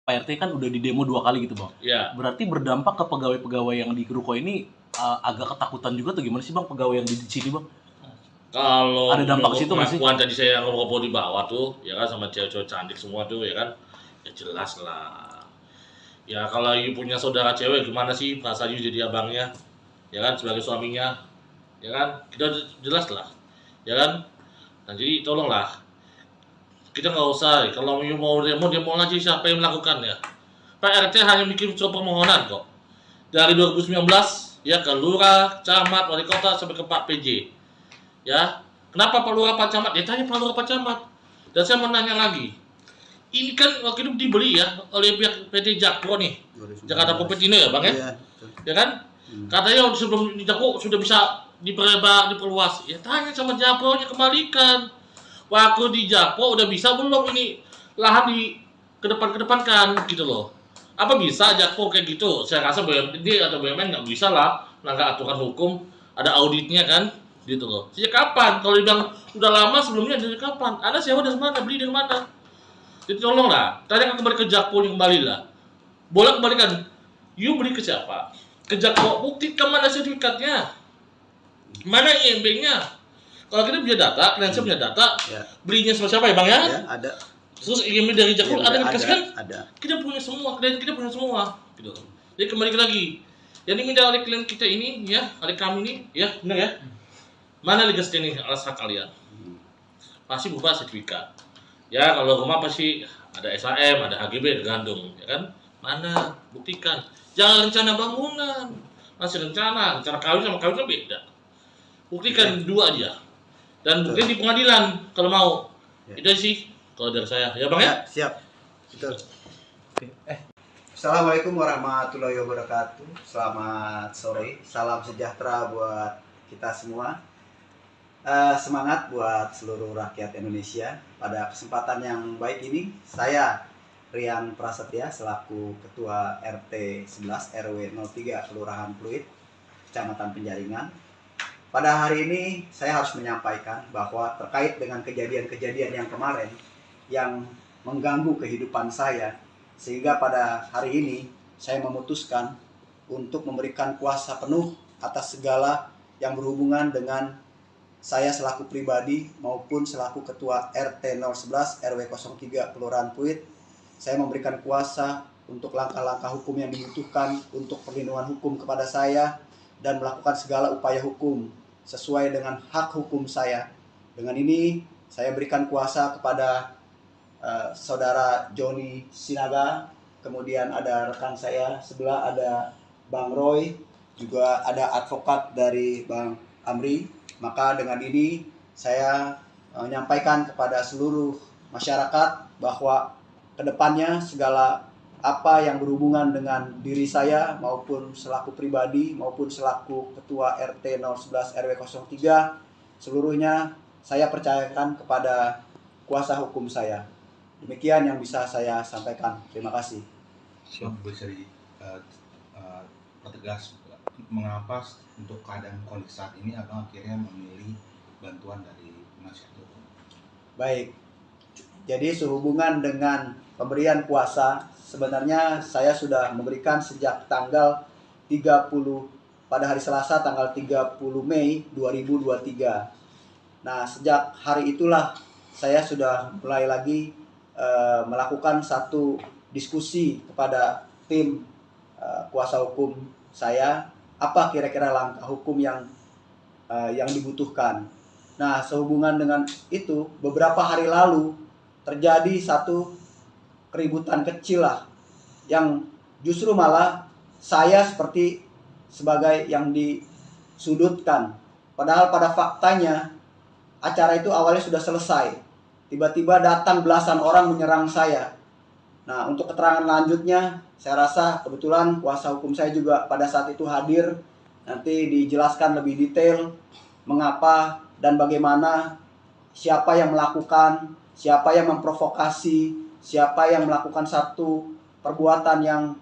Pak RT kan udah di demo 2 kali gitu Bang. Ya. Berarti berdampak ke pegawai-pegawai yang di ruko ini agak ketakutan juga atau gimana sih Bang pegawai yang di sini Bang? Kalau Ada dampak situ nggak sih? pengakuan tadi saya ngobrol di bawah tuh, ya kan sama cewek-cewek cantik semua tuh, ya kan, ya jelas lah. Ya kalau you punya saudara cewek gimana sih rasanya jadi abangnya, ya kan sebagai suaminya, ya kan kita jelas lah, ya kan. Nah jadi tolonglah kita nggak usah kalau you mau demo lagi siapa yang melakukannya. Pak RT hanya bikin surat permohonan kok dari 2019 ya ke lurah, camat, wali kota sampai ke Pak PJ. Ya, kenapa Pak Lurah Pak Camat? Ya tanya Pak Lurah Pak Camat. Dan saya mau nanya lagi. Ini kan waktu itu dibeli ya oleh pihak PT Jakpro nih. Jakarta Propertindo ya, Bang ya? Iya, Ya kan? Katanya sebelum di Jakpro sudah bisa diperluas. Ya tanya sama Jakpro-nya kembalikan. Waktu di Jakpro udah bisa belum ini lahan di kedepankan gitu loh. Apa bisa Jakpro kayak gitu? Saya rasa BUMD atau BUMN nggak bisa lah melanggar aturan hukum. Ada auditnya kan? Gitu loh. Sejak kapan? Kalau dibilang udah lama sebelumnya dari kapan? Anda sewa dari mana? Beli dari mana? Jadi tolonglah, tanya kembali ke Jakpro kembali lah. Boleh kembalikan. You beli ke siapa? Ke Jakpro, buktikan mana sertifikatnya? Mana IMB-nya? Kalau kita punya data, kalian punya data, Ya. belinya sama siapa ya Bang ya? Ya, ada. Terus IMB dari Jakpro ada yang dikasih kan? Ada. Kita punya semua, klien kita punya semua. Gitu. Jadi kembali lagi. Yang diminta oleh klien kita ini, ya, oleh kami ini, ya, benar ya? Mana legal standing alas hak kalian? Pasti berupa sertifikat. Ya kalau rumah pasti ada SHM, ada HGB, ada gandung, ya kan? Mana? Buktikan. Jangan rencana bangunan. Masih rencana kawin sama kawin kan beda. Buktikan dua aja. Dan bukti di pengadilan kalau mau. Itu sih kalau dari saya. Ya Bang ya? Siap. Betul. Assalamualaikum warahmatullahi wabarakatuh. Selamat sore. Salam sejahtera buat kita semua. Semangat buat seluruh rakyat Indonesia. Pada kesempatan yang baik ini, saya Rian Prasetya selaku Ketua RT 11 RW 03 Kelurahan Pluit, Kecamatan Penjaringan. Pada hari ini saya harus menyampaikan bahwa terkait dengan kejadian-kejadian yang kemarin yang mengganggu kehidupan saya, sehingga pada hari ini saya memutuskan untuk memberikan kuasa penuh atas segala yang berhubungan dengan saya selaku pribadi maupun selaku Ketua RT 011 RW 03 Kelurahan Pluit. Saya memberikan kuasa untuk langkah-langkah hukum yang dibutuhkan untuk perlindungan hukum kepada saya dan melakukan segala upaya hukum sesuai dengan hak hukum saya. Dengan ini saya berikan kuasa kepada saudara Joni Sinaga, kemudian ada rekan saya sebelah ada Bang Roy, juga ada advokat dari Bang Amri. Maka dengan ini saya menyampaikan kepada seluruh masyarakat bahwa kedepannya segala apa yang berhubungan dengan diri saya maupun selaku pribadi maupun selaku Ketua RT 011 RW 03 seluruhnya saya percayakan kepada kuasa hukum saya. Demikian yang bisa saya sampaikan. Terima kasih. Bisa pertegas mengapa untuk keadaan kondisi saat ini abang akhirnya memilih bantuan dari penasihat hukum? Baik, jadi sehubungan dengan pemberian kuasa, sebenarnya saya sudah memberikan sejak tanggal 30 pada hari Selasa tanggal 30 Mei 2023. Nah, sejak hari itulah saya sudah mulai lagi melakukan satu diskusi kepada tim kuasa hukum saya, apa kira-kira langkah hukum yang dibutuhkan. Nah, sehubungan dengan itu, beberapa hari lalu terjadi satu keributan kecil lah, yang justru malah saya seperti sebagai yang disudutkan. Padahal pada faktanya acara itu awalnya sudah selesai. Tiba-tiba datang belasan orang menyerang saya. Nah, untuk keterangan lanjutnya, saya rasa kebetulan kuasa hukum saya juga pada saat itu hadir. Nanti dijelaskan lebih detail mengapa dan bagaimana, siapa yang melakukan, siapa yang memprovokasi, siapa yang melakukan satu perbuatan yang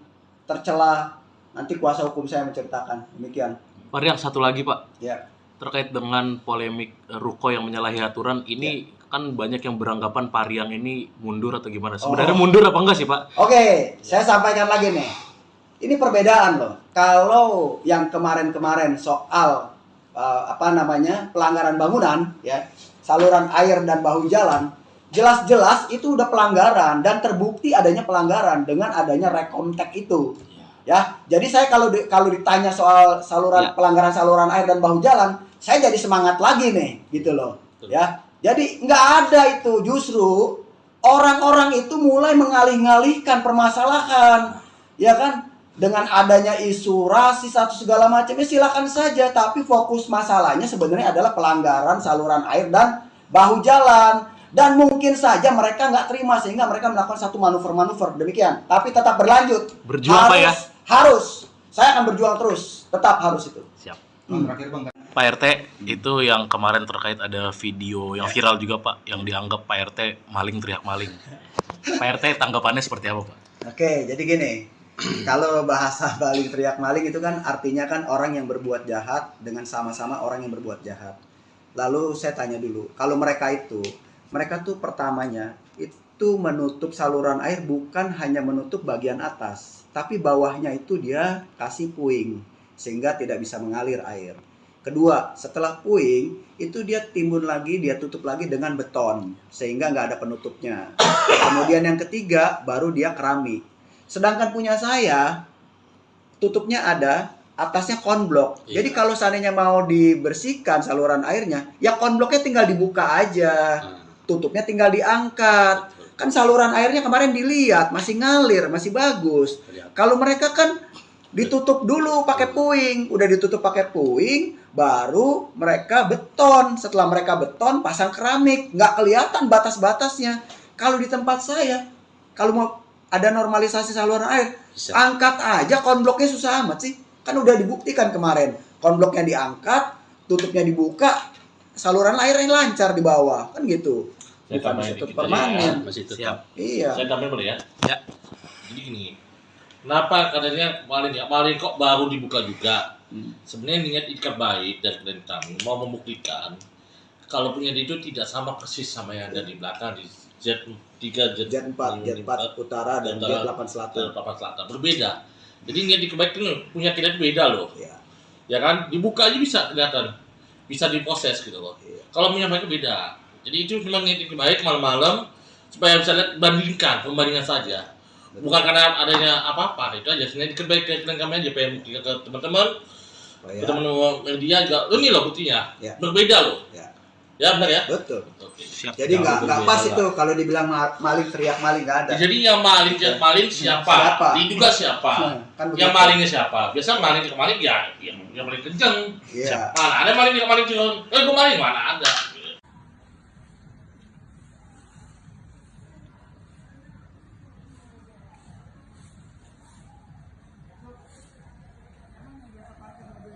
tercela. Nanti kuasa hukum saya menceritakan. Demikian. Pak Rian, satu lagi Pak. Ya. Terkait dengan polemik ruko yang menyalahi aturan ini, kan banyak yang beranggapan Pariang ini mundur atau gimana. Sebenarnya mundur apa enggak sih, Pak? Oke, saya sampaikan lagi nih. Ini perbedaan loh. Kalau yang kemarin-kemarin soal pelanggaran bangunan, ya, saluran air dan bahu jalan, jelas-jelas itu udah pelanggaran dan terbukti adanya pelanggaran dengan adanya rekomtek itu. Ya, jadi saya kalau ditanya soal pelanggaran saluran air dan bahu jalan, saya jadi semangat lagi nih, gitu loh. Ya, jadi nggak ada itu, justru orang-orang itu mulai mengalih-ngalihkan permasalahan, ya kan? Dengan adanya isu rasis atau segala macamnya silakan saja, tapi fokus masalahnya sebenarnya adalah pelanggaran saluran air dan bahu jalan. Dan mungkin saja mereka nggak terima sehingga mereka melakukan satu manuver-manuver demikian. Tapi tetap berlanjut. Berjuang Pak ya? Harus. Saya akan berjuang terus. Tetap harus itu. Siap. Terakhir Bang. Pak RT, itu yang kemarin terkait ada video yang viral juga Pak, yang dianggap Pak RT maling teriak maling. Pak RT tanggapannya seperti apa Pak? Oke, jadi gini. Kalau bahasa maling teriak maling itu kan artinya kan orang yang berbuat jahat dengan sama-sama orang yang berbuat jahat. Lalu saya tanya dulu, kalau mereka tuh pertamanya itu menutup saluran air bukan hanya menutup bagian atas, tapi bawahnya itu dia kasih puing sehingga tidak bisa mengalir air. Kedua, setelah puing itu dia timbun lagi, dia tutup lagi dengan beton sehingga nggak ada penutupnya. Kemudian yang ketiga baru dia keramik. Sedangkan punya saya tutupnya ada, atasnya konblok. Iya. Jadi kalau seandainya mau dibersihkan saluran airnya, ya konbloknya tinggal dibuka aja. Tutupnya tinggal diangkat. Kan saluran airnya kemarin dilihat masih ngalir, masih bagus. Kalau mereka kan ditutup dulu pakai puing, udah ditutup pakai puing, baru mereka beton. Setelah mereka beton, pasang keramik, nggak kelihatan batas-batasnya. Kalau di tempat saya, kalau mau ada normalisasi saluran air, angkat aja konbloknya, susah amat sih. Kan udah dibuktikan kemarin, konbloknya diangkat, tutupnya dibuka, saluran airnya lancar di bawah, kan gitu. Saya Bukan tambahin tutup dikit aja permanen. ya, masih tetap. Iya. Saya tambahin boleh ya? Ya. Jadi gini, kenapa katanya maling kok baru dibuka juga? Sebenarnya niat ikat baik dari kami mau membuktikan kalau punya dia itu tidak sama persis sama yang ada di belakang di Z3, Jet 4 utara dan Jet 8 selatan. Berbeda. Jadi niat ikat baik itu punya kita beda loh. Iya. Ya kan? Dibuka aja bisa kelihatan. Bisa diproses gitu loh. Iya. Kalau punya mereka beda. Jadi itu memang niat ikat baik malam-malam supaya bisa lihat pembandingan saja. Bukan karena adanya apa-apa, itu aja. Sebenarnya ikat baik ke kami aja pengen buktikan ke teman-teman. Teman-teman media juga, ini loh buktinya. Ya. Berbeda loh. Ya. Ya benar ya? Betul. Oke. Siap. Jadi nggak pas berbeda itu kalau dibilang maling teriak maling, nggak ada. Jadi yang maling siapa? Siapa? Diduga siapa? Kan Yang begitu. malingnya siapa? Biasa maling ke maling ya yang paling kenceng. Iya. Mana ada maling ke maling cuma, gue maling mana ada.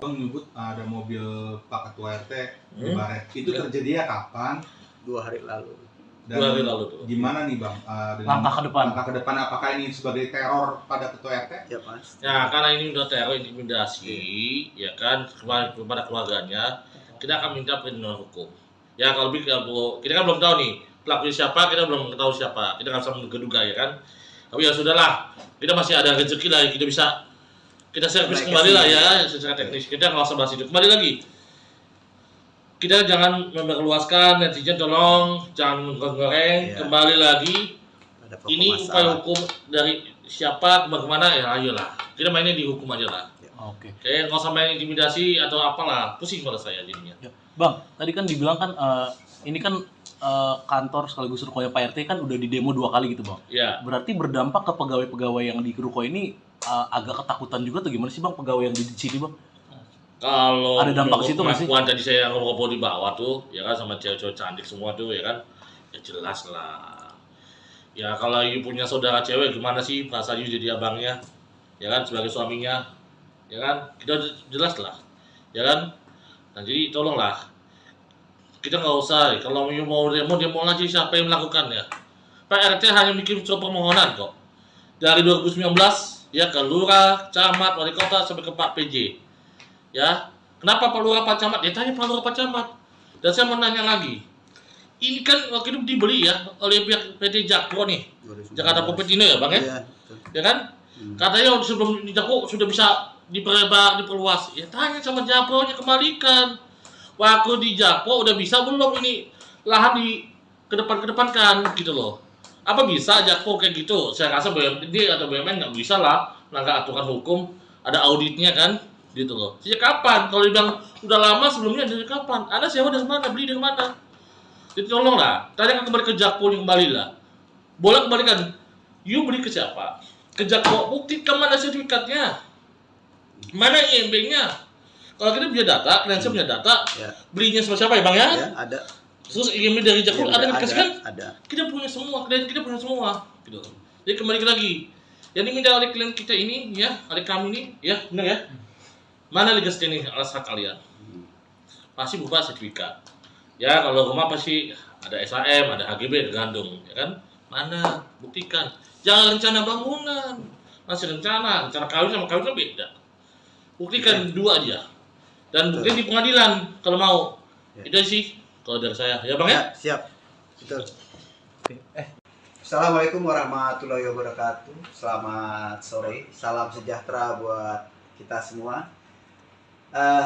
Bang menyebut ada mobil Pak Ketua RT di Hmm. Baret. Itu terjadinya kapan? 2 hari lalu. Dan 2 hari lalu tuh. gimana nih Bang? Dengan Langkah ke depan. Langkah ke depan apakah ini sebagai teror pada Ketua RT? Ya Mas. Ya karena ini udah teror intimidasi, ya kan kepada keluarganya, kita akan minta perlindungan hukum. Ya kalau kita kan belum tahu nih pelakunya siapa, kita belum tahu siapa, kita nggak bisa menduga ya kan. Tapi ya sudahlah, kita masih ada rezeki lah, kita servis kembali lah ya secara teknis. Kita nggak usah bahas itu. Kembali lagi, kita jangan memperluaskan, netizen tolong jangan goreng. Iya. Kembali lagi, Ada pokok ini upaya masalah. hukum dari siapa kemana ya ayolah. Kita mainnya di hukum aja lah. Oke. Kayak nggak usah main intimidasi atau apalah, pusing pada saya jadinya. Ya. Bang, tadi kan dibilang kan ini kan kantor sekaligus rukonya Pak RT kan udah di demo 2 kali gitu Bang. Ya, Berarti berdampak ke pegawai-pegawai yang di ruko ini agak ketakutan juga tuh gimana sih Bang pegawai yang di sini Bang? kalau Ada dampak ke situ nggak sih? pengakuan tadi saya ngobrol di bawah tuh, ya kan sama cewek-cewek cantik semua tuh, ya kan, ya jelas lah. Ya kalau you punya saudara cewek gimana sih perasaan you jadi abangnya, ya kan sebagai suaminya, ya kan kita jelas lah, ya kan. Nah jadi tolonglah, kita nggak usah, kalau you mau demo aja siapa yang melakukannya. Pak RT hanya bikin surat permohonan kok. Dari 2019 ya ke lurah, camat, wali kota sampai ke Pak PJ. Ya, kenapa Pak Lurah Pak Camat? Ya tanya Pak Lurah Pak Camat. Dan saya mau nanya lagi, Ini kan waktu itu dibeli ya oleh pihak PT Jakpro nih, Jakarta Popetino ya bang ya, Iya, betul. ya kan? Katanya sebelum di Jakpro sudah bisa diperlebar, diperluas. Ya tanya sama Jakpro-nya, kembalikan. Waktu di Jakpro udah bisa belum ini lahan di kedepankan gitu loh. Apa bisa Jakpro kayak gitu? Saya rasa BUMD atau BUMN nggak bisa lah melanggar aturan hukum, ada auditnya kan, gitu loh. Sejak kapan? Kalau dibilang udah lama sebelumnya dari kapan? Anda sewa dari mana? Beli dari mana? Jadi tolonglah, tanya kembali ke Jakpro kembali lah. Boleh kembalikan. You beli ke siapa? Ke Jakpro, buktikan mana sertifikatnya, mana IMB-nya. Kalau kita punya data, kalian punya data, Ya. belinya sama siapa ya bang ya? Ya, ada. Terus IMB dari Jakpro ada dikasih kan? Ada. Kita punya semua, klien kita punya semua, gitu. Jadi kembali lagi, yang diminta oleh klien kita ini, ya, oleh kami ini, ya, benar ya? Mana legasinya nih alas hak kalian? Pasti berupa sertifikat. Ya, kalau rumah pasti ada SHM, ada HGB, tergantung, ya kan? Mana? Buktikan. Jangan rencana bangunan, masih rencana kawin sama kawin kan beda. Buktikan dua aja. Dan buktikan di pengadilan kalau mau. Ya. Itu sih kalau dari saya, ya bang ya? Ya, siap. Betul. Assalamualaikum warahmatullahi wabarakatuh. Selamat sore. Salam sejahtera buat kita semua.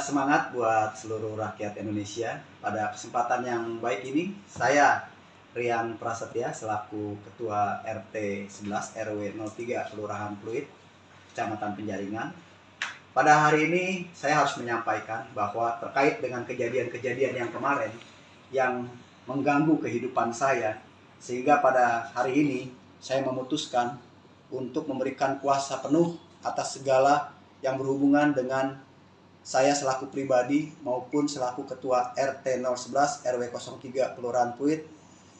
Semangat buat seluruh rakyat Indonesia. Pada kesempatan yang baik ini, saya Rian Prasetya selaku Ketua RT 11 RW 03 Kelurahan Pluit, Kecamatan Penjaringan. Pada hari ini saya harus menyampaikan bahwa terkait dengan kejadian-kejadian yang kemarin yang mengganggu kehidupan saya, sehingga pada hari ini saya memutuskan untuk memberikan kuasa penuh atas segala yang berhubungan dengan saya selaku pribadi maupun selaku Ketua RT 011 RW 03 Kelurahan Pluit.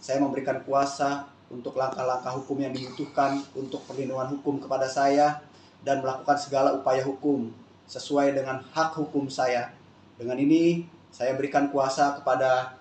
Saya memberikan kuasa untuk langkah-langkah hukum yang dibutuhkan untuk perlindungan hukum kepada saya dan melakukan segala upaya hukum sesuai dengan hak hukum saya. Dengan ini saya berikan kuasa kepada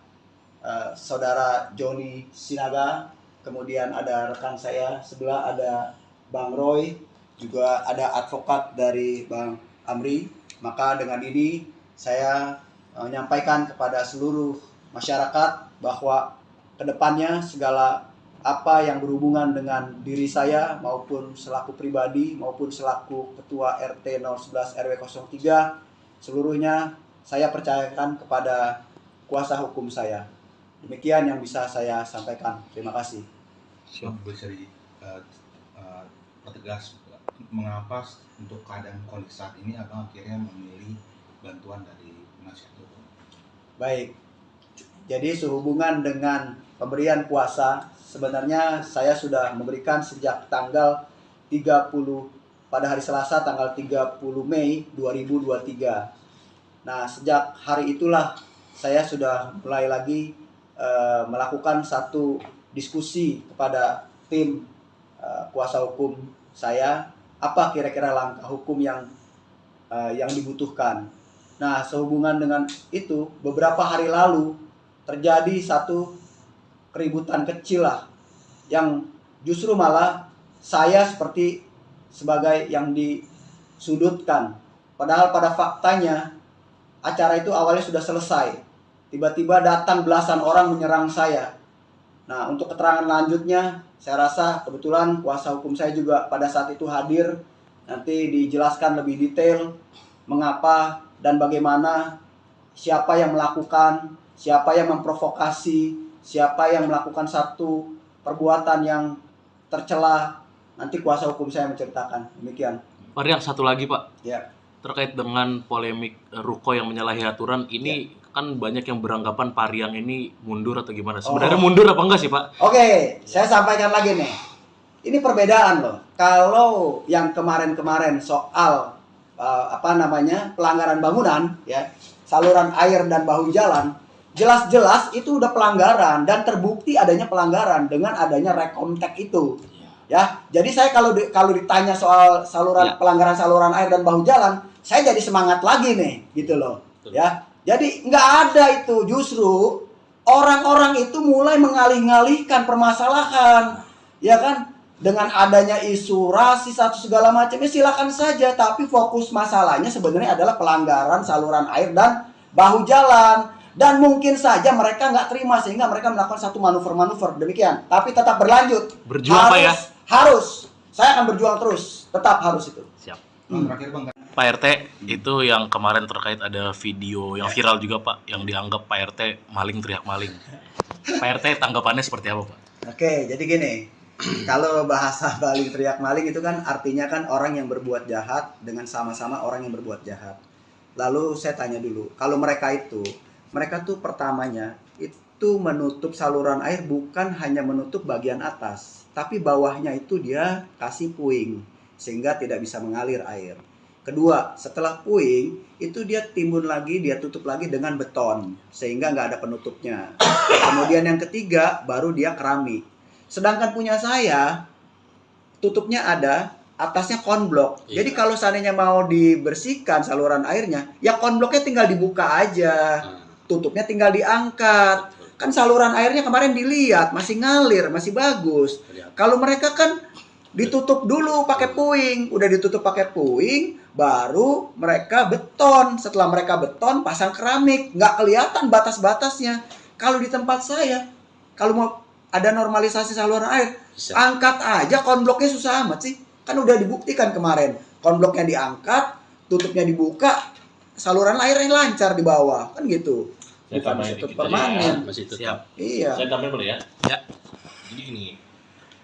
saudara Joni Sinaga, kemudian ada rekan saya sebelah ada Bang Roy, juga ada advokat dari Bang Amri. Maka dengan ini saya menyampaikan kepada seluruh masyarakat bahwa kedepannya segala apa yang berhubungan dengan diri saya maupun selaku pribadi maupun selaku Ketua RT 011 RW 03 seluruhnya saya percayakan kepada kuasa hukum saya. Demikian yang bisa saya sampaikan. Terima kasih. Bisa pertegas mengapa untuk keadaan kondisi saat ini abang akhirnya memilih bantuan dari penasihat hukum? Baik, jadi sehubungan dengan pemberian kuasa, sebenarnya saya sudah memberikan sejak tanggal 30 pada hari Selasa tanggal 30 Mei 2023. Nah, sejak hari itulah saya sudah mulai lagi melakukan satu diskusi kepada tim kuasa hukum saya, apa kira-kira langkah hukum yang dibutuhkan. Nah, sehubungan dengan itu, beberapa hari lalu terjadi satu keributan kecil lah, yang justru malah saya seperti sebagai yang disudutkan. Padahal pada faktanya acara itu awalnya sudah selesai. Tiba-tiba datang belasan orang menyerang saya. Nah, untuk keterangan lanjutnya, saya rasa kebetulan kuasa hukum saya juga pada saat itu hadir. Nanti dijelaskan lebih detail mengapa dan bagaimana, siapa yang melakukan, siapa yang memprovokasi, siapa yang melakukan satu perbuatan yang tercela. Nanti kuasa hukum saya menceritakan. Demikian. Pak Rian, satu lagi Pak. Ya. Terkait dengan polemik ruko yang menyalahi aturan ini, kan banyak yang beranggapan Pak Rian ini mundur atau gimana? Sebenarnya mundur apa enggak sih Pak? Oke, saya sampaikan lagi nih. Ini perbedaan loh. Kalau yang kemarin-kemarin soal pelanggaran bangunan, ya, saluran air dan bahu jalan, jelas-jelas itu udah pelanggaran dan terbukti adanya pelanggaran dengan adanya rekomtek itu. Ya, jadi saya kalau ditanya soal pelanggaran saluran air dan bahu jalan, saya jadi semangat lagi nih, gitu loh. Ya, jadi nggak ada itu, justru orang-orang itu mulai mengalih-alihkan permasalahan, ya kan? Dengan adanya isu rasis atau segala macamnya silakan saja, tapi fokus masalahnya sebenarnya adalah pelanggaran saluran air dan bahu jalan. Dan mungkin saja mereka nggak terima sehingga mereka melakukan satu manuver-manuver demikian. Tapi tetap berlanjut. Berjuang, Pak, ya? Harus. Saya akan berjuang terus. Tetap harus itu. Siap. Bang, terakhir Bang, Pak RT, itu yang kemarin terkait ada video yang viral juga Pak, yang dianggap Pak RT maling teriak maling. Pak RT tanggapannya seperti apa Pak? Oke, jadi gini. Kalau bahasa maling teriak maling itu kan artinya kan orang yang berbuat jahat dengan sama-sama orang yang berbuat jahat. Lalu saya tanya dulu, kalau mereka tuh pertamanya itu menutup saluran air bukan hanya menutup bagian atas, tapi bawahnya itu dia kasih puing sehingga tidak bisa mengalir air. Kedua, setelah puing itu dia timbun lagi, dia tutup lagi dengan beton sehingga nggak ada penutupnya. Kemudian yang ketiga baru dia keramik. Sedangkan punya saya tutupnya ada, atasnya konblok. Iya. Jadi kalau seandainya mau dibersihkan saluran airnya, ya konbloknya tinggal dibuka aja. Tutupnya tinggal diangkat. Kan saluran airnya kemarin dilihat masih ngalir, masih bagus. Kalau mereka kan ditutup dulu pakai puing, udah ditutup pakai puing, baru mereka beton. Setelah mereka beton, pasang keramik, nggak kelihatan batas-batasnya. Kalau di tempat saya, kalau mau ada normalisasi saluran air, Bisa. angkat aja konbloknya, susah amat sih. Kan udah dibuktikan kemarin, konbloknya diangkat, tutupnya dibuka, saluran airnya lancar di bawah, kan gitu. Saya Bukan tambahin ditutup dikit aja ya, permanen. masih tetap. Siap. Iya. Saya tambahin boleh ya? Ya. Jadi gini,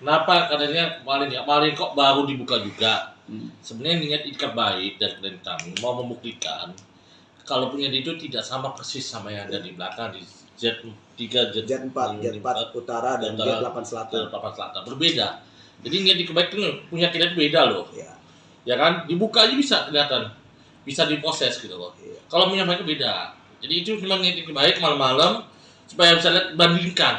kenapa katanya maling kok baru dibuka juga? Sebenarnya niat ikat baik dari klien kami mau membuktikan kalau punya itu tidak sama persis sama yang ada di belakang di Z3, Jet 4 utara dan Jet 8 selatan. 8 selatan berbeda. Jadi niat ikat baik itu punya kita beda loh. Iya. Ya kan, dibuka aja bisa kelihatan, bisa diproses gitu loh. Iya. Kalau punya mereka beda. Jadi itu cuma niat ikat baik malam-malam supaya bisa lihat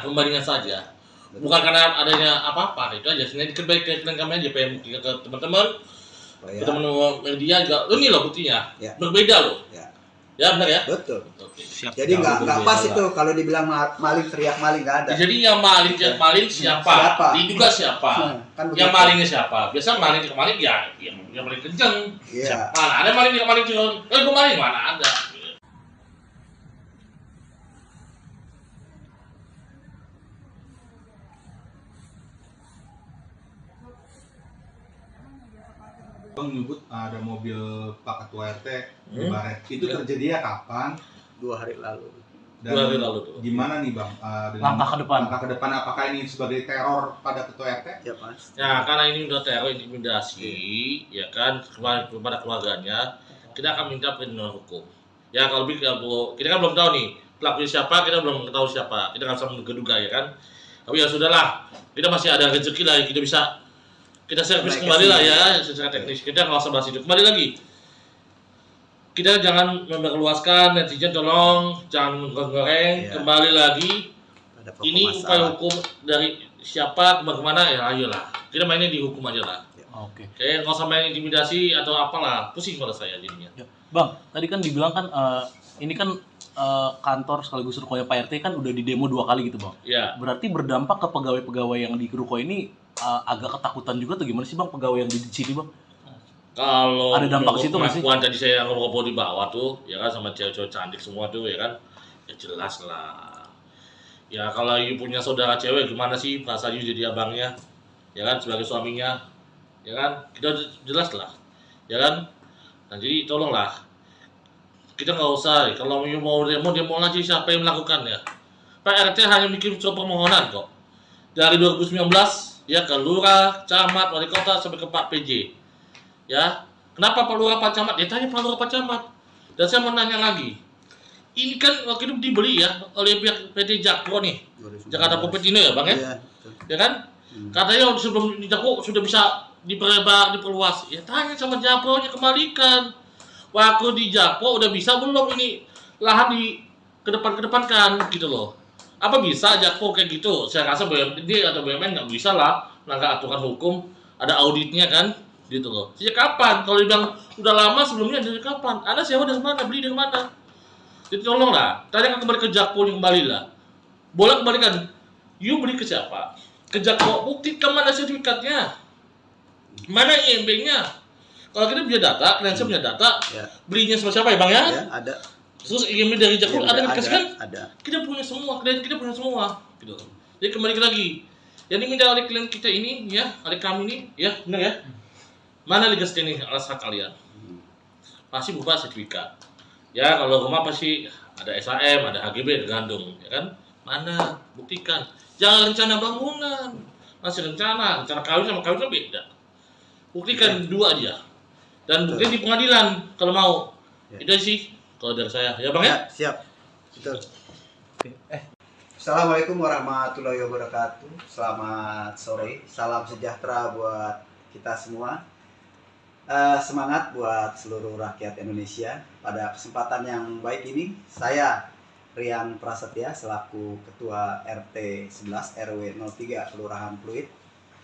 pembandingan saja. Bukan karena adanya apa-apa, itu aja. Sebenarnya ikat baik ke kami aja pengen buktikan ke teman-teman. Ke teman-teman media juga, ini loh buktinya, Ya. berbeda loh. Ya. Ya benar ya? Betul. Oke. Siap. Jadi nggak berbeda pas lah. itu kalau dibilang maling teriak maling nggak ada. Jadi yang maling siapa? Siapa? Diduga siapa? Nah, kan begitu. Yang malingnya siapa? Biasa maling ke maling ya, yang paling kenceng. Iya. Mana ada maling ke maling cuma, gue maling mana ada? Bang nyebut ada mobil Pak Ketua RT di Hmm. Baret. Itu Ya. terjadinya kapan? 2 hari lalu. Dan 2 hari lalu tuh. gimana nih Bang? Langkah ke depan. Langkah ke depan apakah ini sebagai teror pada Ketua RT? Ya Mas. Ya karena ini udah teror intimidasi, ya kan kepada keluarganya, kita akan minta perlindungan hukum. Ya kalau kita kan belum tahu nih pelakunya siapa, kita belum tahu siapa, kita nggak bisa menduga-duga ya kan. Tapi ya sudahlah, kita masih ada rezeki lah, kita servis Naik ke kembali lah sini. ya secara teknis. Kita nggak usah bahas itu. Kembali lagi, kita jangan memperluaskan, netizen tolong jangan menggoreng. Iya. Kembali lagi, Ada pokok ini upaya masalah. hukum dari siapa bagaimana ya ayolah. Kita mainnya di hukum aja lah. Oke. Kayak nggak usah main intimidasi atau apalah, pusing kalau saya jadinya. Ya. Bang, tadi kan dibilang kan ini kan kantor sekaligus rukonya Pak RT kan udah di demo 2 kali gitu Bang. Ya, Berarti berdampak ke pegawai-pegawai yang di ruko ini agak ketakutan juga tuh gimana sih Bang pegawai yang di sini Bang? kalau Ada dampak ke situ nggak sih? pengakuan tadi saya ngobrol di bawah tuh, ya kan sama cewek-cewek cantik semua tuh, ya kan, ya jelas lah. Ya kalau you punya saudara cewek gimana sih rasanya jadi abangnya, ya kan sebagai suaminya, ya kan kita jelas lah, ya kan. Nah jadi tolonglah, kita nggak usah, kalau you mau demo aja siapa yang melakukannya. Pak RT hanya bikin surat permohonan kok. Dari 2019 ya ke lurah, camat, wali kota sampai ke Pak PJ. Ya, kenapa Pak Lurah Pak Camat? Ya tanya Pak Lurah Pak Camat. Dan saya mau nanya lagi. Ini kan waktu itu dibeli ya oleh pihak PT Jakpro nih. 2019. Jakarta Propetino ya, Bang ya? Iya, betul. Ya kan? Katanya sebelum di Jakpro sudah bisa diperlebar, diperluas. Ya tanya sama Jakpro-nya, kembalikan. Waktu di Jakpro udah bisa belum ini lahan di kedepankan gitu loh. Apa bisa Jakpro kayak gitu? Saya rasa BUMD atau BUMN nggak bisa lah melanggar aturan hukum, ada auditnya kan, gitu loh. Sejak kapan? Kalau dibilang udah lama sebelumnya dari kapan? Anda sewa dari mana? Beli dari mana? Jadi tolonglah, tanyakan kembali ke Jakpro kembali lah. Boleh kembalikan. You beli ke siapa? Ke Jakpro, buktikan mana sertifikatnya, mana IMB-nya. Kalau kita punya data, klien saya punya data, Ya. belinya sama siapa ya Bang ya? Ya, ada. Terus IMEI dari Jakpro ada dikasih kan? Ada. Kita punya semua, klien kita punya semua, gitu. Jadi kembali lagi, yang diminta oleh klien kita ini, ya, oleh kami ini, ya, benar ya. Mana legas ini alas hak kalian? Pasti berupa sertifikat. Ya, kalau rumah pasti ada SHM, ada HGB, tergantung, ya kan? Mana? Buktikan. Jangan rencana bangunan, masih rencana kawin sama kawin kan beda. Buktikan dua aja. Dan bukti di pengadilan kalau mau. Ya. Itu sih kalau dari saya, ya bang ya. Siap. Betul. Assalamualaikum warahmatullahi wabarakatuh. Selamat sore. Salam sejahtera buat kita semua. Semangat buat seluruh rakyat Indonesia. Pada kesempatan yang baik ini, saya Rian Prasetya selaku Ketua RT 11 RW 03 Kelurahan Pluit,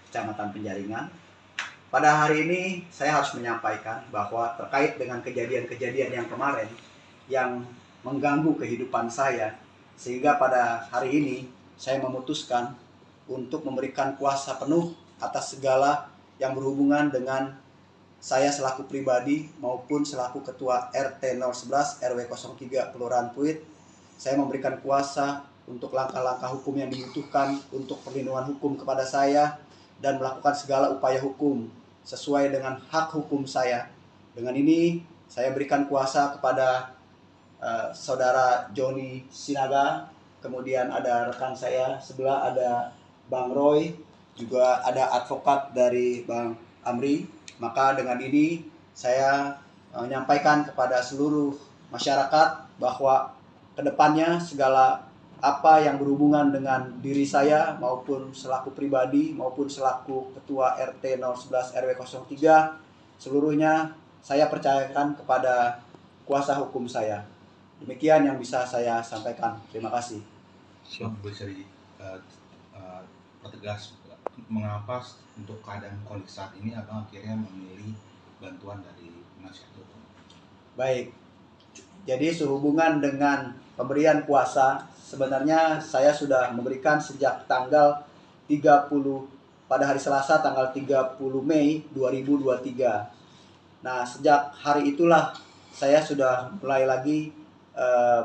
Kecamatan Penjaringan. Pada hari ini saya harus menyampaikan bahwa terkait dengan kejadian-kejadian yang kemarin yang mengganggu kehidupan saya, sehingga pada hari ini saya memutuskan untuk memberikan kuasa penuh atas segala yang berhubungan dengan saya selaku pribadi maupun selaku Ketua RT 011 RW 03 Kelurahan Pluit. Saya memberikan kuasa untuk langkah-langkah hukum yang dibutuhkan untuk perlindungan hukum kepada saya dan melakukan segala upaya hukum sesuai dengan hak hukum saya. Dengan ini saya berikan kuasa kepada saudara Joni Sinaga, kemudian ada rekan saya sebelah ada Bang Roy, juga ada advokat dari Bang Amri. Maka dengan ini saya menyampaikan kepada seluruh masyarakat bahwa kedepannya segala apa yang berhubungan dengan diri saya maupun selaku pribadi maupun selaku Ketua RT 011 RW 03 seluruhnya saya percayakan kepada kuasa hukum saya. Demikian yang bisa saya sampaikan. Terima kasih. Bisa pertegas mengapa untuk keadaan kondisi saat ini abang akhirnya memilih bantuan dari penasihat hukum? Baik. Jadi sehubungan dengan pemberian kuasa, sebenarnya saya sudah memberikan sejak tanggal 30 pada hari Selasa tanggal 30 Mei 2023. Nah, sejak hari itulah saya sudah mulai lagi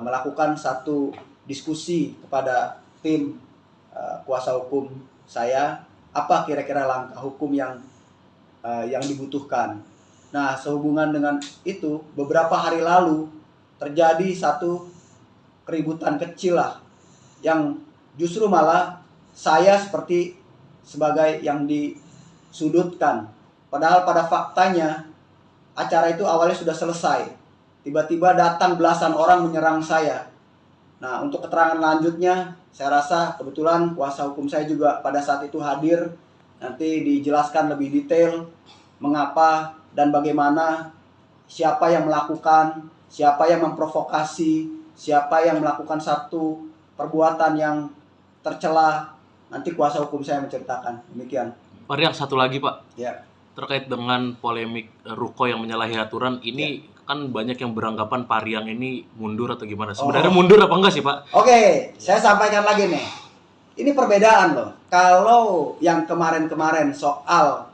melakukan satu diskusi kepada tim kuasa hukum saya, apa kira-kira langkah hukum yang dibutuhkan. Nah, sehubungan dengan itu, beberapa hari lalu terjadi satu keributan kecil lah, yang justru malah saya seperti sebagai yang disudutkan. Padahal pada faktanya acara itu awalnya sudah selesai. Tiba-tiba datang belasan orang menyerang saya. Nah, untuk keterangan lanjutnya, saya rasa kebetulan kuasa hukum saya juga pada saat itu hadir. Nanti dijelaskan lebih detail mengapa dan bagaimana, siapa yang melakukan, siapa yang memprovokasi, siapa yang melakukan satu perbuatan yang tercela. Nanti kuasa hukum saya menceritakan. Demikian. Pak Rian, satu lagi Pak. Ya. Terkait dengan polemik ruko yang menyalahi aturan ini, kan banyak yang beranggapan Pak Rian ini mundur atau gimana? Sebenarnya mundur apa enggak sih Pak? Oke, saya sampaikan lagi nih. Ini perbedaan loh. Kalau yang kemarin-kemarin soal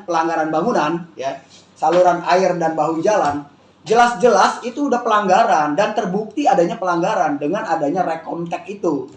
pelanggaran bangunan, ya, saluran air dan bahu jalan, jelas-jelas itu udah pelanggaran dan terbukti adanya pelanggaran dengan adanya rekomtek itu.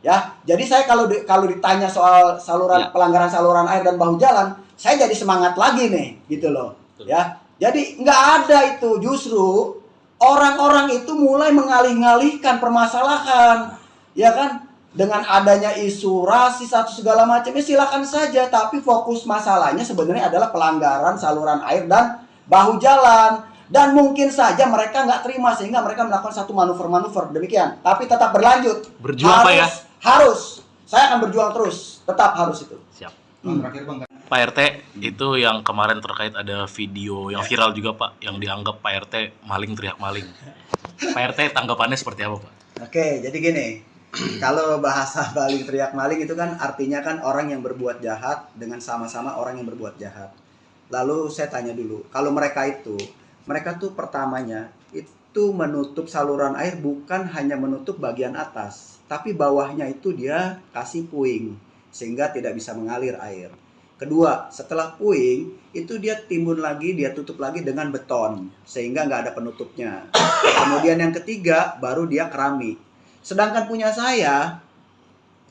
Ya, jadi saya kalau ditanya soal pelanggaran saluran air dan bahu jalan, saya jadi semangat lagi nih, gitu loh. Ya, jadi nggak ada itu, justru orang-orang itu mulai mengalih-ngalihkan permasalahan, ya kan? Dengan adanya isu rasis atau segala macam, ya silakan saja. Tapi fokus masalahnya sebenarnya adalah pelanggaran saluran air dan bahu jalan. Dan mungkin saja mereka nggak terima sehingga mereka melakukan satu manuver-manuver demikian. Tapi tetap berlanjut. Berjuang Pak ya? Harus. Saya akan berjuang terus. Tetap harus itu. Siap. Terakhir Bang, Pak RT, itu yang kemarin terkait ada video yang viral juga Pak, yang dianggap Pak RT maling teriak maling. Pak RT tanggapannya seperti apa Pak? Oke, jadi gini. Kalau bahasa maling teriak maling itu kan artinya kan orang yang berbuat jahat dengan sama-sama orang yang berbuat jahat. Lalu saya tanya dulu, kalau mereka tuh pertamanya itu menutup saluran air bukan hanya menutup bagian atas, tapi bawahnya itu dia kasih puing sehingga tidak bisa mengalir air. Kedua, setelah puing itu dia timbun lagi, dia tutup lagi dengan beton sehingga nggak ada penutupnya. Kemudian yang ketiga baru dia keramik. Sedangkan punya saya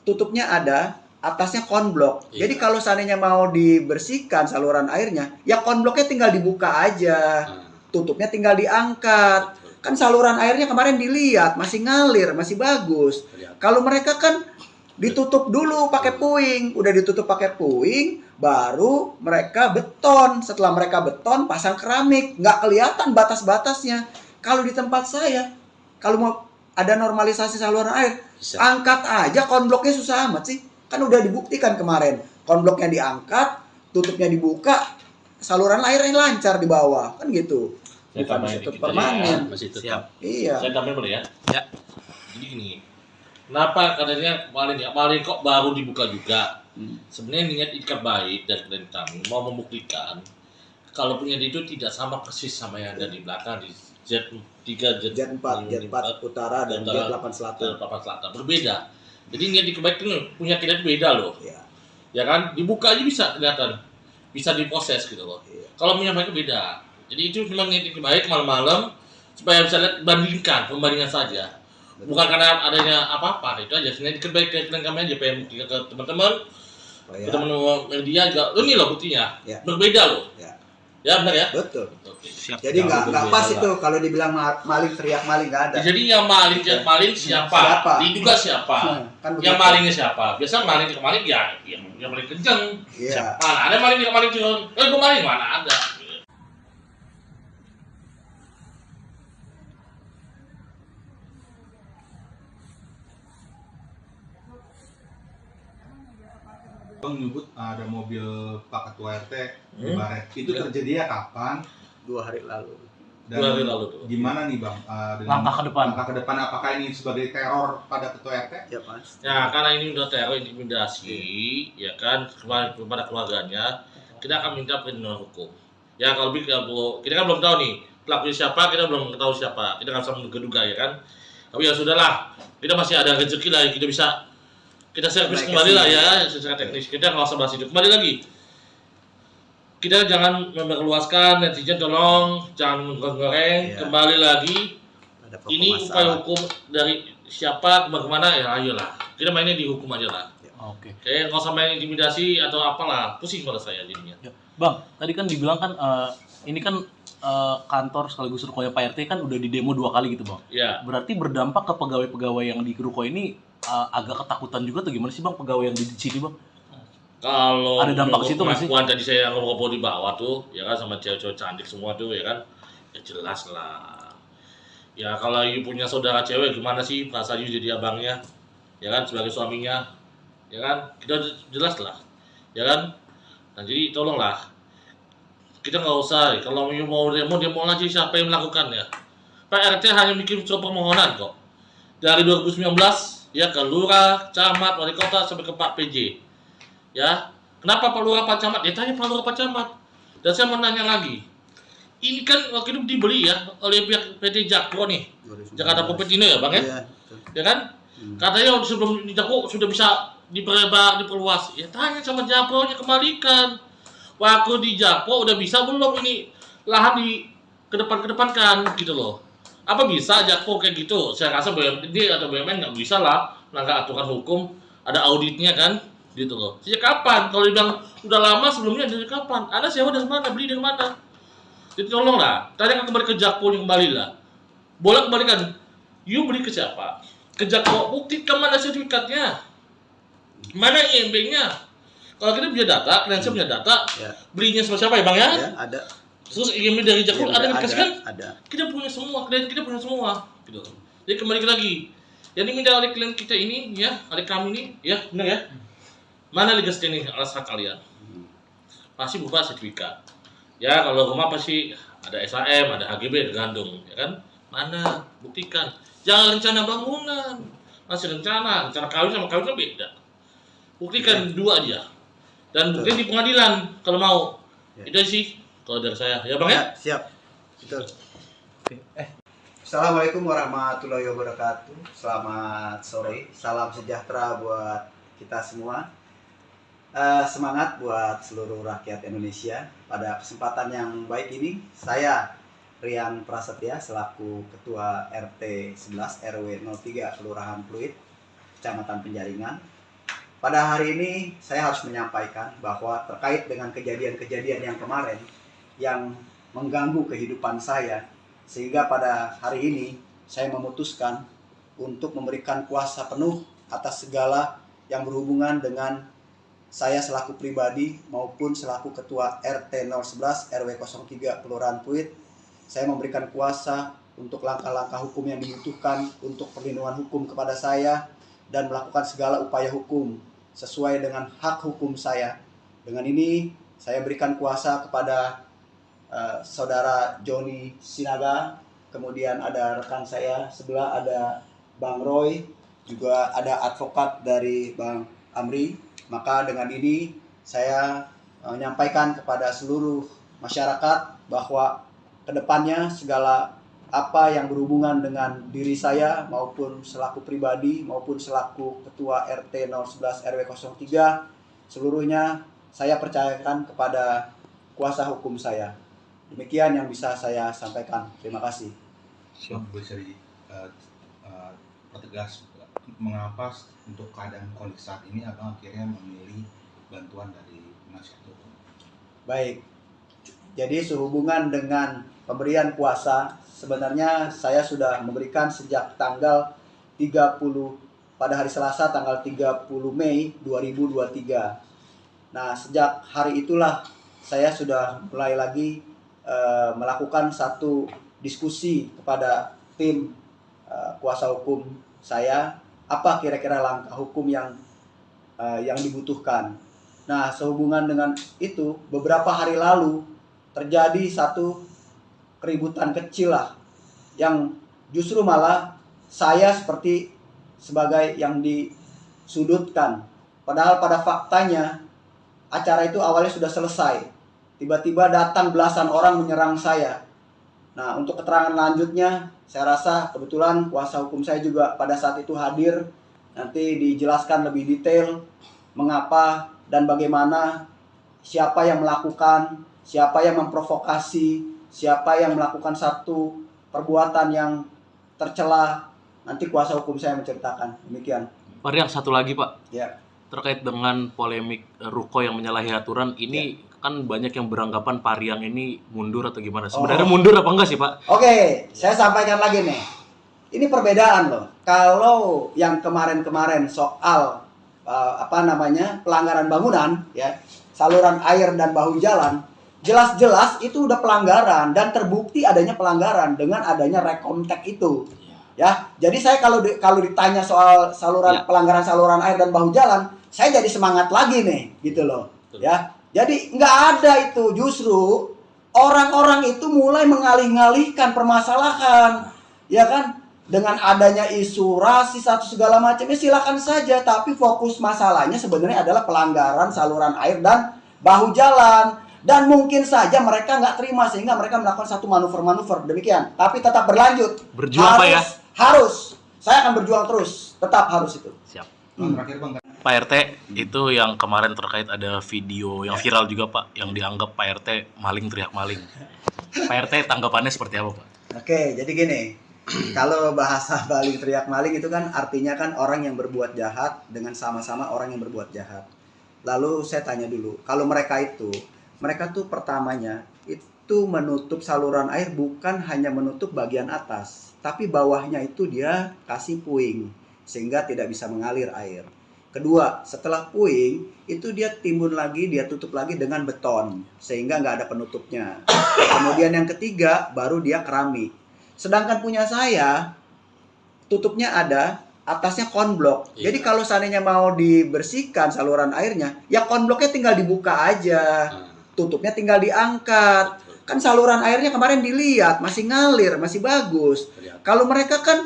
tutupnya ada, atasnya konblok. Iya. Jadi kalau seandainya mau dibersihkan saluran airnya, ya konbloknya tinggal dibuka aja. Tutupnya tinggal diangkat. Kan saluran airnya kemarin dilihat masih ngalir, masih bagus. Kalau mereka kan ditutup dulu pakai puing, udah ditutup pakai puing, baru mereka beton. Setelah mereka beton, pasang keramik, nggak kelihatan batas-batasnya. Kalau di tempat saya, kalau mau ada normalisasi saluran air, angkat aja konbloknya, susah amat sih. Kan udah dibuktikan kemarin, konbloknya diangkat, tutupnya dibuka, saluran airnya lancar di bawah, kan gitu. Saya Bukan tambahin ditutup dikit aja ya. permanen. Masih tetap. Siap. Iya. Saya tambahin boleh ya? Ya. Jadi gini, kenapa katanya kemarin kok baru dibuka juga? Sebenarnya niat ikat baik dari klien kami mau membuktikan kalau punya itu tidak sama persis sama yang ada di belakang di Z3, Jet 4 utara dan Jet 8 selatan. Papan Selatan berbeda. Jadi niat ikat baik itu punya kita itu beda loh. Iya. Ya kan? Dibuka aja bisa kelihatan, bisa diproses gitu loh. Iya. Kalau punya mereka beda. Jadi itu memang niat ikat baik malam-malam supaya bisa lihat pembandingan saja. Bukan karena adanya apa-apa, itu aja. Sebenarnya ikat baik ke klien kami aja pengen buktikan ke teman-teman. Teman-teman media juga, ini loh buktinya, Ya. berbeda loh. Ya benar ya. Betul. Oke. Siap. Jadi nggak pas berbeda itu kalau dibilang maling, teriak maling, nggak ada. Jadi yang maling siapa? Siapa? Diduga siapa? Kan Yang begitu. malingnya siapa? Biasa maling ke maling ya, yang paling kenceng. Iya. Mana ada maling yang maling cuma, gue maling mana ada. Bang nyebut ada mobil Pak Ketua RT di Hmm. Baret. Itu Ya. terjadinya kapan? 2 hari lalu. Dan 2 hari lalu tuh. gimana nih Bang? Dengan Langkah ke depan. Langkah ke depan apakah ini sebagai teror pada Ketua RT? Ya pasti. Ya karena ini udah teror intimidasi, ya kan kepada keluarganya, kita akan minta perlindungan hukum. Ya kalau kita kan belum tahu nih pelakunya siapa, kita belum tahu siapa, kita nggak bisa menduga ya kan. Tapi ya sudahlah, kita masih ada rezeki lah, kita bisa kita servis Naik kembali lah kesini. ya secara teknis. Kita nggak usah bahas itu. Kembali lagi, kita jangan memperluaskan, netizen tolong jangan menggoreng. Iya. Kembali lagi, Ada pokok ini upaya masalah. hukum dari siapa kemana ya ayolah. Kita mainnya di hukum aja lah. Oke. Kayak nggak usah main intimidasi atau apalah, pusing pada saya jadinya. Ya. Bang, tadi kan dibilang kan ini kan kantor sekaligus rukonya Pak RT kan udah di demo 2 kali gitu, Bang. Ya, Berarti berdampak ke pegawai-pegawai yang di ruko ini agak ketakutan juga tuh, gimana sih Bang pegawai yang di sini, Bang? kalau Ada dampak ke situ nggak sih? pengakuan tadi saya ngobrol di bawah tuh, ya kan sama cewek-cewek cantik semua tuh, ya kan, ya jelas lah. Ya kalau you punya saudara cewek gimana sih perasaan you jadi abangnya, ya kan sebagai suaminya, ya kan kita jelas lah, ya kan. Nah jadi tolonglah, kita nggak usah kalau you mau demo aja siapa yang melakukannya. Pak RT hanya bikin surat permohonan kok dari 2019 ya ke lurah, camat, wali kota sampai ke Pak PJ. Ya, kenapa Pak Lurah Pak Camat? Ya tanya Pak Lurah Pak Camat. Dan saya mau nanya lagi, ini kan waktu itu dibeli ya oleh pihak PT Jakpro nih, 2019. Jakarta Propetino ya Bang ya? Iya, betul. Ya kan? Katanya sebelum di Jakpro sudah bisa diperluas. Ya tanya sama Jakpro-nya, kembalikan. Waktu di Jakpro udah bisa belum ini lahan di kedepankan gitu loh. Apa bisa Jakpro kayak gitu? Saya rasa BUMD atau BUMN nggak bisa lah melanggar aturan hukum, ada auditnya kan, gitu loh. Sejak kapan? Kalau dibilang udah lama sebelumnya dari kapan? Anda sewa dari mana? Beli dari mana? Jadi tolonglah, tanya kembali ke Jakpro yang kembali lah. Boleh kembalikan. You beli ke siapa? Ke Jakpro, buktikan mana sertifikatnya, mana IMB-nya. Kalau kita punya data, klien punya data, Ya. belinya sama siapa ya Bang ya? Ya, ada. Terus IMB dari Jakpro Iya, ada yang dikasih kan? Ada. Kita punya semua, klien kita punya semua, gitu. Jadi kembali lagi, yang diminta oleh klien kita ini, ya, oleh kami ini, ya, benar ya. Mana legal standing alas hak kalian? Pasti berupa sertifikat. Ya, kalau rumah pasti ada SHM, ada HGB, tergantung, ya kan? Mana? Buktikan. Jangan rencana bangunan, masih rencana kawin sama kawin kan beda. Buktikan dua aja. Dan buktikan di pengadilan kalau mau. Ya. Itu sih kalau dari saya, ya Bang ya. Ya, siap. Betul. Oke. Assalamualaikum warahmatullahi wabarakatuh. Selamat sore. Salam sejahtera buat kita semua. Semangat buat seluruh rakyat Indonesia. Pada kesempatan yang baik ini, saya Rian Prasetya selaku Ketua RT 11 RW 03 Kelurahan Pluit, Kecamatan Penjaringan. Pada hari ini saya harus menyampaikan bahwa terkait dengan kejadian-kejadian yang kemarin yang mengganggu kehidupan saya, sehingga pada hari ini saya memutuskan untuk memberikan kuasa penuh atas segala yang berhubungan dengan saya selaku pribadi maupun selaku Ketua RT 011 RW 03 Kelurahan Pluit. Saya memberikan kuasa untuk langkah-langkah hukum yang dibutuhkan untuk perlindungan hukum kepada saya dan melakukan segala upaya hukum sesuai dengan hak hukum saya. Dengan ini saya berikan kuasa kepada Saudara Joni Sinaga, kemudian ada rekan saya sebelah ada Bang Roy, juga ada advokat dari Bang Amri. Maka dengan ini saya menyampaikan kepada seluruh masyarakat bahwa kedepannya segala apa yang berhubungan dengan diri saya maupun selaku pribadi maupun selaku Ketua RT 011 RW 03 seluruhnya saya percayakan kepada kuasa hukum saya. Demikian yang bisa saya sampaikan. Terima kasih. Bisa pertegas mengapa untuk keadaan kondisi saat ini abang akhirnya memilih bantuan dari penasihat hukum? Baik, jadi sehubungan dengan pemberian kuasa, sebenarnya saya sudah memberikan sejak tanggal 30 pada hari Selasa tanggal 30 Mei 2023. Nah, sejak hari itulah saya sudah mulai lagi melakukan satu diskusi kepada tim kuasa hukum saya, apa kira-kira langkah hukum yang dibutuhkan. Nah, sehubungan dengan itu, beberapa hari lalu terjadi satu keributan kecil lah, yang justru malah saya seperti sebagai yang disudutkan. Padahal pada faktanya acara itu awalnya sudah selesai. Tiba-tiba datang belasan orang menyerang saya. Nah, untuk keterangan lanjutnya, saya rasa kebetulan kuasa hukum saya juga pada saat itu hadir. Nanti dijelaskan lebih detail mengapa dan bagaimana, siapa yang melakukan, siapa yang memprovokasi, siapa yang melakukan satu perbuatan yang tercela. Nanti kuasa hukum saya menceritakan. Demikian. Pak Rian, satu lagi Pak. Ya. Terkait dengan polemik ruko yang menyalahi aturan, ini kan banyak yang beranggapan Pak Rian ini mundur atau gimana? Sebenarnya mundur apa enggak sih Pak? Oke, saya sampaikan lagi nih. Ini perbedaan loh. Kalau yang kemarin-kemarin soal pelanggaran bangunan, ya, saluran air dan bahu jalan, jelas-jelas itu udah pelanggaran dan terbukti adanya pelanggaran dengan adanya rekomtek itu. Ya, jadi saya kalau ditanya soal pelanggaran saluran air dan bahu jalan, saya jadi semangat lagi nih, gitu loh. Ya, jadi nggak ada itu, justru orang-orang itu mulai mengalih-alihkan permasalahan, ya kan? Dengan adanya isu rasis atau segala macam, ya silakan saja. Tapi fokus masalahnya sebenarnya adalah pelanggaran saluran air dan bahu jalan. Dan mungkin saja mereka nggak terima sehingga mereka melakukan satu manuver-manuver demikian. Tapi tetap berlanjut. Berjuang Pak ya? Harus. Saya akan berjuang terus. Tetap harus itu. Siap. Terakhir Bang. Pak RT, itu yang kemarin terkait ada video yang viral juga Pak, yang dianggap Pak RT maling teriak maling. Pak RT tanggapannya seperti apa Pak? Oke, jadi gini. Kalau bahasa maling teriak maling itu kan artinya kan orang yang berbuat jahat dengan sama-sama orang yang berbuat jahat. Lalu saya tanya dulu, kalau mereka tuh pertamanya itu menutup saluran air bukan hanya menutup bagian atas, tapi bawahnya itu dia kasih puing sehingga tidak bisa mengalir air. Kedua, setelah puing itu dia timbun lagi, dia tutup lagi dengan beton sehingga nggak ada penutupnya. Kemudian yang ketiga baru dia keramik. Sedangkan punya saya tutupnya ada, atasnya konblok. Jadi kalau seandainya mau dibersihkan saluran airnya, ya konbloknya tinggal dibuka aja, tutupnya tinggal diangkat. Kan saluran airnya kemarin dilihat masih ngalir, masih bagus. Kalau mereka kan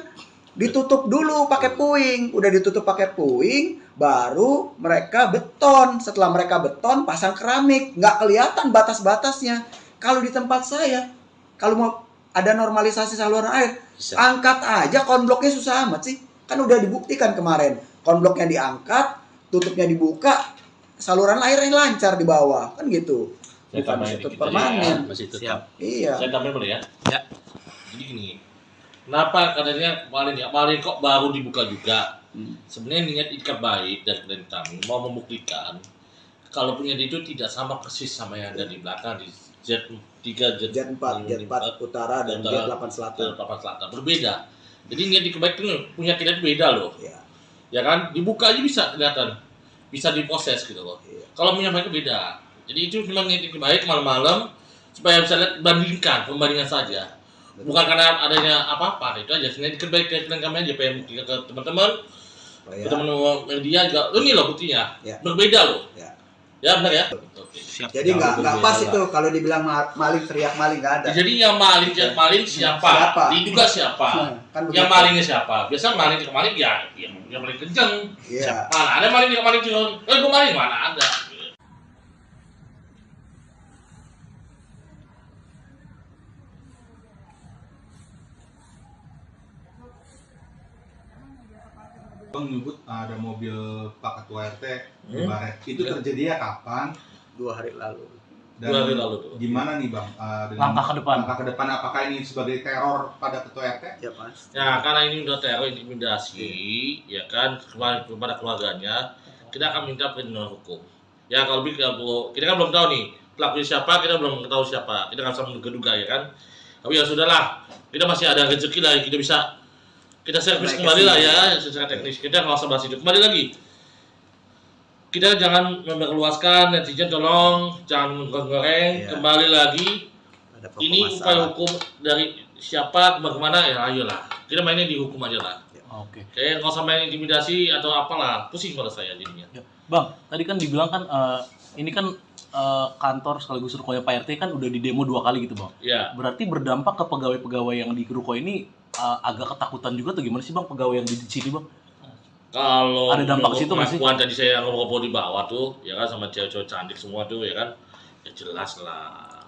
ditutup dulu pakai puing, udah ditutup pakai puing, baru mereka beton. Setelah mereka beton, pasang keramik, nggak kelihatan batas-batasnya. Kalau di tempat saya, kalau mau ada normalisasi saluran air, angkat aja konbloknya, susah amat sih. Kan udah dibuktikan kemarin, konbloknya diangkat, tutupnya dibuka, saluran air yang lancar di bawah kan gitu. Saya Bukan tambahin ditutup dikit aja permanen. ya, masih tetap. Siap. Iya. Saya tambahin boleh ya? Ya. Jadi gini, kenapa katanya kemarin kok baru dibuka juga? Sebenarnya niat ikat baik dari klien kami mau membuktikan kalau punya itu tidak sama persis sama yang ada di belakang di Z3, Jet 4 utara dan Jet 8 selatan. Papan Selatan berbeda. Jadi niat ikat baik itu punya kita itu beda loh. Iya. Ya kan, dibuka aja bisa kelihatan, bisa diproses gitu loh. Iya. Kalau punya mereka beda. Jadi itu memang niat ikat baik malam-malam supaya bisa lihat pembandingan saja. Bukan karena adanya apa-apa, itu aja. Sebenarnya ikat baik ke kami aja pengen buktikan ke teman-teman. Ya. Teman-teman media juga, ini loh buktinya, Ya. berbeda loh. Ya. Ya benar ya. Oke. Siap. Jadi nggak berbeda pas lah. itu kalau dibilang maling teriak maling nggak ada. Jadi yang maling siapa? Siapa? Diduga siapa? Kan Yang begitu. malingnya siapa? Biasa maling ke maling ya, yang paling kenceng. Iya. Mana ada maling ke maling kenceng? Gue maling mana ada? Bang nyebut ada mobil Pak Ketua RT di Hmm. Baret. Itu Ya. terjadinya kapan? 2 hari lalu. Dan 2 hari lalu tuh. gimana nih Bang? Dengan Langkah ke depan. Langkah ke depan apakah ini sebagai teror pada Ketua RT? Ya Mas. Ya karena ini udah teror intimidasi, ya kan kepada keluarganya, kita akan minta perlindungan hukum. Ya kalau kita kan belum tahu nih pelakunya siapa, kita belum tahu siapa, kita nggak bisa menduga-duga ya kan. Tapi ya sudahlah, kita masih ada rezeki lah, kita servis Naik kembali lah ke ya sini. secara teknis. Kita nggak usah bahas itu. Kembali lagi, kita jangan memperluaskan, netizen tolong jangan menggoreng. Iya. Kembali lagi, Ada pokok ini upaya masalah. hukum dari siapa bagaimana ya ayolah kita mainnya di hukum aja lah. Oke. Kayak nggak usah main intimidasi atau apalah, pusing kalau saya jadinya. Ya. Bang, tadi kan dibilang kan ini kan kantor sekaligus rukonya Pak RT kan udah di demo 2 kali gitu bang. Ya, Berarti berdampak ke pegawai-pegawai yang di ruko ini agak ketakutan juga tuh gimana sih bang pegawai yang di sini bang? kalau Ada dampak ke situ nggak sih? pengakuan tadi saya ngobrol di bawah tuh, ya kan sama cewek-cewek cantik semua tuh, ya kan, ya jelas lah.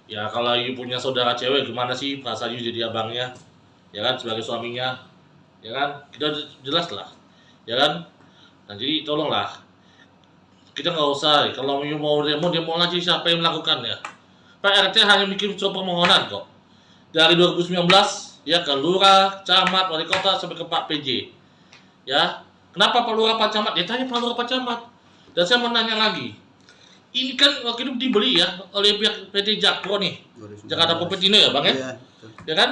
Ya kalau you punya saudara cewek gimana sih perasa you jadi abangnya, ya kan sebagai suaminya, ya kan kita jelas lah, ya kan. Nah jadi tolonglah, kita nggak usah kalau you mau demo aja siapa yang melakukannya. Pak RT hanya bikin surat permohonan kok. Dari 2019 ya ke lurah, camat, wali kota sampai ke Pak PJ. Ya, kenapa Pak Lurah Pak Camat? Ya tanya Pak Lurah Pak Camat. Dan saya mau nanya lagi. Ini kan waktu itu dibeli ya oleh pihak PT Jakpro nih. 2019. Jakarta Propertindo ya, Bang ya? Iya, betul. Ya kan?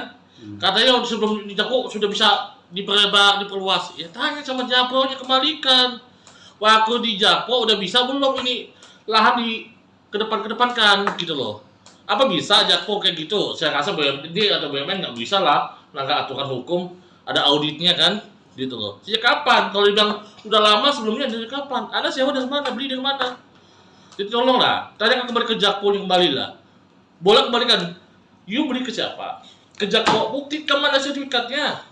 Katanya sebelum di Jakpro sudah bisa diperlebar, diperluas. Ya tanya sama Jakpro-nya kembalikan. Waktu di Jakpro udah bisa belum ini lahan di kedepankan gitu loh. Apa bisa Jakpro kayak gitu? Saya rasa BUMD atau BUMN nggak bisa lah melanggar aturan hukum. Ada auditnya kan, gitu loh. Sejak kapan? Kalau dibilang udah lama sebelumnya dari kapan? Anda sewa dari mana? Beli dari mana? Jadi tolonglah, tanyakan kembali ke Jakpro kembali lah. Boleh kembalikan. You beli ke siapa? Ke Jakpro, buktikan mana sertifikatnya,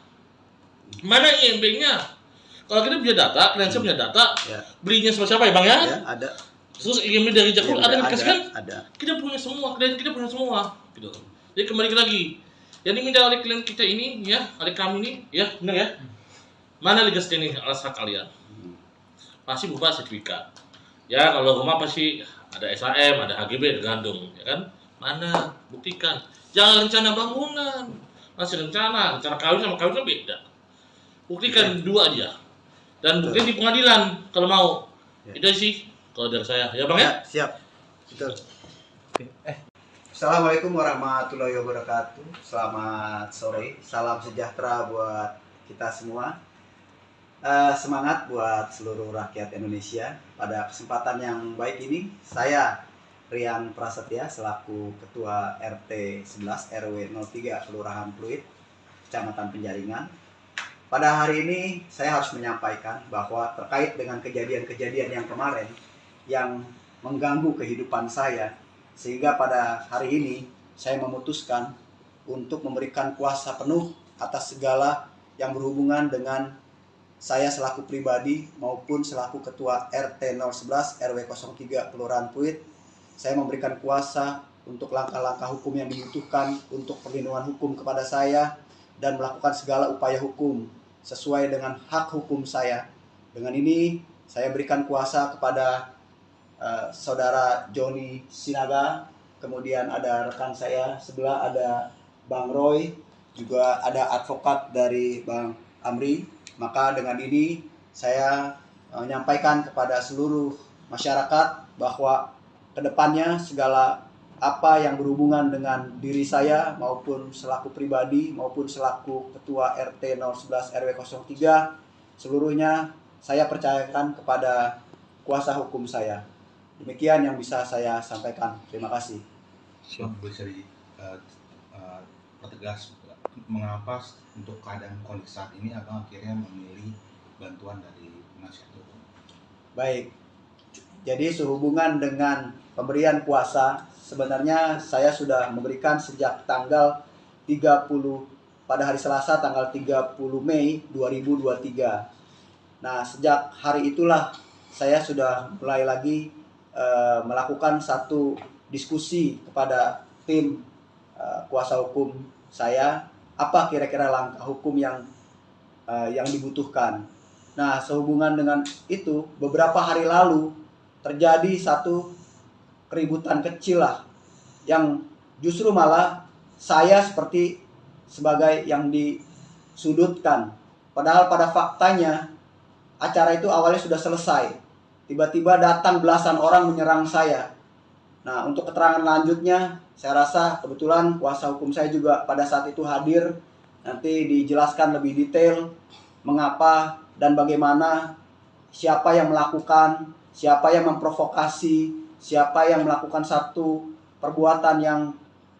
mana IMB-nya. Kalau kita punya data, klien saya punya data, Ya. belinya sama siapa ya bang ya? Ya, ada. Terus IMB dari Jakpro ada yang dikasih kan? Ada. Kita punya semua, klien kita punya semua, gitu. Jadi kembali lagi, yang diminta oleh klien kita ini, ya, oleh kami ini, ya, benar ya? Mana legal standing alas hak kalian? Pasti berupa sertifikat. Ya, kalau rumah pasti ada SHM, ada HGB, ada gandung, ya kan? Mana? Buktikan. Jangan rencana bangunan, masih rencana kawin sama kawin kan beda. Buktikan dua aja. Dan bukti di pengadilan kalau mau. Ya. Itu sih kalau dari saya, ya bang ya? Ya, siap. Betul. Assalamualaikum warahmatullahi wabarakatuh. Selamat sore. Salam sejahtera buat kita semua. Semangat buat seluruh rakyat Indonesia. Pada kesempatan yang baik ini, saya Rian Prasetya selaku Ketua RT 11 RW 03 Kelurahan Pluit, Kecamatan Penjaringan. Pada hari ini saya harus menyampaikan bahwa terkait dengan kejadian-kejadian yang kemarin yang mengganggu kehidupan saya, sehingga pada hari ini saya memutuskan untuk memberikan kuasa penuh atas segala yang berhubungan dengan saya selaku pribadi maupun selaku Ketua RT 011 RW 03 Kelurahan Pluit. Saya memberikan kuasa untuk langkah-langkah hukum yang dibutuhkan untuk perlindungan hukum kepada saya dan melakukan segala upaya hukum sesuai dengan hak hukum saya. Dengan ini saya berikan kuasa kepada Saudara Joni Sinaga, kemudian ada rekan saya sebelah ada Bang Roy, juga ada advokat dari Bang Amri. Maka dengan ini saya menyampaikan kepada seluruh masyarakat bahwa kedepannya segala apa yang berhubungan dengan diri saya maupun selaku pribadi maupun selaku Ketua RT 011 RW 03, seluruhnya saya percayakan kepada kuasa hukum saya. Demikian yang bisa saya sampaikan. Terima kasih. Bisa pertegas mengapa untuk keadaan kondisi saat ini abang akhirnya memilih bantuan dari penasihat hukum? Baik, jadi sehubungan dengan pemberian kuasa, sebenarnya saya sudah memberikan sejak tanggal 30 pada hari Selasa tanggal 30 Mei 2023. Nah, sejak hari itulah saya sudah mulai lagi melakukan satu diskusi kepada tim kuasa hukum saya, apa kira-kira langkah hukum yang dibutuhkan. Nah, sehubungan dengan itu, beberapa hari lalu terjadi satu keributan kecil lah, yang justru malah saya seperti sebagai yang disudutkan. Padahal pada faktanya acara itu awalnya sudah selesai. Tiba-tiba datang belasan orang menyerang saya. Nah, untuk keterangan lanjutnya, saya rasa kebetulan kuasa hukum saya juga pada saat itu hadir. Nanti dijelaskan lebih detail mengapa dan bagaimana, siapa yang melakukan, siapa yang memprovokasi, siapa yang melakukan satu perbuatan yang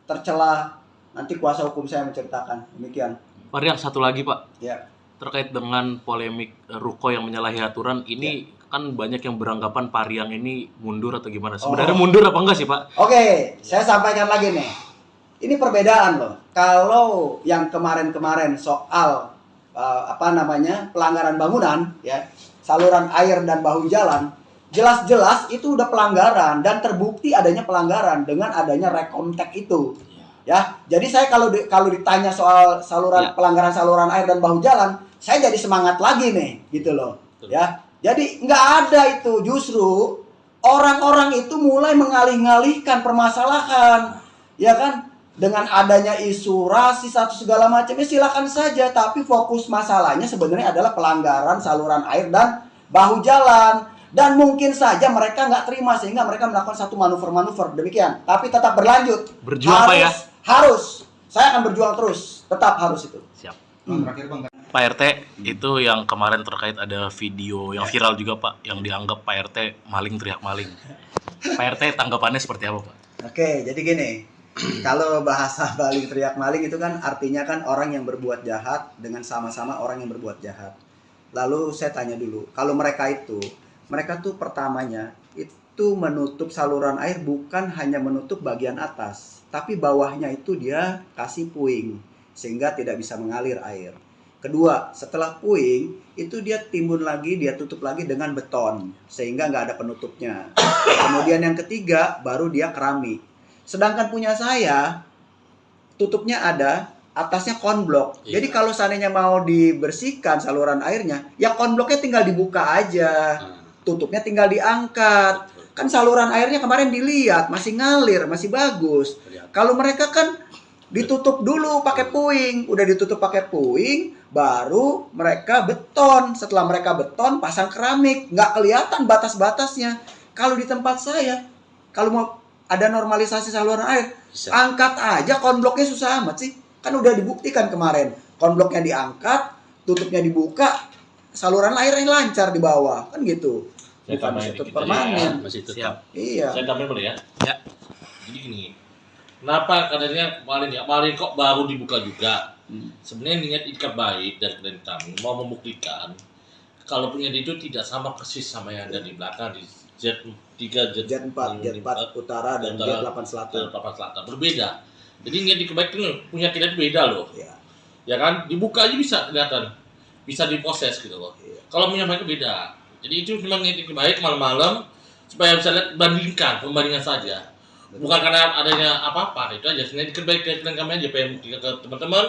tercela. Nanti kuasa hukum saya menceritakan. Demikian. Pak Rian, satu lagi Pak. Ya. Terkait dengan polemik ruko yang menyalahi aturan, ini kan banyak yang beranggapan Pak Rian ini mundur atau gimana? Sebenarnya mundur apa enggak sih Pak? Oke, saya sampaikan lagi nih. Ini perbedaan loh. Kalau yang kemarin-kemarin soal pelanggaran bangunan, ya, saluran air dan bahu jalan, jelas-jelas itu udah pelanggaran dan terbukti adanya pelanggaran dengan adanya rekomtek itu. Ya, jadi saya kalau ditanya soal pelanggaran saluran air dan bahu jalan, saya jadi semangat lagi nih, gitu loh. Ya, jadi nggak ada itu, justru orang-orang itu mulai mengalih-ngalihkan permasalahan, ya kan? Dengan adanya isu rasis atau segala macam, ya silakan saja. Tapi fokus masalahnya sebenarnya adalah pelanggaran saluran air dan bahu jalan. Dan mungkin saja mereka nggak terima sehingga mereka melakukan satu manuver-manuver demikian. Tapi tetap berlanjut. Berjuang Pak ya? Harus. Saya akan berjuang terus. Tetap harus itu. Siap. Terakhir Bang, Pak RT, itu yang kemarin terkait ada video yang viral juga Pak, yang dianggap Pak RT maling teriak maling. Pak RT tanggapannya seperti apa Pak? Oke, jadi gini. Kalau bahasa maling teriak maling itu kan artinya kan orang yang berbuat jahat dengan sama-sama orang yang berbuat jahat. Lalu saya tanya dulu, kalau mereka tuh pertamanya itu menutup saluran air bukan hanya menutup bagian atas, tapi bawahnya itu dia kasih puing sehingga tidak bisa mengalir air. Kedua, setelah puing itu dia timbun lagi, dia tutup lagi dengan beton sehingga nggak ada penutupnya. Kemudian yang ketiga baru dia keramik. Sedangkan punya saya tutupnya ada, atasnya konblok. Iya. Jadi kalau seandainya mau dibersihkan saluran airnya, ya konbloknya tinggal dibuka aja. Tutupnya tinggal diangkat. Kan saluran airnya kemarin dilihat masih ngalir, masih bagus. Kalau mereka kan ditutup dulu pakai puing, udah ditutup pakai puing, baru mereka beton. Setelah mereka beton, pasang keramik, nggak kelihatan batas-batasnya. Kalau di tempat saya, kalau mau ada normalisasi saluran air, angkat aja konbloknya, susah amat sih. Kan udah dibuktikan kemarin, konbloknya diangkat, tutupnya dibuka, saluran airnya lancar di bawah, kan gitu. Saya Bukan tambahin ditutup dikit aja permanen. ya, masih tetap. Iya. Saya tambahin boleh ya? Ya. Jadi gini, kenapa katanya maling kok baru dibuka juga? Sebenarnya niat ikat baik dari kami mau membuktikan kalau punya itu tidak sama persis sama yang ada di belakang di Z3, Jet 4 utara dan Jet 8 selatan. Berbeda. Jadi niat ikat baik itu punya kita itu beda loh. Iya. Ya kan? Dibuka aja bisa kelihatan. Bisa diproses gitu loh. Iya. Kalau punya mereka beda. Jadi itu memang niat ikat baik malam-malam supaya bisa lihat pembandingan saja. Bukan karena adanya apa-apa, itu aja. Sebenarnya ikat baik ke kami aja pengen buktikan ke teman-teman.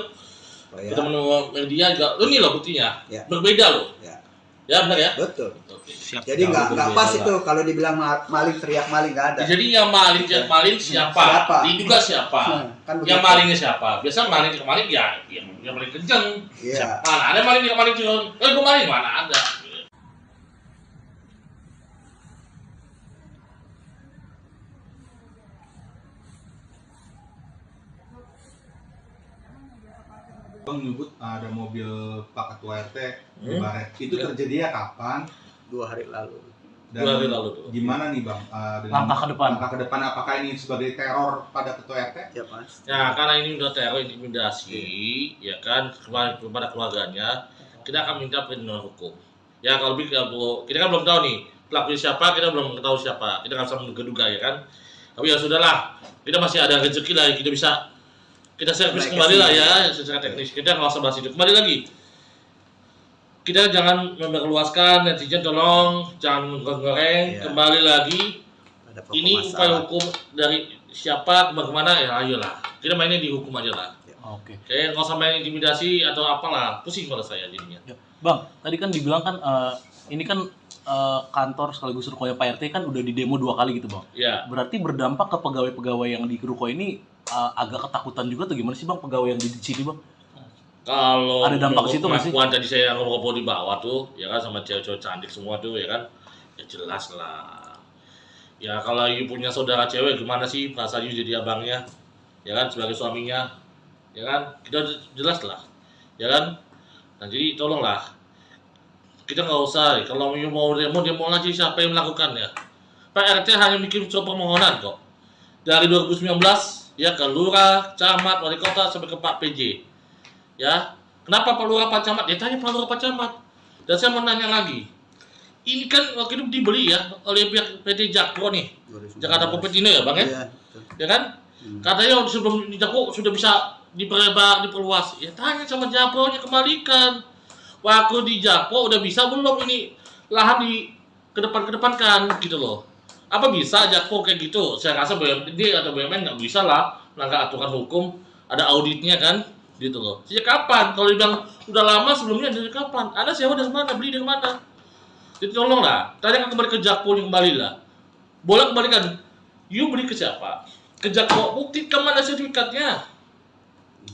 Oh, ya. Teman-teman media juga, ini loh buktinya. Ya. Berbeda loh. Ya. Ya benar ya. Betul. Oke. Siap. Jadi nggak berbeda pas lah. itu kalau dibilang maling teriak maling nggak ada. Jadi yang maling siapa? Siapa? Diduga siapa? Kan Yang begitu. malingnya siapa? Biasa maling ke maling ya yang paling kenceng. Iya. Mana ada maling yang maling turun? Gue maling mana ada? Bang menyebut ada mobil Pak Ketua RT di Hmm. Baret. Itu Ya. terjadinya kapan? 2 hari lalu. Dan 2 hari lalu tuh. gimana nih Bang? Dengan Langkah ke depan. Langkah ke depan apakah ini sebagai teror pada Ketua RT? Ya Mas. Ya karena ini udah teror intimidasi, ya kan kepada keluarganya, kita akan minta perlindungan hukum. Ya kalau kita kan belum tahu nih pelakunya siapa, kita belum tahu siapa, kita nggak bisa menduga ya kan. Tapi ya sudahlah, kita masih ada rezeki lah, kita servis Naik kembali lah ke ya secara teknis. Kita nggak usah bahas itu. Kembali lagi, kita jangan memperluaskan, netizen tolong jangan menggoreng. Iya. Kembali lagi, Ada pokok ini upaya masalah. hukum dari siapa kemana ya ayolah. Kita mainnya di hukum aja lah. Oke. Kayak nggak usah main intimidasi atau apalah, pusing kalau saya jadinya. Ya. Bang, tadi kan dibilang kan ini kan kantor sekaligus rukonya Pak RT kan udah di demo 2 kali gitu, Bang. Ya, Berarti berdampak ke pegawai-pegawai yang di ruko ini agak ketakutan juga atau gimana sih, Bang, pegawai yang di sini, Bang? kalau Ada dampak ke situ nggak sih? pengakuan tadi saya ngobrol di bawah tuh, ya kan sama cewek-cewek cantik semua tuh, ya kan, ya jelas lah. Ya kalau you punya saudara cewek gimana sih perasaan you jadi abangnya, ya kan sebagai suaminya, ya kan kita jelas lah, ya kan. Nah jadi tolonglah, kita nggak usah kalau you mau demo aja siapa yang melakukannya. Pak RT hanya bikin surat permohonan kok. Dari 2019 ya ke lurah, camat, wali kota sampai ke Pak PJ. Ya, kenapa Pak Lurah Pak Camat? Ya tanya Pak Lurah Pak Camat. Dan saya mau nanya lagi. Ini kan waktu itu dibeli ya oleh pihak PT Jakpro nih. 2019. Jakarta Propertindo ya, Bang ya? Iya, betul. Ya kan? Katanya sebelum di Jakpro sudah bisa diperlebar, diperluas. Ya tanya sama Jakpro-nya kembalikan. Waktu di Jakpro udah bisa belum ini lahan di kedepankan gitu loh. Apa bisa Jakpro kayak gitu? Saya rasa BUMD atau BUMN nggak bisa lah melanggar aturan hukum. Ada auditnya kan, gitu loh. Sejak kapan? Kalau dibilang udah lama sebelumnya dari kapan? Anda sewa dari mana? Beli dari mana? Jadi tolonglah, tanya kembali ke Jakpro kembali lah. Boleh kembalikan. You beli ke siapa? Ke Jakpro, buktikan mana sertifikatnya?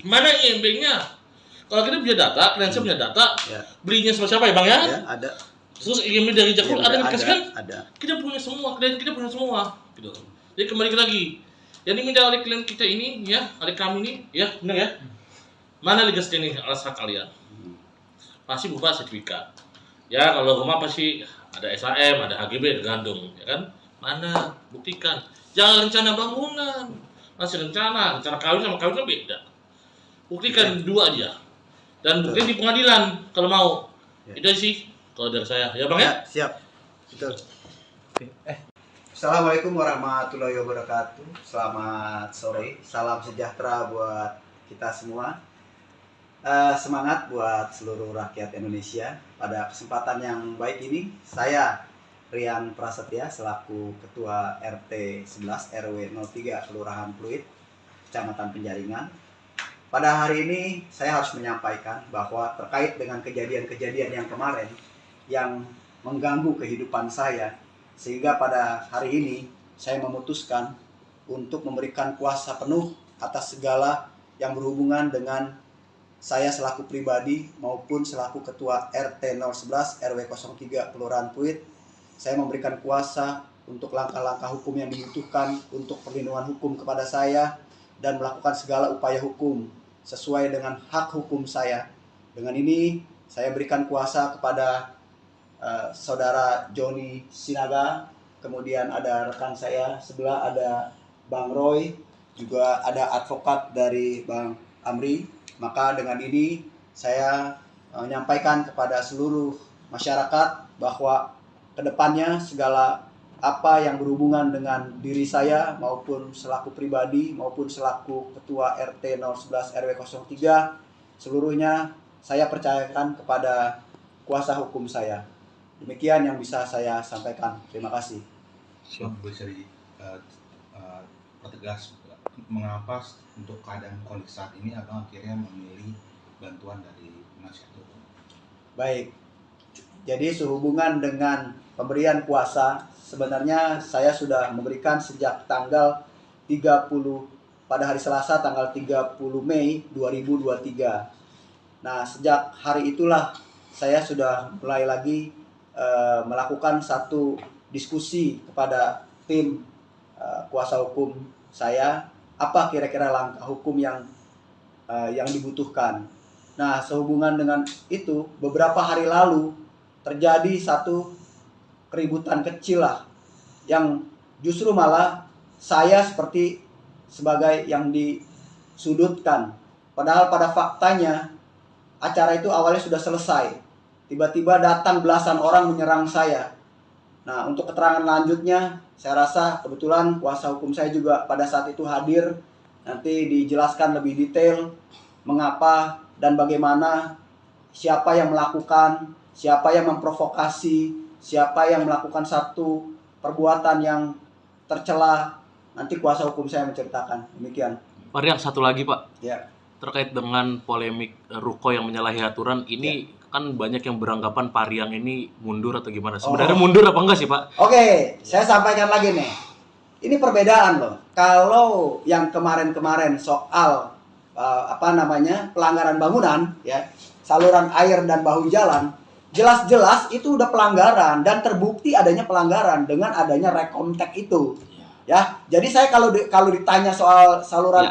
Mana IMB-nya? Kalau kita punya data, kalian punya data, Ya. belinya sama siapa ya Bang ya? Ya, ada. Terus IMB dari Jakpro Iya, ada dikasih kan? Ada. Kita punya semua, klien kita punya semua, gitu. Jadi kembali lagi, yang diminta oleh klien kita ini, ya, oleh kami ini, ya, benar ya. Mana legal standing alas hak kalian? Pasti berupa sertifikat. Ya, kalau rumah pasti ada SHM, ada HGB, tergantung, ya kan? Mana? Buktikan. Jangan rencana bangunan, masih rencana kawin sama kawin kan beda. Buktikan dua aja. Dan buktikan di pengadilan kalau mau. Ya. Itu sih kalau dari saya, ya Bang ya. Ya, siap. Betul. Assalamualaikum warahmatullahi wabarakatuh. Selamat sore. Salam sejahtera buat kita semua. Semangat buat seluruh rakyat Indonesia. Pada kesempatan yang baik ini, saya Rian Prasetya selaku Ketua RT 11 RW 03 Kelurahan Pluit, Kecamatan Penjaringan. Pada hari ini saya harus menyampaikan bahwa terkait dengan kejadian-kejadian yang kemarin yang mengganggu kehidupan saya, sehingga pada hari ini saya memutuskan untuk memberikan kuasa penuh atas segala yang berhubungan dengan saya selaku pribadi maupun selaku Ketua RT 011 RW 03 Kelurahan Pluit. Saya memberikan kuasa untuk langkah-langkah hukum yang dibutuhkan untuk perlindungan hukum kepada saya dan melakukan segala upaya hukum sesuai dengan hak hukum saya. Dengan ini saya berikan kuasa kepada saudara Joni Sinaga, kemudian ada rekan saya sebelah ada Bang Roy, juga ada advokat dari Bang Amri. Maka dengan ini saya menyampaikan kepada seluruh masyarakat bahwa kedepannya segala apa yang berhubungan dengan diri saya maupun selaku pribadi maupun selaku Ketua RT 011 RW 03 seluruhnya saya percayakan kepada kuasa hukum saya. Demikian yang bisa saya sampaikan. Terima kasih. Bang, bisa pertegas mengapa untuk keadaan kondisi saat ini abang akhirnya memilih bantuan dari penasihat hukum? Baik, Jadi sehubungan dengan pemberian kuasa, sebenarnya saya sudah memberikan sejak tanggal 30 pada hari Selasa tanggal 30 Mei 2023. Nah, sejak hari itulah saya sudah mulai lagi melakukan satu diskusi kepada tim kuasa hukum saya, apa kira-kira langkah hukum yang dibutuhkan. Nah, sehubungan dengan itu, beberapa hari lalu terjadi satu keributan kecil lah, yang justru malah saya seperti sebagai yang disudutkan. Padahal pada faktanya acara itu awalnya sudah selesai. Tiba-tiba datang belasan orang menyerang saya. Nah, untuk keterangan lanjutnya, saya rasa kebetulan kuasa hukum saya juga pada saat itu hadir. Nanti dijelaskan lebih detail mengapa dan bagaimana, siapa yang melakukan, siapa yang memprovokasi, siapa yang melakukan satu perbuatan yang tercela. Nanti kuasa hukum saya menceritakan. Demikian. Pak Riang, satu lagi Pak, Ya. terkait dengan polemik Ruko yang menyalahi aturan ini, kan banyak yang beranggapan Pak Riang ini mundur atau gimana. Sebenarnya mundur apa enggak sih Pak? Oke, saya sampaikan lagi nih. Ini perbedaan loh. Kalau yang kemarin-kemarin soal pelanggaran bangunan, ya, saluran air dan bahu jalan, jelas-jelas itu udah pelanggaran dan terbukti adanya pelanggaran dengan adanya rekomtek itu. Ya, jadi saya kalau ditanya soal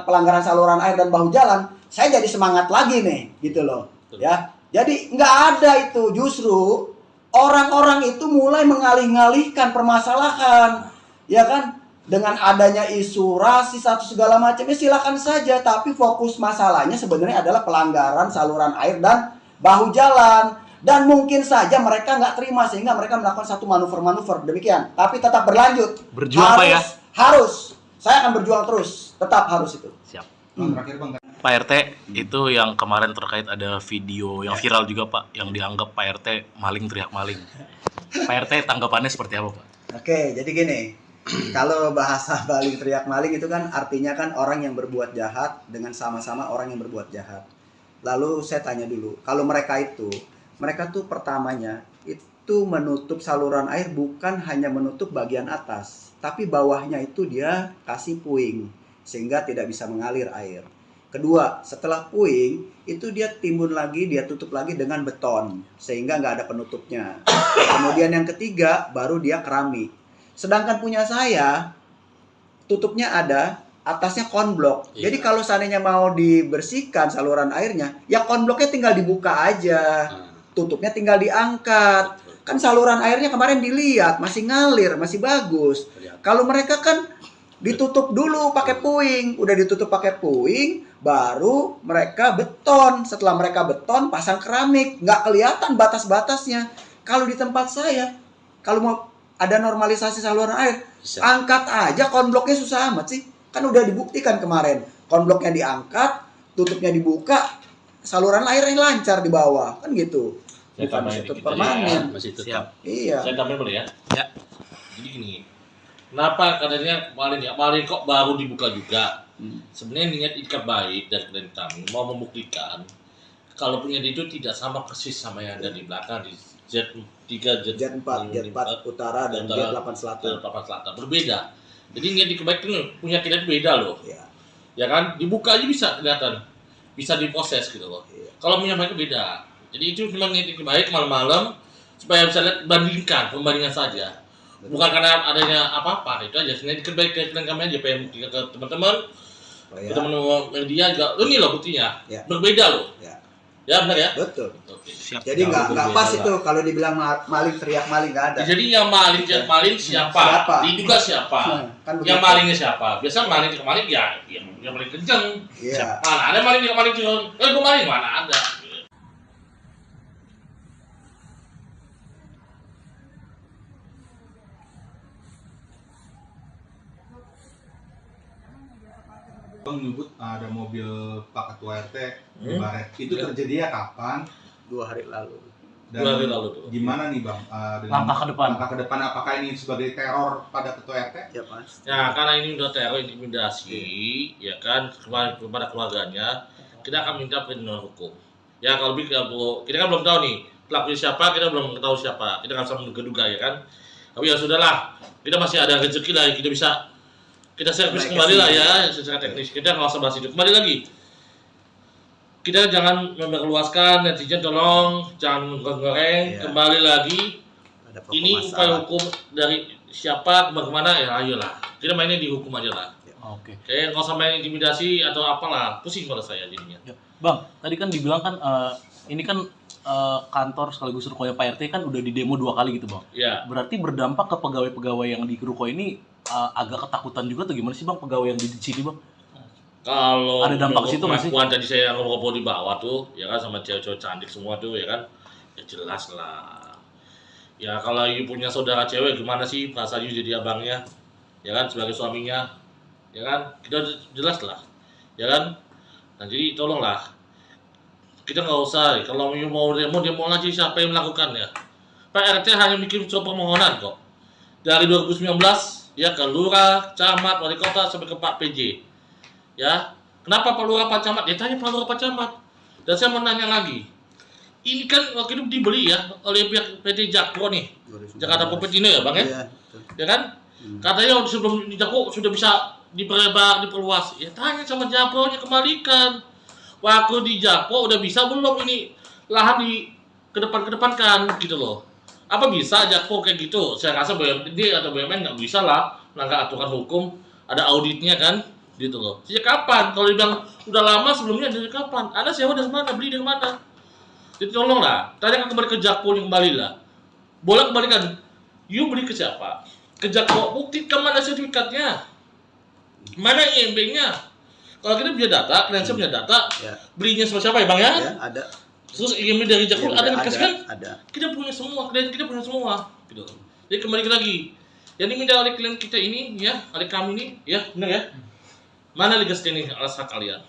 pelanggaran saluran air dan bahu jalan, saya jadi semangat lagi nih, gitu loh. Ya, jadi nggak ada itu, justru orang-orang itu mulai mengalih-alihkan permasalahan, ya kan? Dengan adanya isu rasis atau segala macamnya silakan saja, tapi fokus masalahnya sebenarnya adalah pelanggaran saluran air dan bahu jalan. Dan mungkin saja mereka nggak terima sehingga mereka melakukan satu manuver-manuver demikian. Tapi tetap berlanjut. Berjuang Pak ya? Harus. Saya akan berjuang terus. Tetap harus itu. Siap. Terakhir Bang, Pak RT, itu yang kemarin terkait ada video yang viral juga Pak, yang dianggap Pak RT maling teriak maling. Pak RT tanggapannya seperti apa Pak? Oke, jadi gini. Kalau bahasa maling teriak maling itu kan artinya kan orang yang berbuat jahat dengan sama-sama orang yang berbuat jahat. Lalu saya tanya dulu, kalau mereka tuh pertamanya itu menutup saluran air bukan hanya menutup bagian atas, tapi bawahnya itu dia kasih puing sehingga tidak bisa mengalir air. Kedua, setelah puing itu dia timbun lagi, dia tutup lagi dengan beton sehingga nggak ada penutupnya. Kemudian yang ketiga baru dia keramik. Sedangkan punya saya tutupnya ada, atasnya konblok. Iya. Jadi kalau seandainya mau dibersihkan saluran airnya, ya konbloknya tinggal dibuka aja. Tutupnya tinggal diangkat. Kan saluran airnya kemarin dilihat masih ngalir, masih bagus. Kalau mereka kan ditutup dulu pakai puing, udah ditutup pakai puing, baru mereka beton. Setelah mereka beton, pasang keramik, nggak kelihatan batas-batasnya. Kalau di tempat saya, kalau mau ada normalisasi saluran air, angkat aja konbloknya, susah amat sih. Kan udah dibuktikan kemarin, konbloknya diangkat, tutupnya dibuka, saluran airnya lancar di bawah, kan gitu. Saya Bukan tambahin ditutup dikit aja ya. permanen. Masih tetap. Siap. Iya. Saya tambahin boleh ya? Ya. Jadi gini, kenapa katanya maling kok baru dibuka juga? Sebenarnya niat ikat baik dari kami mau membuktikan kalau punya itu tidak sama persis sama yang ada di belakang di Z3, Jet 4 utara dan Jet 8 selatan. Berbeda. Jadi niat ikat baik itu punya kita beda loh. Iya. Ya kan? Dibuka aja bisa kelihatan. Bisa diproses gitu loh. Iya. Kalau punya mereka beda. Jadi itu memang niat ikat baik malam-malam supaya bisa lihat pembandingan saja. Bukan karena adanya apa-apa, itu aja. Sebenarnya ikat baik ke kami aja pengen buktikan ke teman-teman. Ke teman-teman media juga. Ini loh buktinya. Ya. Berbeda loh. Ya. Ya benar ya? Betul. Oke. Siap. Jadi nggak berbeda pas lah. itu kalau dibilang maling teriak maling, nggak ada. Jadi yang maling siapa? Siapa? Diduga siapa? Kan Yang begitu. malingnya siapa? Biasa maling ke maling ya yang paling kenceng. Iya. Mana ada maling yang maling cuma, gue maling mana ada. Bang nyebut ada mobil Pak Ketua RT di Hmm. Baret. Itu Ya. terjadinya kapan? 2 hari lalu. Dan 2 hari lalu tuh. gimana nih Bang? Langkah ke depan. Langkah ke depan, apakah ini sebagai teror pada Ketua RT? Ya Mas. Ya karena ini udah teror intimidasi, ya kan kepada keluarganya, kita akan minta perlindungan hukum. Ya kalau kita kan belum tahu nih pelakunya siapa, kita belum tahu siapa, kita nggak bisa menduga-duga ya kan. Tapi ya sudahlah, kita masih ada rezeki lah, kita bisa kita servis kembali lah ya secara teknis. Kita nggak usah bahas itu. Kembali lagi, kita jangan memperluaskan, netizen tolong jangan goreng. Kembali lagi, ini upaya hukum dari siapa bagaimana ya, ayolah kita mainnya di hukum aja lah. Oke. Kayak nggak usah main intimidasi atau apalah, pusing pada saya jadinya. Ya. Bang, tadi kan dibilang kan ini kan kantor sekaligus rukonya Pak RT kan udah di demo 2 kali gitu bang. Ya. Berarti berdampak ke pegawai-pegawai yang di ruko ini agak ketakutan juga tuh gimana sih bang pegawai yang di sini bang? Kalau Ada dampak situ nggak sih? pengakuan tadi saya ngobrol di bawah tuh, ya kan sama cewek-cewek cantik semua tuh, ya kan, ya jelas lah. Ya kalau you punya saudara cewek gimana sih rasanya jadi abangnya, ya kan, sebagai suaminya, ya kan, kita jelas lah, ya kan. Nah jadi tolonglah, kita nggak usah, kalau you mau demo aja siapa yang melakukannya. Pak RT hanya bikin surat permohonan kok. Dari 2019 ya ke lurah, camat, wali kota sampai ke Pak PJ. Ya, kenapa Pak Lurah Pak Camat? Ya tanya Pak Lurah Pak Camat. Dan saya mau nanya lagi. Ini kan waktu itu dibeli ya oleh pihak PT Jakpro nih. Jakarta Popetino ya, Bang ya? Iya, betul. Ya kan? Katanya sebelum di Jakpro sudah bisa diperlebar, diperluas. Ya tanya sama Jakpro-nya, kembalikan. Waktu di Jakpro udah bisa belum ini lahan di kedepankan gitu loh. Apa bisa Jakpro kayak gitu? Saya rasa BUMD atau BUMN nggak bisa lah melanggar aturan hukum. Ada auditnya kan? Gitu loh. Sejak kapan? Kalau dibilang udah lama sebelumnya, dari kapan? Anda sewa dari mana? Beli dari mana? Jadi tolonglah, tanyakan kembali ke Jakpro yang kembali lah. Boleh kembalikan. You beli ke siapa? Ke Jakpro, buktikan mana sertifikatnya, mana IMB-nya. Kalau kita punya data, kalian punya data, belinya sama siapa ya bang ya? Ya, ada. Terus IMB dari Jakpro ada dikasihkan? Ada. Kita punya semua, klien kita punya semua. Gitu. Jadi kembali lagi. Yang diminta oleh klien kita ini, ya, oleh kami ini, ya, benar ya? Mana legal standing alas hak kalian?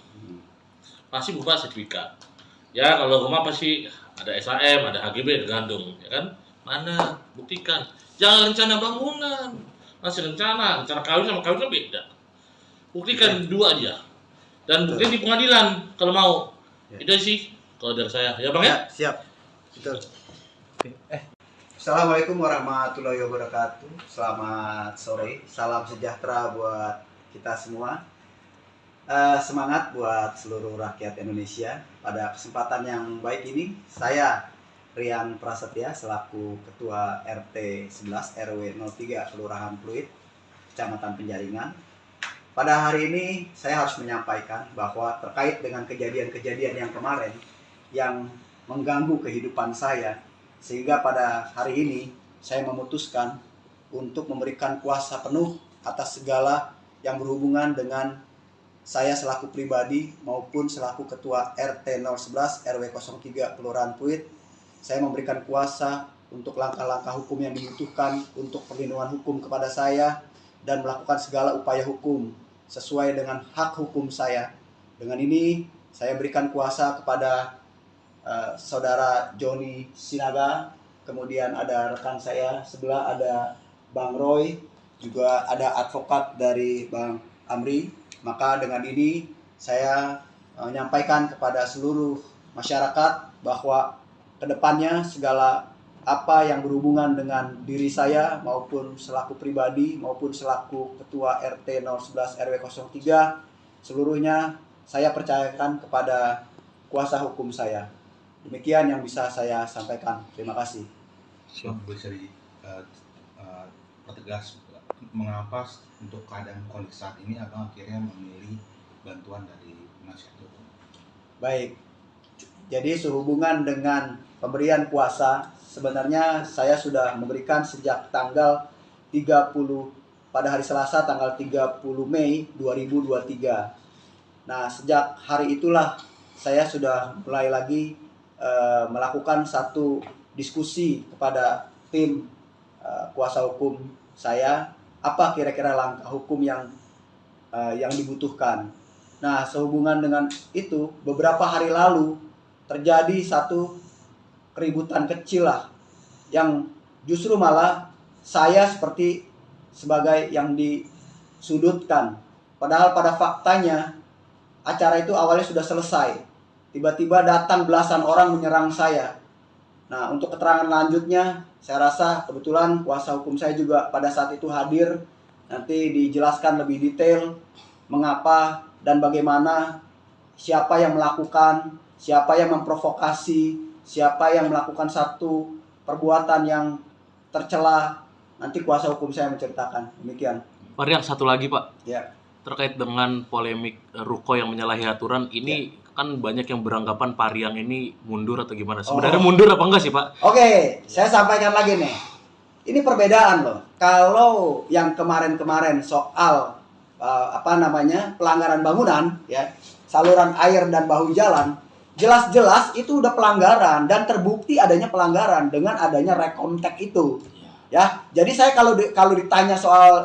Pasti berupa sertifikat. Ya kalau rumah pasti ada SHM, ada HGB, tergantung, ya kan? Mana? Buktikan. Jangan rencana bangunan. Masih rencana kawin sama kawin kan beda. Buktikan dua aja. Dan buktikan di pengadilan kalau mau. Itu sih kalau dari saya. Ya bang ya? Siap. Betul. Assalamualaikum warahmatullahi wabarakatuh. Selamat sore. Salam sejahtera buat kita semua. Semangat buat seluruh rakyat Indonesia. Pada kesempatan yang baik ini, saya Rian Prasetya selaku Ketua RT 11 RW 03 Kelurahan Pluit, Kecamatan Penjaringan. Pada hari ini saya harus menyampaikan bahwa terkait dengan kejadian-kejadian yang kemarin yang mengganggu kehidupan saya, sehingga pada hari ini saya memutuskan untuk memberikan kuasa penuh atas segala yang berhubungan dengan saya selaku pribadi maupun selaku Ketua RT 011 RW 03 Kelurahan Pluit. Saya memberikan kuasa untuk langkah-langkah hukum yang dibutuhkan untuk perlindungan hukum kepada saya dan melakukan segala upaya hukum sesuai dengan hak hukum saya. Dengan ini saya berikan kuasa kepada Saudara Joni Sinaga, kemudian ada rekan saya sebelah ada Bang Roy, juga ada advokat dari Bang Amri. Maka dengan ini saya menyampaikan kepada seluruh masyarakat bahwa kedepannya segala apa yang berhubungan dengan diri saya maupun selaku pribadi maupun selaku Ketua RT 011 RW 03 seluruhnya saya percayakan kepada kuasa hukum saya. Demikian yang bisa saya sampaikan. Terima kasih. Bisa dipertegas mengapa untuk keadaan kondisi saat ini abang akhirnya memilih bantuan dari penasihat hukum? Baik, jadi sehubungan dengan pemberian kuasa, sebenarnya saya sudah memberikan sejak tanggal 30 pada hari Selasa tanggal 30 Mei 2023. Nah, sejak hari itulah saya sudah mulai lagi melakukan satu diskusi kepada tim kuasa hukum saya, apa kira-kira langkah hukum yang dibutuhkan. Nah, sehubungan dengan itu, beberapa hari lalu terjadi satu keributan kecil lah, yang justru malah saya seperti sebagai yang disudutkan. Padahal pada faktanya acara itu awalnya sudah selesai. Tiba-tiba datang belasan orang menyerang saya. Nah, untuk keterangan lanjutnya, saya rasa kebetulan kuasa hukum saya juga pada saat itu hadir. Nanti dijelaskan lebih detail mengapa dan bagaimana, siapa yang melakukan, siapa yang memprovokasi, siapa yang melakukan satu perbuatan yang tercela. Nanti kuasa hukum saya menceritakan. Demikian. Pak Riang, satu lagi Pak, Ya. terkait dengan polemik ruko yang menyalahi aturan ini, kan banyak yang beranggapan Pak Riang ini mundur atau gimana? Sebenarnya mundur apa enggak sih Pak? Oke, saya sampaikan lagi nih. Ini perbedaan loh. Kalau yang kemarin-kemarin soal pelanggaran bangunan, ya, saluran air dan bahu jalan, jelas-jelas itu udah pelanggaran dan terbukti adanya pelanggaran dengan adanya rekontek itu. Ya, jadi saya kalau ditanya soal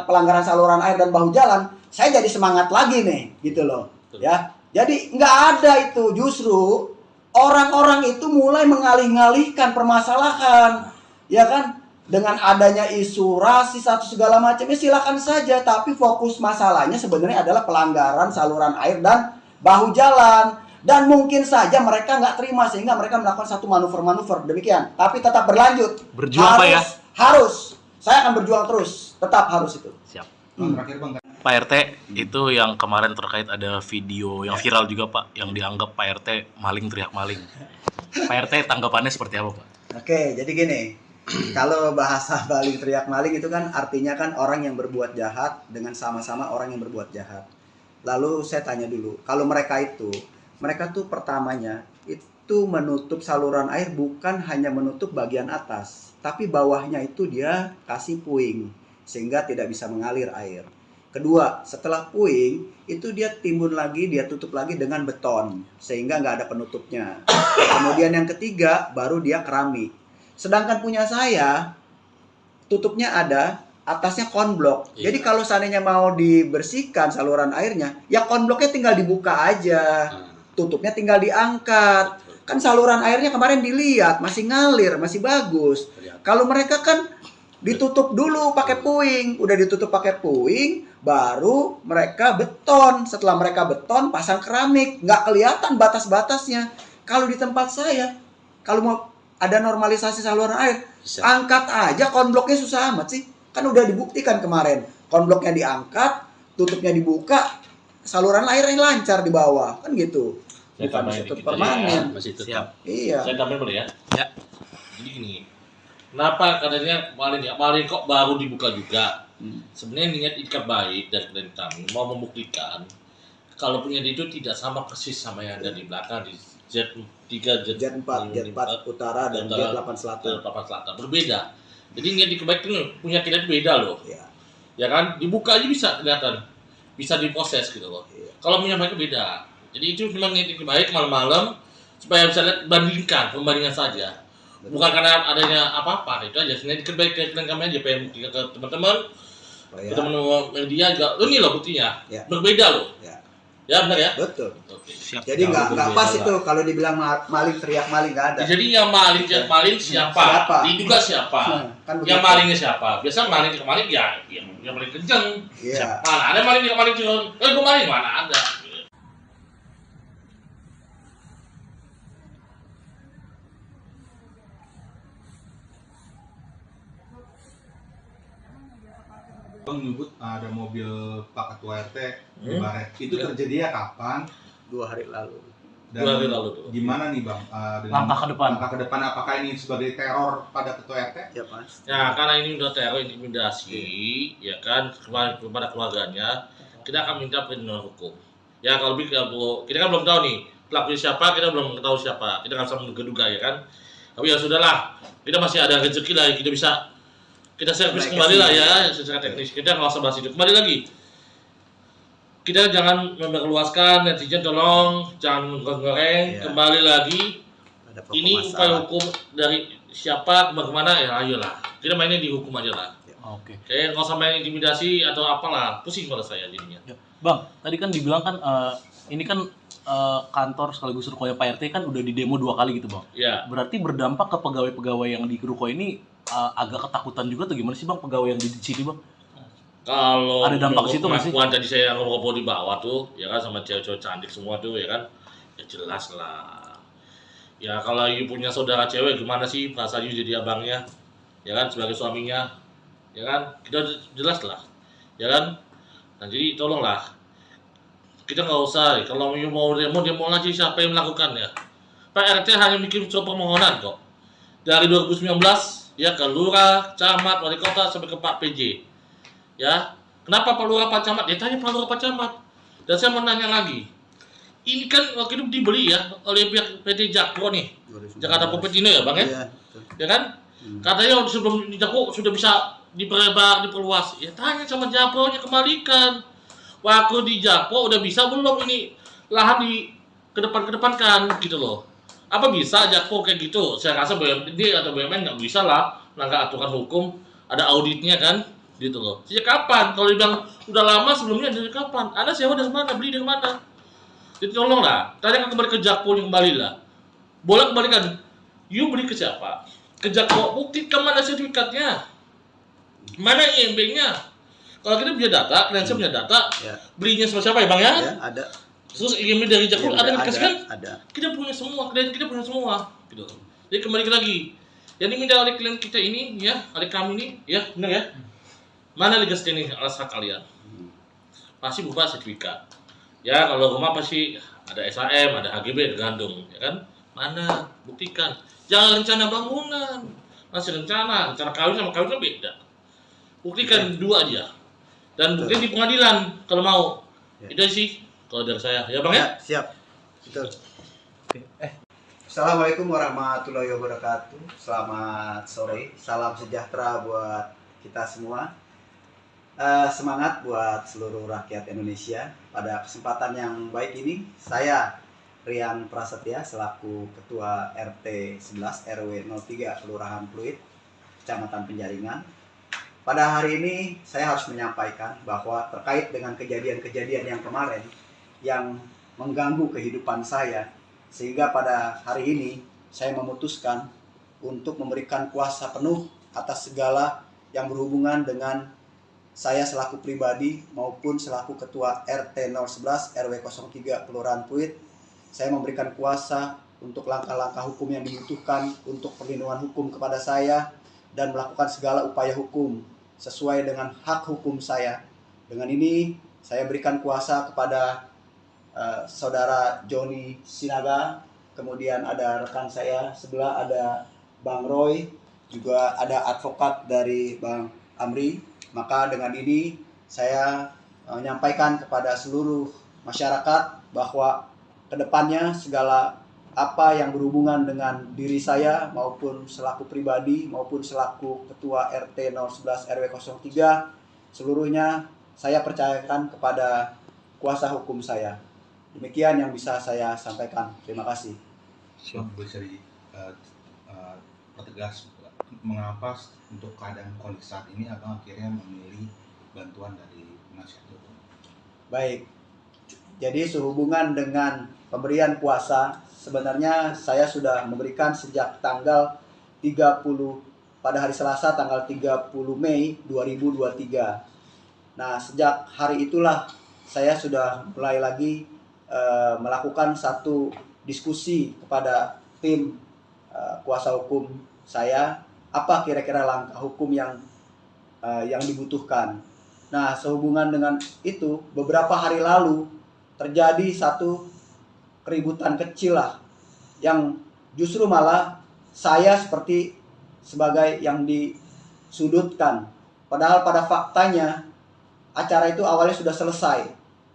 pelanggaran saluran air dan bahu jalan, saya jadi semangat lagi nih, gitu loh. Ya, jadi nggak ada itu, justru orang-orang itu mulai mengalih-alihkan permasalahan, ya kan? Dengan adanya isu rasis atau segala macamnya silakan saja, tapi fokus masalahnya sebenarnya adalah pelanggaran saluran air dan bahu jalan. Dan mungkin saja mereka nggak terima sehingga mereka melakukan satu manuver-manuver demikian. Tapi tetap berlanjut. Berjuang Pak ya? Harus. Saya akan berjuang terus. Tetap harus itu. Siap. Terakhir Bang, Pak RT, itu yang kemarin terkait ada video yang viral juga Pak, yang dianggap Pak RT maling teriak maling. Pak RT tanggapannya seperti apa Pak? Oke, jadi gini. Kalau bahasa maling teriak maling itu kan artinya kan orang yang berbuat jahat dengan sama-sama orang yang berbuat jahat. Lalu saya tanya dulu, kalau mereka tuh pertamanya itu menutup saluran air bukan hanya menutup bagian atas, tapi bawahnya itu dia kasih puing sehingga tidak bisa mengalir air. Kedua, setelah puing itu dia timbun lagi, dia tutup lagi dengan beton sehingga nggak ada penutupnya. Kemudian yang ketiga baru dia keramik. Sedangkan punya saya tutupnya ada, atasnya konblok. Iya. Jadi kalau seandainya mau dibersihkan saluran airnya, ya konbloknya tinggal dibuka aja. Tutupnya tinggal diangkat. Kan saluran airnya kemarin dilihat masih ngalir, masih bagus. Kalau mereka kan ditutup dulu pakai puing, udah ditutup pakai puing, baru mereka beton. Setelah mereka beton, pasang keramik, nggak kelihatan batas-batasnya. Kalau di tempat saya, kalau mau ada normalisasi saluran air, angkat aja konbloknya, susah amat sih. Kan udah dibuktikan kemarin, konbloknya diangkat, tutupnya dibuka, saluran airnya lancar di bawah, kan gitu. Saya Bukan tambahin tutup dikit aja permanen. ya, masih tetap. Iya. Saya tambahin boleh ya? Ya. Jadi gini, kenapa katanya kemarin kok baru dibuka juga? Sebenarnya niat ikat baik dari klien kami mau membuktikan kalau punya itu tidak sama persis sama yang ada di belakang di Z3, Z4 utara dan Z8 selatan. Z8 selatan berbeda. Jadi niat ikat baik itu punya kita itu beda loh. Iya. Ya kan, dibuka aja bisa kelihatan, bisa diproses gitu loh. Iya. Kalau punya mereka beda. Jadi itu memang niat ikat baik malam-malam supaya bisa lihat pembandingan saja. Bukan karena adanya apa-apa, itu aja. Sebenarnya ikat baik klien kami aja pengen buktikan ke teman-teman. Teman-teman media juga, ini loh buktinya, Ya. berbeda loh. Ya benar ya. Betul. Oke. Siap. Jadi nggak berbeda pas lah. itu kalau dibilang maling teriak maling, nggak ada. Jadi yang maling siapa? Siapa? Diduga siapa? Kan Yang begitu. malingnya siapa? Biasa maling ke maling ya yang paling kenceng. Iya. Mana ada maling yang maling turun? Gue maling mana ada? Bang menyebut ada mobil Pak Ketua RT di Baret. Itu terjadinya kapan? 2 hari lalu. Dan 2 hari lalu tuh. gimana nih Bang? Dengan Langkah ke depan. Langkah ke depan apakah ini sebagai teror pada Ketua RT? Ya Mas. Ya karena ini udah teror intimidasi, ya kan kepada keluarganya, kita akan minta perlindungan hukum. Ya kalau kita kan belum tahu nih pelakunya siapa, kita belum tahu siapa, kita nggak bisa menduga-duga ya kan. Tapi ya sudahlah, kita masih ada rezeki lah, kita bisa kita servis kembali lah ya secara teknis. Kita nggak usah bahas itu. Kembali lagi, kita jangan memperluaskan, netizen tolong jangan goreng. Iya. Kembali lagi, Ada pokok ini upaya masalah. hukum dari siapa kemana ya ayolah. Kita mainnya di hukum aja lah. Oke. Kayak nggak usah main intimidasi atau apalah, pusing kalau saya jadinya. Ya. Bang, tadi kan dibilang kan ini kan kantor sekaligus rukonya Pak RT kan udah di demo 2 kali gitu Bang. Ya, Berarti berdampak ke pegawai-pegawai yang di ruko ini agak ketakutan juga atau gimana sih Bang pegawai yang di sini Bang? kalau Ada dampak ke situ nggak sih? pengakuan tadi saya ngobrol di bawah tuh, ya kan sama cewek-cewek cantik semua tuh, ya kan, ya jelas lah. Ya kalau you punya saudara cewek gimana sih rasanya jadi abangnya, ya kan, sebagai suaminya, ya kan, kita jelas lah, ya kan. Nah jadi tolonglah, kita nggak usah kalau you mau demo lagi siapa yang melakukannya. Pak RT hanya bikin surat permohonan kok dari 2019 ya ke lurah, camat, wali kota sampai ke Pak PJ. Ya, kenapa Pak Lurah, Pak Camat? Ya tanya Pak Lurah, Pak Camat. Dan saya mau nanya lagi, ini kan waktu itu dibeli ya oleh pihak PT Jakpro nih, 2019. Jakarta Propertindo ya bang ya, Iya, betul. ya kan? Katanya sebelum di Jakpro sudah bisa diperlebar, diperluas. Ya tanya sama Jakpro-nya, kembalikan. Waktu di Jakpro udah bisa belum ini lahan di kedepankan gitu loh. Apa bisa Jakpro kayak gitu? Saya rasa BUMD atau BUMN nggak bisa lah melanggar aturan hukum, ada auditnya kan, gitu loh. Sejak kapan? Kalau dibilang udah lama sebelumnya dari kapan? Anda sewa dari mana? Beli dari mana? Jadi tolong lah, tanya kembali ke Jakpro yang kembali lah. Boleh kembalikan. You beli ke siapa? Ke Jakpro, buktikan mana sertifikatnya, mana IMB-nya. Kalau kita punya data, kalian punya data, Ya, belinya sama siapa ya bang ya? ya ada. Terus IMB dari Jakpro Ya, ada dikasih kan? ada. Kita punya semua, klien kita punya semua, gitu. Jadi kembali lagi, yang diminta oleh klien kita ini, ya, oleh kami ini, ya, benar ya? Mana legal standing alas hak kalian? Pasti berupa sertifikat. Ya, kalau rumah pasti ada SHM, ada HGB, tergantung, ya kan? Mana? Buktikan. Jangan rencana bangunan, masih rencana kawin sama kawin kan beda. Buktikan dua aja. Dan bukti di pengadilan kalau mau. Ya. Itu sih kalau dari saya, ya bang ya? Ya, siap. Betul. Assalamualaikum warahmatullahi wabarakatuh. Selamat sore. Salam sejahtera buat kita semua. Semangat buat seluruh rakyat Indonesia. Pada kesempatan yang baik ini, saya Rian Prasetya selaku Ketua RT 11 RW 03 Kelurahan Pluit, Kecamatan Penjaringan. Pada hari ini saya harus menyampaikan bahwa terkait dengan kejadian-kejadian yang kemarin yang mengganggu kehidupan saya, sehingga pada hari ini saya memutuskan untuk memberikan kuasa penuh atas segala yang berhubungan dengan saya selaku pribadi maupun selaku Ketua RT 011 RW 03 Kelurahan Pluit. Saya memberikan kuasa untuk langkah-langkah hukum yang dibutuhkan untuk perlindungan hukum kepada saya dan melakukan segala upaya hukum sesuai dengan hak hukum saya. Dengan ini saya berikan kuasa kepada saudara Joni Sinaga, kemudian ada rekan saya sebelah ada Bang Roy, juga ada advokat dari Bang Amri. Maka dengan ini saya menyampaikan kepada seluruh masyarakat bahwa kedepannya segala apa yang berhubungan dengan diri saya maupun selaku pribadi maupun selaku Ketua RT 011 RW 03, seluruhnya saya percayakan kepada kuasa hukum saya. Demikian yang bisa saya sampaikan. Terima kasih. Bisa pertegas mengapa untuk keadaan kondisi saat ini abang akhirnya memilih bantuan dari penasihat hukum? Baik, jadi sehubungan dengan pemberian kuasa, sebenarnya saya sudah memberikan sejak tanggal 30 pada hari Selasa tanggal 30 Mei 2023. Nah, sejak hari itulah saya sudah mulai lagi melakukan satu diskusi kepada tim kuasa hukum saya, apa kira-kira langkah hukum yang dibutuhkan. Nah, sehubungan dengan itu, beberapa hari lalu terjadi satu keributan kecil lah, yang justru malah saya seperti sebagai yang disudutkan. Padahal pada faktanya acara itu awalnya sudah selesai.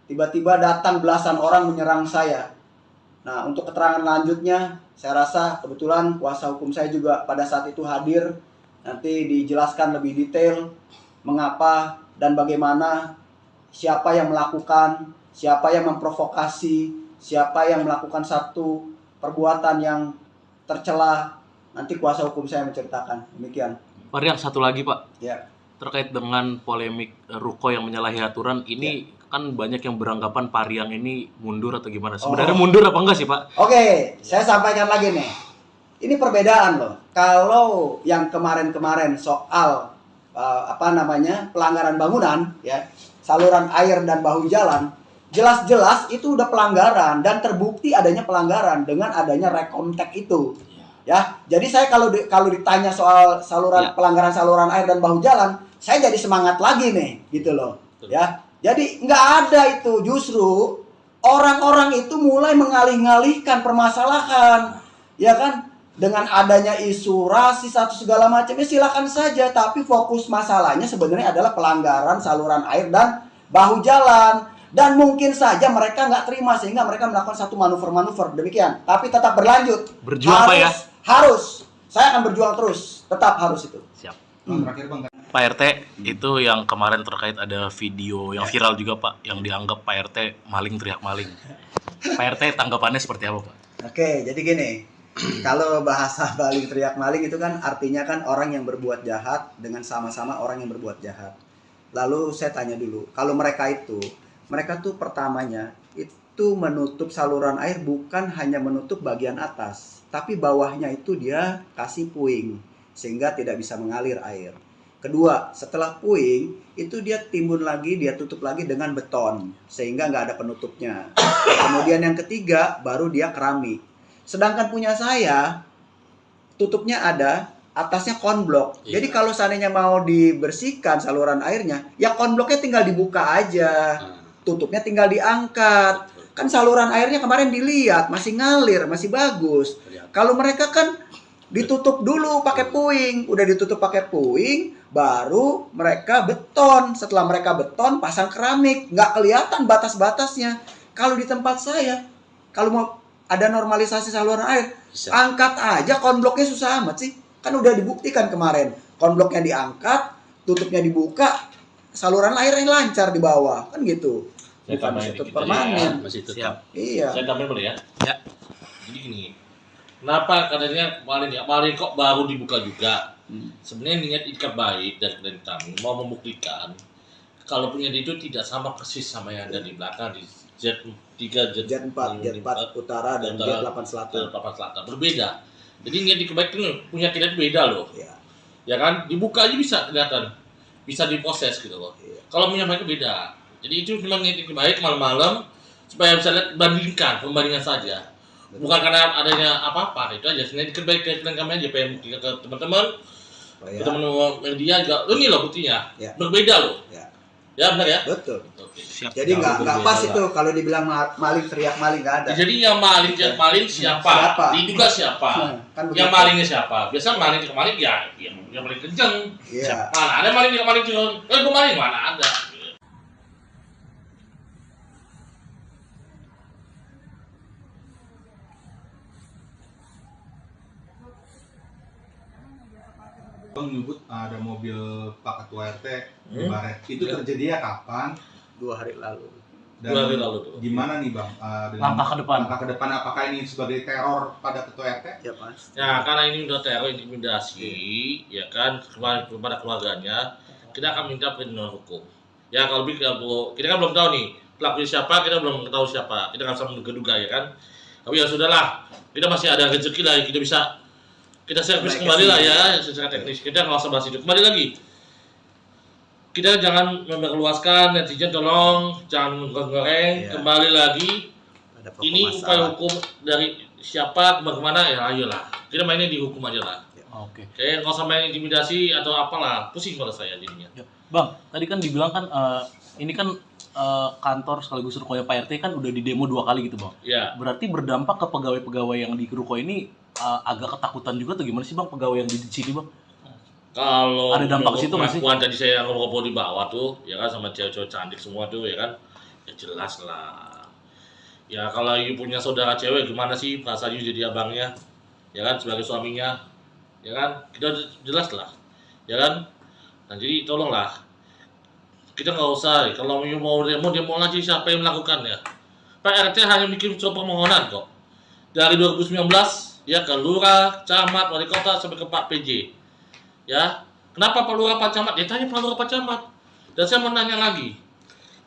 Tiba-tiba datang belasan orang menyerang saya. Nah, untuk keterangan lanjutnya, saya rasa kebetulan kuasa hukum saya juga pada saat itu hadir. Nanti dijelaskan lebih detail mengapa dan bagaimana, siapa yang melakukan, siapa yang memprovokasi, siapa yang melakukan satu perbuatan yang tercela. Nanti kuasa hukum saya menceritakan. Demikian. Pak Rian, satu lagi Pak. Ya. Terkait dengan polemik ruko yang menyalahi aturan, ini kan banyak yang beranggapan Pak Rian ini mundur atau gimana. Sebenarnya mundur apa enggak sih Pak? Oke, saya sampaikan lagi nih. Ini perbedaan loh. Kalau yang kemarin-kemarin soal pelanggaran bangunan, ya, saluran air dan bahu jalan, jelas-jelas itu udah pelanggaran dan terbukti adanya pelanggaran dengan adanya rekomtek itu. Ya, jadi saya kalau ditanya soal pelanggaran saluran air dan bahu jalan, saya jadi semangat lagi nih, gitu loh. Ya, jadi nggak ada itu, justru orang-orang itu mulai mengalih-ngalihkan permasalahan, ya kan? Dengan adanya isu rasis atau segala macam, ya silakan saja. Tapi fokus masalahnya sebenarnya adalah pelanggaran saluran air dan bahu jalan. Dan mungkin saja mereka nggak terima sehingga mereka melakukan satu manuver-manuver demikian. Tapi tetap berlanjut. Berjuang Pak ya? Harus. Saya akan berjuang terus. Tetap harus itu. Siap. Terakhir Bang, Pak RT, itu yang kemarin terkait ada video yang viral juga Pak, yang dianggap Pak RT maling teriak maling. Pak RT tanggapannya seperti apa Pak? Oke, jadi gini. Kalau bahasa maling teriak maling itu kan artinya kan orang yang berbuat jahat dengan sama-sama orang yang berbuat jahat. Lalu saya tanya dulu, kalau mereka tuh pertamanya itu menutup saluran air bukan hanya menutup bagian atas, tapi bawahnya itu dia kasih puing sehingga tidak bisa mengalir air. Kedua, setelah puing itu dia timbun lagi, dia tutup lagi dengan beton sehingga nggak ada penutupnya. Kemudian yang ketiga baru dia keramik. Sedangkan punya saya tutupnya ada, atasnya konblok. Jadi kalau seandainya mau dibersihkan saluran airnya, ya konbloknya tinggal dibuka aja. Tutupnya tinggal diangkat. Kan saluran airnya kemarin dilihat masih ngalir, masih bagus. Kalau mereka kan ditutup dulu pakai puing, udah ditutup pakai puing, baru mereka beton. Setelah mereka beton, pasang keramik, nggak kelihatan batas-batasnya. Kalau di tempat saya, kalau mau ada normalisasi saluran air, angkat aja konbloknya, susah amat sih. Kan udah dibuktikan kemarin, konbloknya diangkat, tutupnya dibuka, saluran airnya lancar di bawah, kan gitu. Saya Bukan tambahin situ dikit permanen. ya, masih tetap. Siap. Iya. Saya tambahin boleh ya? Ya. Jadi gini, kenapa katanya kemarin kok baru dibuka juga? Sebenarnya niat ikat baik dari kami mau membuktikan kalau punya itu tidak sama persis sama yang ada di belakang di Z3, Jet 4 utara dan Jet 8 selatan. Berbeda. Jadi niat ikat baik itu punya kita beda loh. Iya. Ya kan? Dibuka aja bisa kelihatan. Bisa diproses gitu loh. Iya. Kalau punya mereka beda. Jadi itu memang niat ikat baik malam-malam supaya bisa lihat pembandingan saja. Bukan karena adanya apa-apa, itu aja. Sebenarnya ikat baik ke kami aja pengen buktikan ke teman-teman. Teman-teman media juga, ini loh buktinya. Ya. Berbeda loh. Ya. Ya benar ya? Betul. Oke. Siap. Jadi nggak pas itu kalau dibilang maling teriak maling, nggak ada. Jadi yang maling siapa? Siapa? Diduga siapa? Kan Yang begitu. malingnya siapa? Biasa maling ke maling ya yang paling kenceng. Iya. Mana ada maling ke maling juga? Gue maling mana ada? Bang menyebut ada mobil Pak Ketua RT di Baret. Itu Ya. terjadinya kapan? 2 hari lalu. Dan 2 hari lalu tuh. gimana nih Bang? Dengan Langkah ke depan. Langkah ke depan apakah ini sebagai teror pada Ketua RT? Ya Mas. Ya karena ini udah teror intimidasi, ya kan kepada keluarganya, kita akan minta perlindungan hukum. Ya kalau kita kan belum tahu nih pelakunya siapa, kita belum tahu siapa, kita nggak bisa menduga-duga ya kan. Tapi ya sudahlah, kita masih ada rezeki lah, kita servis kembali lah ya secara teknis. Kita nggak usah bahas itu. Kembali lagi, kita jangan memperluaskan, netizen tolong jangan goreng. Iya. Kembali lagi, Ada pokok ini masalah. upaya hukum dari siapa bagaimana ya ayolah. Kita mainnya di hukum aja lah. Oke. Kayak nggak usah main intimidasi atau apalah, pusing pada saya jadinya. Ya. Bang, tadi kan dibilang kan ini kan kantor sekaligus rukonya Pak RT kan udah di demo 2 kali gitu Bang. Ya, Berarti berdampak ke pegawai-pegawai yang di ruko ini agak ketakutan juga tuh gimana sih Bang pegawai yang di sini Bang? kalau Ada dampak ke situ nggak sih? pengakuan tadi saya ngobrol di bawah tuh, ya kan sama cewek-cewek cantik semua tuh, ya kan, ya jelas lah. Ya kalau you punya saudara cewek gimana sih rasanya jadi abangnya, ya kan sebagai suaminya, ya kan kita jelas lah, ya kan. Nah jadi tolonglah, kita nggak usah, kalau you mau demo aja siapa yang melakukannya. Pak RT hanya bikin surat permohonan kok. Dari 2019 ya ke lurah, camat, wali kota sampai ke Pak PJ. Ya, kenapa Pak Lurah Pak Camat? Dia tanya Pak Lurah Pak Camat. Dan saya mau nanya lagi.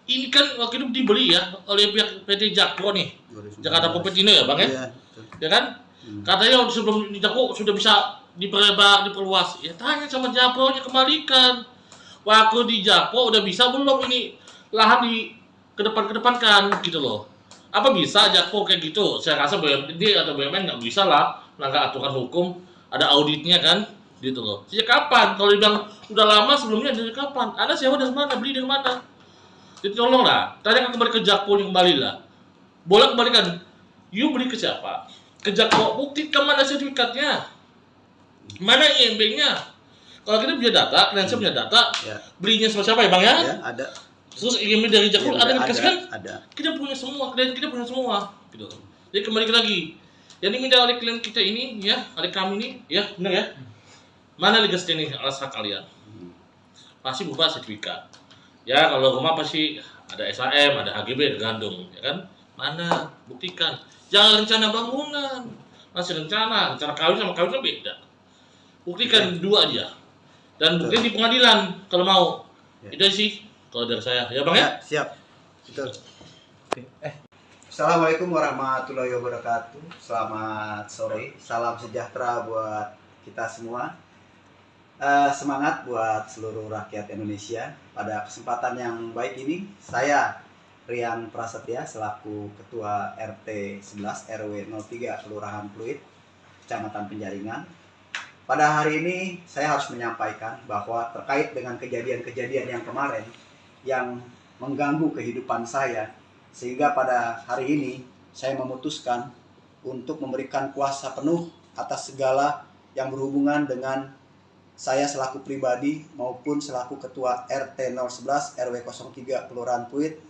Ini kan waktu itu dibeli ya oleh pihak PT Jakpro nih. 2019. Jakarta Popetino ya Bang ya? Iya, betul. Ya kan? Katanya sebelum di Jakpro sudah bisa diperlebar, diperluas. Ya tanya sama Jakpro nya kembalikan. Waktu di Jakpro udah bisa belum ini lahan kedepankan gitu loh. Apa bisa Jakpro kayak gitu? Saya rasa BUMD atau BUMN nggak bisa lah melanggar aturan hukum, ada auditnya kan, gitu loh. Sejak kapan? Kalau dibilang udah lama sebelumnya dari kapan? Anda sewa dari mana? Beli dari mana? Jadi tolong lah, tanyakan kembali ke Jakpro kembali lah. Boleh kembalikan. You beli ke siapa? Ke Jakpro, buktikan mana sertifikatnya, mana IMB-nya. Kalau kita punya data, klien punya data, Ya. belinya sama siapa ya bang ya? Ya, ada. Terus IMB dari Jakpro Ya, ada yang dikasih kan? ada. Kita punya semua, klien kita punya semua, gitu. Jadi kembali lagi, yang diminta oleh klien kita ini, ya, oleh kami ini, ya, benar ya? Mana legal standing alas hak kalian? Pasti berupa sertifikat. Ya, kalau rumah pasti ada SHM, ada HGB, ada gandung, ya kan? Mana? Buktikan. Jangan rencana bangunan, masih rencana kawin sama kawin kan beda. Buktikan dua aja. Dan buktikan di pengadilan kalau mau. Ya. Itu sih kalau dari saya, ya bang ya? Ya, siap. Betul. Assalamualaikum warahmatullahi wabarakatuh. Selamat sore. Salam sejahtera buat kita semua. Semangat buat seluruh rakyat Indonesia. Pada kesempatan yang baik ini, saya Rian Prasetya selaku Ketua RT 11 RW 03 Kelurahan Pluit, Kecamatan Penjaringan. Pada hari ini saya harus menyampaikan bahwa terkait dengan kejadian-kejadian yang kemarin yang mengganggu kehidupan saya, sehingga pada hari ini saya memutuskan untuk memberikan kuasa penuh atas segala yang berhubungan dengan saya selaku pribadi maupun selaku Ketua RT 011 RW 03 Kelurahan Pluit.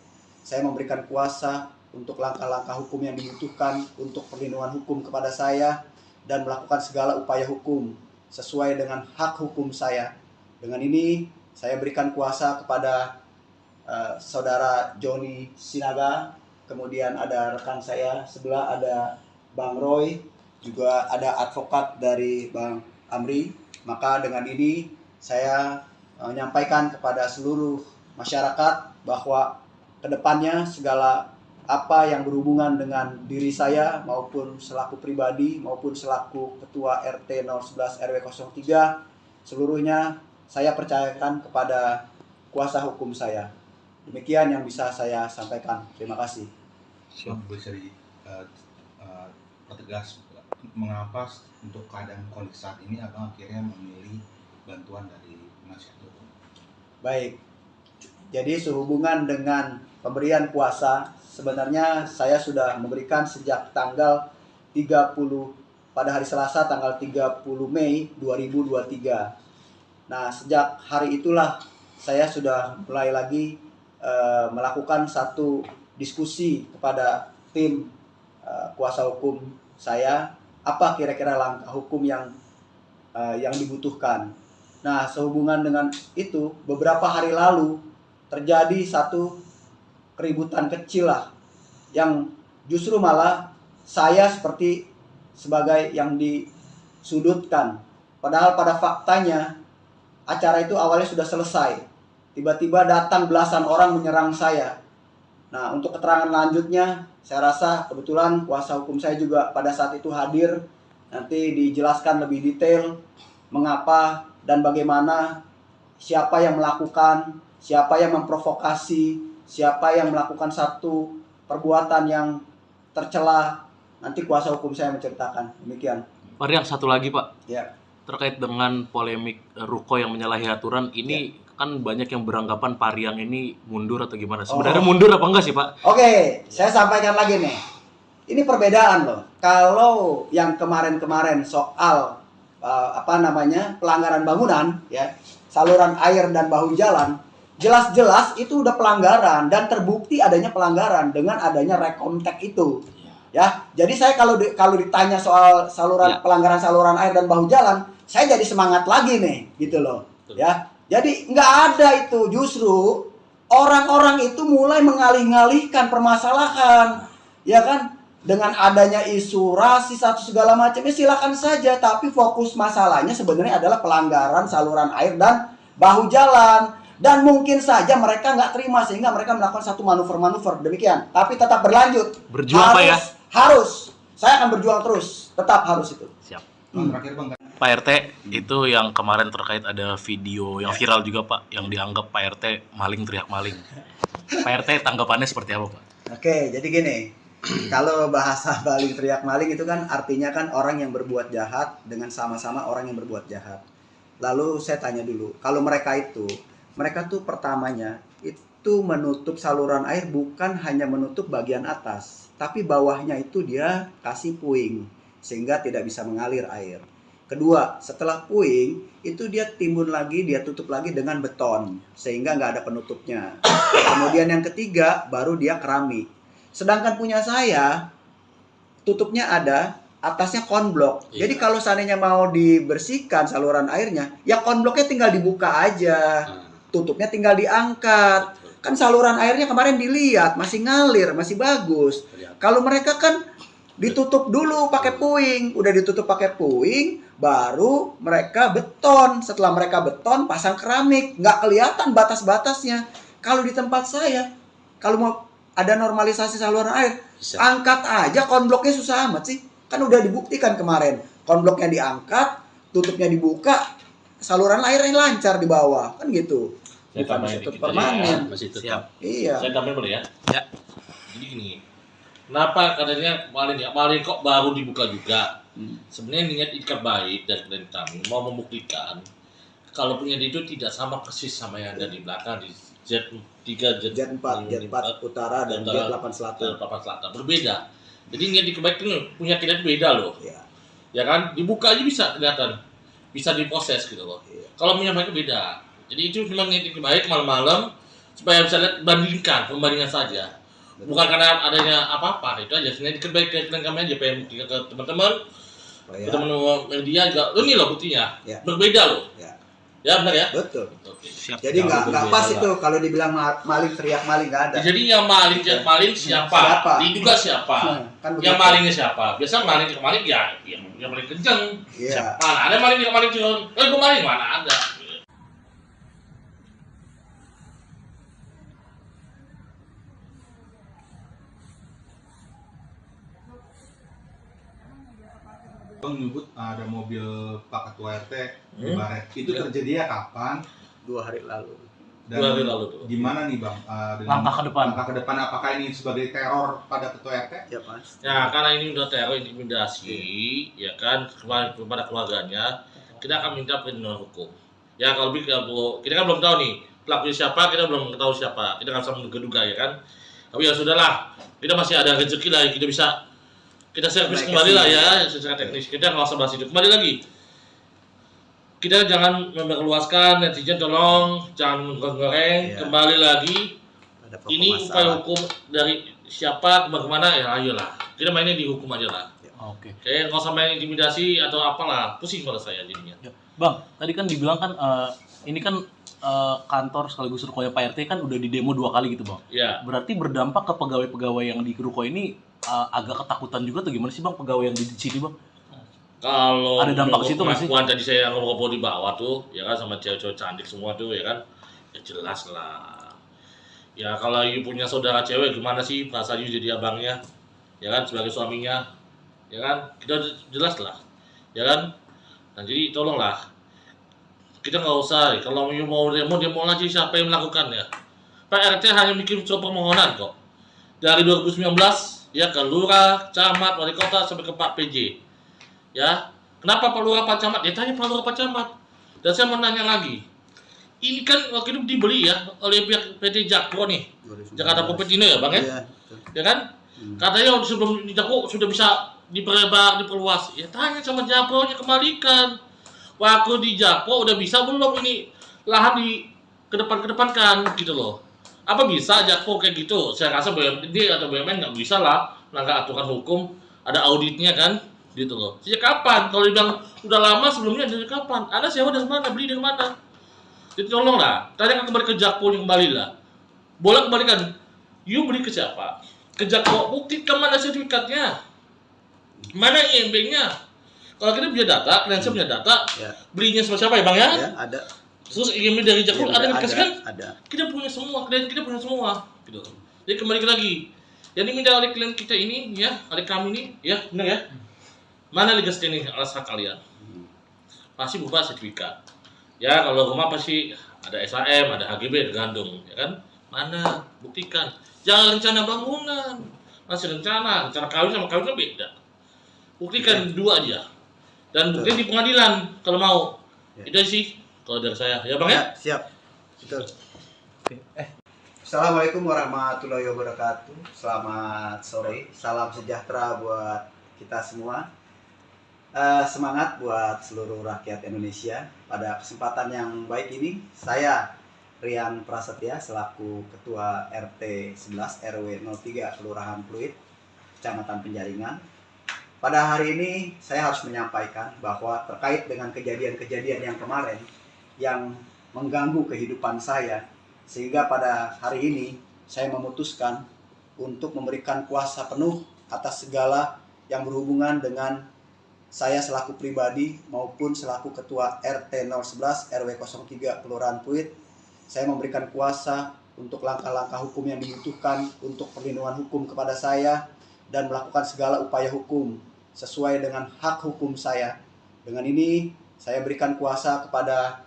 Saya memberikan kuasa untuk langkah-langkah hukum yang dibutuhkan untuk perlindungan hukum kepada saya dan melakukan segala upaya hukum sesuai dengan hak hukum saya. Dengan ini saya berikan kuasa kepada saudara Joni Sinaga, kemudian ada rekan saya sebelah ada Bang Roy, juga ada advokat dari Bang Amri. Maka dengan ini saya menyampaikan kepada seluruh masyarakat bahwa kedepannya segala apa yang berhubungan dengan diri saya maupun selaku pribadi maupun selaku Ketua RT 011 RW 03 seluruhnya saya percayakan kepada kuasa hukum saya. Demikian yang bisa saya sampaikan. Terima kasih. Bisa pertegas mengapa untuk keadaan kondisi saat ini abang akhirnya memilih bantuan dari penasihat hukum? Baik. Jadi sehubungan dengan pemberian kuasa, sebenarnya saya sudah memberikan sejak tanggal 30 pada hari Selasa tanggal 30 Mei 2023. Nah, sejak hari itulah saya sudah mulai lagi melakukan satu diskusi kepada tim kuasa hukum saya, apa kira-kira langkah hukum yang dibutuhkan. Nah, sehubungan dengan itu, beberapa hari lalu terjadi satu keributan kecil lah, yang justru malah saya seperti sebagai yang disudutkan. Padahal pada faktanya acara itu awalnya sudah selesai. Tiba-tiba datang belasan orang menyerang saya. Nah, untuk keterangan lanjutnya, saya rasa kebetulan kuasa hukum saya juga pada saat itu hadir. Nanti dijelaskan lebih detail mengapa dan bagaimana, siapa yang melakukan, siapa yang memprovokasi, siapa yang melakukan satu perbuatan yang tercela. Nanti kuasa hukum saya menceritakan. Demikian. Pak Rian, satu lagi Pak. Ya. Terkait dengan polemik ruko yang menyalahi aturan, ini kan banyak yang beranggapan Pak Rian ini mundur atau gimana? Sebenarnya mundur apa enggak sih Pak? Oke, saya sampaikan lagi nih. Ini perbedaan loh. Kalau yang kemarin-kemarin soal pelanggaran bangunan, ya, saluran air dan bahu jalan, jelas-jelas itu udah pelanggaran dan terbukti adanya pelanggaran dengan adanya rekontek itu. Ya, jadi saya kalau ditanya soal pelanggaran saluran air dan bahu jalan, saya jadi semangat lagi nih, gitu loh. Ya, jadi nggak ada itu, justru orang-orang itu mulai mengalih-ngalihkan permasalahan, ya kan? Dengan adanya isu rasis atau segala macam, ya silakan saja. Tapi fokus masalahnya sebenarnya adalah pelanggaran saluran air dan bahu jalan. Dan mungkin saja mereka nggak terima sehingga mereka melakukan satu manuver-manuver demikian. Tapi tetap berlanjut. Berjuang Pak ya? Harus. Saya akan berjuang terus. Tetap harus itu. Siap. Terakhir Bang. Pak RT, itu yang kemarin terkait ada video yang viral juga Pak, yang dianggap Pak RT maling teriak maling. Pak RT tanggapannya seperti apa, Pak? Oke, jadi gini. Kalau bahasa maling teriak maling itu kan artinya kan orang yang berbuat jahat dengan sama-sama orang yang berbuat jahat. Lalu saya tanya dulu, kalau mereka tuh pertamanya itu menutup saluran air bukan hanya menutup bagian atas, tapi bawahnya itu dia kasih puing sehingga tidak bisa mengalir air. Kedua, setelah puing itu dia timbun lagi, dia tutup lagi dengan beton sehingga nggak ada penutupnya. Kemudian yang ketiga baru dia keramik. Sedangkan punya saya tutupnya ada, atasnya konblok. Iya. Jadi kalau seandainya mau dibersihkan saluran airnya, ya konbloknya tinggal dibuka aja. Tutupnya tinggal diangkat. Kan saluran airnya kemarin dilihat masih ngalir, masih bagus. Kalau mereka kan ditutup dulu pakai puing, udah ditutup pakai puing, baru mereka beton. Setelah mereka beton, pasang keramik, nggak kelihatan batas-batasnya. Kalau di tempat saya, kalau mau ada normalisasi saluran air, Bisa. angkat aja konbloknya, susah amat sih. Kan udah dibuktikan kemarin, konbloknya diangkat, tutupnya dibuka, saluran airnya lancar di bawah, kan gitu. Saya Bukan tambahin ditutup dikit aja ya. permanen. Masih tetap. Siap. Iya. Saya tambahin boleh ya? Ya. Jadi gini, kenapa katanya maling kok baru dibuka juga? Sebenarnya niat ikat baik dari klien kami mau membuktikan kalau punya dia itu tidak sama persis sama yang ada di belakang di Z3, Jet 4 utara dan Jet 8 selatan. Papan Selatan berbeda. Jadi niat ikat baik itu punya kita beda loh. Iya. Ya kan, dibuka aja bisa kelihatan, bisa diproses gitu loh. Iya. Kalau punya mereka beda. Jadi itu memang niat ikat baik malam-malam supaya bisa lihat pembandingan saja. Bukan karena adanya apa-apa, itu aja. Sebenarnya ikat baik klien kami aja pengen buktikan ke teman-teman. Oh, Ke ya. teman-teman media juga, ini loh buktinya, Ya. berbeda loh. Ya. Ya benar ya. Betul. Oke. Siap. Jadi Jauh nggak berbeda pas lah. itu kalau dibilang maling teriak maling, nggak ada. Jadi yang maling siapa? Siapa? Diduga siapa? Nah, kan Yang begitu. malingnya siapa? Biasa maling ya yang paling kenceng. Iya. Mana ada maling yang maling kenceng? Gue maling mana ada? Bang menyebut ada mobil Pak Ketua RT di Hmm. Baret. Itu Ya. terjadinya kapan? 2 hari lalu. Dan 2 hari lalu tuh. gimana nih Bang? Langkah ke depan. Langkah ke depan, apakah ini sebagai teror pada Ketua RT? Ya Mas. Ya karena ini udah teror intimidasi, ya kan kepada keluarganya, kita akan minta perlindungan hukum. Ya kalau kita kan belum tahu nih pelakunya siapa, kita belum tahu siapa, kita nggak bisa menduga-duga ya kan. Tapi ya sudahlah, kita masih ada rezeki lah, kita servis Baik, kembali lah kesini. ya secara teknis. Kita nggak usah bahas itu. Kembali lagi, kita jangan memperluaskan, netizen tolong jangan goreng. Iya. Kembali lagi, Ada pokok ini upaya masalah. hukum dari siapa bagaimana ya ayolah. Kita mainnya di hukum aja lah. Oke. Kayak nggak usah main intimidasi atau apalah, pusing kalau saya jadinya. Ya. Bang, tadi kan dibilang kan ini kan kantor sekaligus rukonya Pak RT kan udah di demo 2 kali gitu, Bang. Ya, Berarti berdampak ke pegawai-pegawai yang di ruko ini agak ketakutan juga tuh, gimana sih Bang pegawai yang di sini, Bang? kalau Ada dampak ke situ nggak sih? pengakuan tadi saya ngobrol di bawah tuh, ya kan sama cewek-cewek cantik semua tuh, ya kan, ya jelas lah. Ya kalau you punya saudara cewek gimana sih perasa you jadi abangnya, ya kan sebagai suaminya, ya kan kita jelas lah, ya kan. Nah jadi tolonglah, kita nggak usah kalau you mau demo aja siapa yang melakukannya. Pak RT hanya bikin surat permohonan kok dari 2019 ya ke lurah, camat, wali kota sampai ke Pak PJ. Ya, kenapa Pak Lurah Pak Camat? Ya tanya Pak Lurah Pak Camat. Dan saya mau nanya lagi, ini kan waktu itu dibeli ya oleh pihak PT Jakpro nih, 2019. Jakarta Propertindo ya Bang ya? Iya, betul. Ya kan? Katanya sebelum di Jakpro sudah bisa diperlebar, diperluas. Ya tanya sama Jakpro-nya, kembalikan. Waktu di Jakpro udah bisa belum ini lahan di kedepankan gitu loh. Apa bisa Jakpro kayak gitu? Saya rasa BUMD atau BUMN nggak bisa lah melanggar aturan hukum, ada auditnya kan, gitu loh. Sejak kapan? Kalau dibilang udah lama sebelumnya dari kapan? Anda sewa dari mana? Beli dari mana? Jadi tolonglah, tanya kembali ke Jakpro yang kembali lah. Boleh kembalikan. You beli ke siapa? Ke Jakpro, buktikan mana sertifikatnya, mana IMB-nya. Kalau kita punya data, klien saya punya data, Ya. belinya sama siapa ya Bang ya? Ya, ada. Terus IMB dari Jakpro Iya, ada yang dikasih kan? Ada. Kita punya semua, klien kita punya semua, gitu. Jadi kembali lagi, yang diminta oleh klien kita ini, ya, oleh kami ini, ya, benar ya? Mana legal standing alas hak kalian? Pasti berupa sertifikat. Ya, kalau rumah pasti ada SHM, ada HGB, tergantung, ya kan? Mana? Buktikan. Jangan rencana bangunan. Masih rencana kawin sama kawin kan beda. Buktikan dua aja. Dan buktikan di pengadilan kalau mau. Itu sih kalau dari saya. Ya Bang ya? Siap. Betul. Assalamualaikum warahmatullahi wabarakatuh. Selamat sore. Salam sejahtera buat kita semua. Semangat buat seluruh rakyat Indonesia. Pada kesempatan yang baik ini, saya Rian Prasetya selaku Ketua RT 11 RW 03 Kelurahan Pluit, Kecamatan Penjaringan. Pada hari ini saya harus menyampaikan bahwa terkait dengan kejadian-kejadian yang kemarin yang mengganggu kehidupan saya, sehingga pada hari ini saya memutuskan untuk memberikan kuasa penuh atas segala yang berhubungan dengan saya selaku pribadi maupun selaku Ketua RT 011 RW 03 Kelurahan Pluit. Saya memberikan kuasa untuk langkah-langkah hukum yang dibutuhkan untuk perlindungan hukum kepada saya dan melakukan segala upaya hukum sesuai dengan hak hukum saya. Dengan ini saya berikan kuasa kepada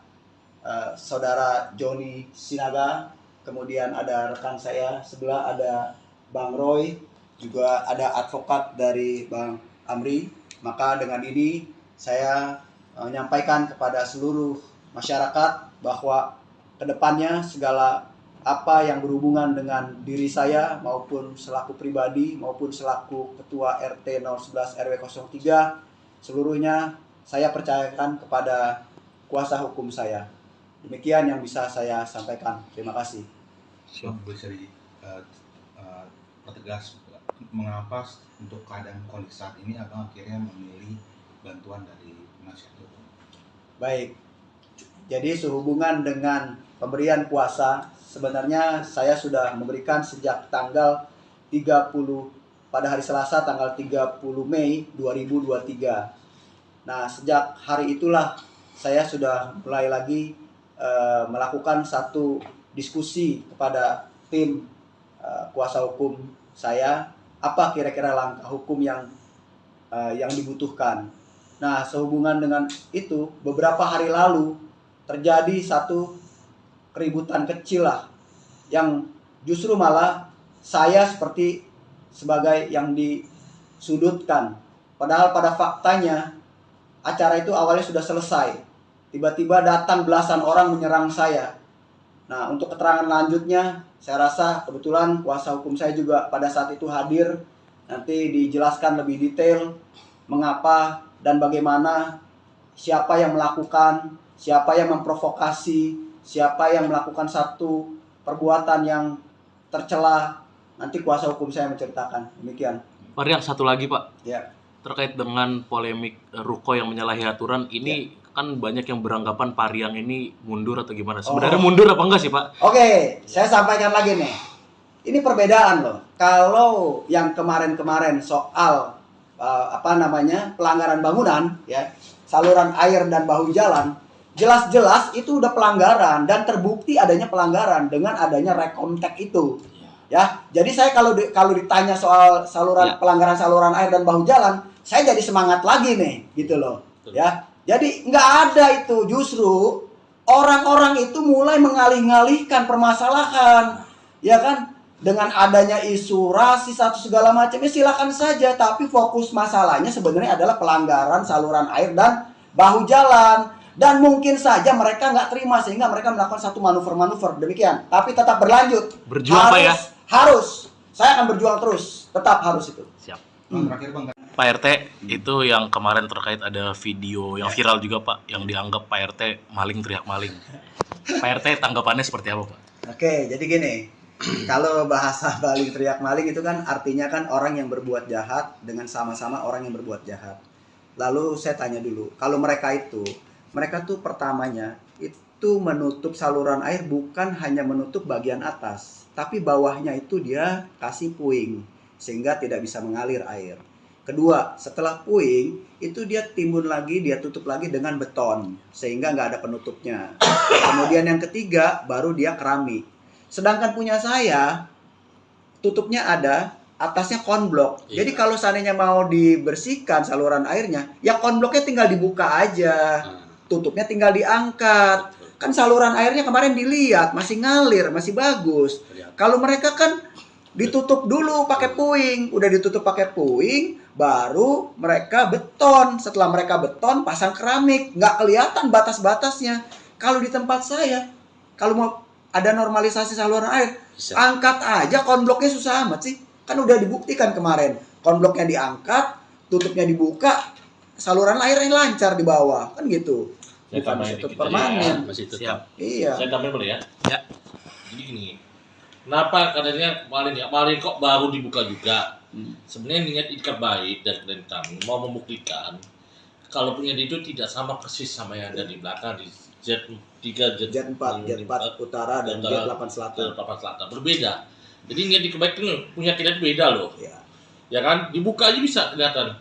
Saudara Joni Sinaga, kemudian ada rekan saya sebelah ada Bang Roy, juga ada advokat dari Bang Amri. Maka dengan ini saya menyampaikan kepada seluruh masyarakat bahwa kedepannya segala apa yang berhubungan dengan diri saya maupun selaku pribadi maupun selaku Ketua RT 011 RW 03 seluruhnya saya percayakan kepada kuasa hukum saya. Demikian yang bisa saya sampaikan. Terima kasih. Bisa pertegas mengapa untuk keadaan kondisi saat ini abang akhirnya memilih bantuan dari penasihat hukum? Baik, jadi sehubungan dengan pemberian kuasa, sebenarnya saya sudah memberikan sejak tanggal 30 pada hari Selasa tanggal 30 Mei 2023. Nah, sejak hari itulah saya sudah mulai lagi melakukan satu diskusi kepada tim kuasa hukum saya, apa kira-kira langkah hukum yang dibutuhkan. Nah, sehubungan dengan itu, beberapa hari lalu terjadi satu keributan kecil lah, yang justru malah saya seperti sebagai yang disudutkan. Padahal pada faktanya acara itu awalnya sudah selesai. Tiba-tiba datang belasan orang menyerang saya. Nah, untuk keterangan lanjutnya, saya rasa kebetulan kuasa hukum saya juga pada saat itu hadir. Nanti dijelaskan lebih detail mengapa dan bagaimana, siapa yang melakukan, siapa yang memprovokasi, siapa yang melakukan satu perbuatan yang tercela. Nanti kuasa hukum saya menceritakan. Demikian. Pak Rian, satu lagi Pak. Ya. Terkait dengan polemik ruko yang menyalahi aturan ini, kan banyak yang beranggapan Pak Rian ini mundur atau gimana? Sebenarnya mundur apa enggak sih Pak? Oke, saya sampaikan lagi nih. Ini perbedaan loh. Kalau yang kemarin-kemarin soal pelanggaran bangunan, ya, saluran air dan bahu jalan, jelas-jelas itu udah pelanggaran dan terbukti adanya pelanggaran dengan adanya rekomtek itu. Ya, jadi saya kalau ditanya soal pelanggaran saluran air dan bahu jalan, saya jadi semangat lagi nih, gitu loh. Ya, jadi nggak ada itu, justru orang-orang itu mulai mengalih-alihkan permasalahan, ya kan? Dengan adanya isu rasis atau segala macam, ya silakan saja. Tapi fokus masalahnya sebenarnya adalah pelanggaran saluran air dan bahu jalan. Dan mungkin saja mereka nggak terima sehingga mereka melakukan satu manuver-manuver demikian. Tapi tetap berlanjut. Berjuang Pak ya? Harus. Saya akan berjuang terus. Tetap harus itu. Siap. Terakhir Bang. Pak RT, itu yang kemarin terkait ada video yang viral juga Pak, yang dianggap Pak RT maling teriak maling. Pak RT tanggapannya seperti apa Pak? Oke, jadi gini. Kalau bahasa maling teriak maling itu kan artinya kan orang yang berbuat jahat dengan sama-sama orang yang berbuat jahat. Lalu saya tanya dulu, kalau mereka tuh pertamanya itu menutup saluran air bukan hanya menutup bagian atas, tapi bawahnya itu dia kasih puing sehingga tidak bisa mengalir air. Kedua, setelah puing itu dia timbun lagi, dia tutup lagi dengan beton sehingga nggak ada penutupnya. Kemudian yang ketiga baru dia keramik. Sedangkan punya saya tutupnya ada, atasnya konblok. Jadi kalau seandainya mau dibersihkan saluran airnya, ya konbloknya tinggal dibuka aja. Tutupnya tinggal diangkat. Kan saluran airnya kemarin dilihat masih ngalir, masih bagus. Kalau mereka kan ditutup dulu pakai puing, udah ditutup pakai puing, baru mereka beton. Setelah mereka beton, pasang keramik, nggak kelihatan batas-batasnya. Kalau di tempat saya, kalau mau ada normalisasi saluran air, angkat aja konbloknya, susah amat sih. Kan udah dibuktikan kemarin, konbloknya diangkat, tutupnya dibuka, saluran airnya lancar di bawah, kan gitu. Saya Bukan tambahin tutup dikit aja permanen. ya, masih tetap. Iya. Saya tambahin boleh ya? Ya. Jadi gini, kenapa katanya kemarin kok baru dibuka juga? Sebenarnya niat ikat baik dari kami mau membuktikan kalau punya itu tidak sama persis sama yang ada di belakang di Z3, Jet 4 utara dan Jet 8 selatan. Selatan berbeda. Jadi niat ikat baik itu punya kita itu beda loh. Iya. Ya kan? Dibuka aja bisa kelihatan,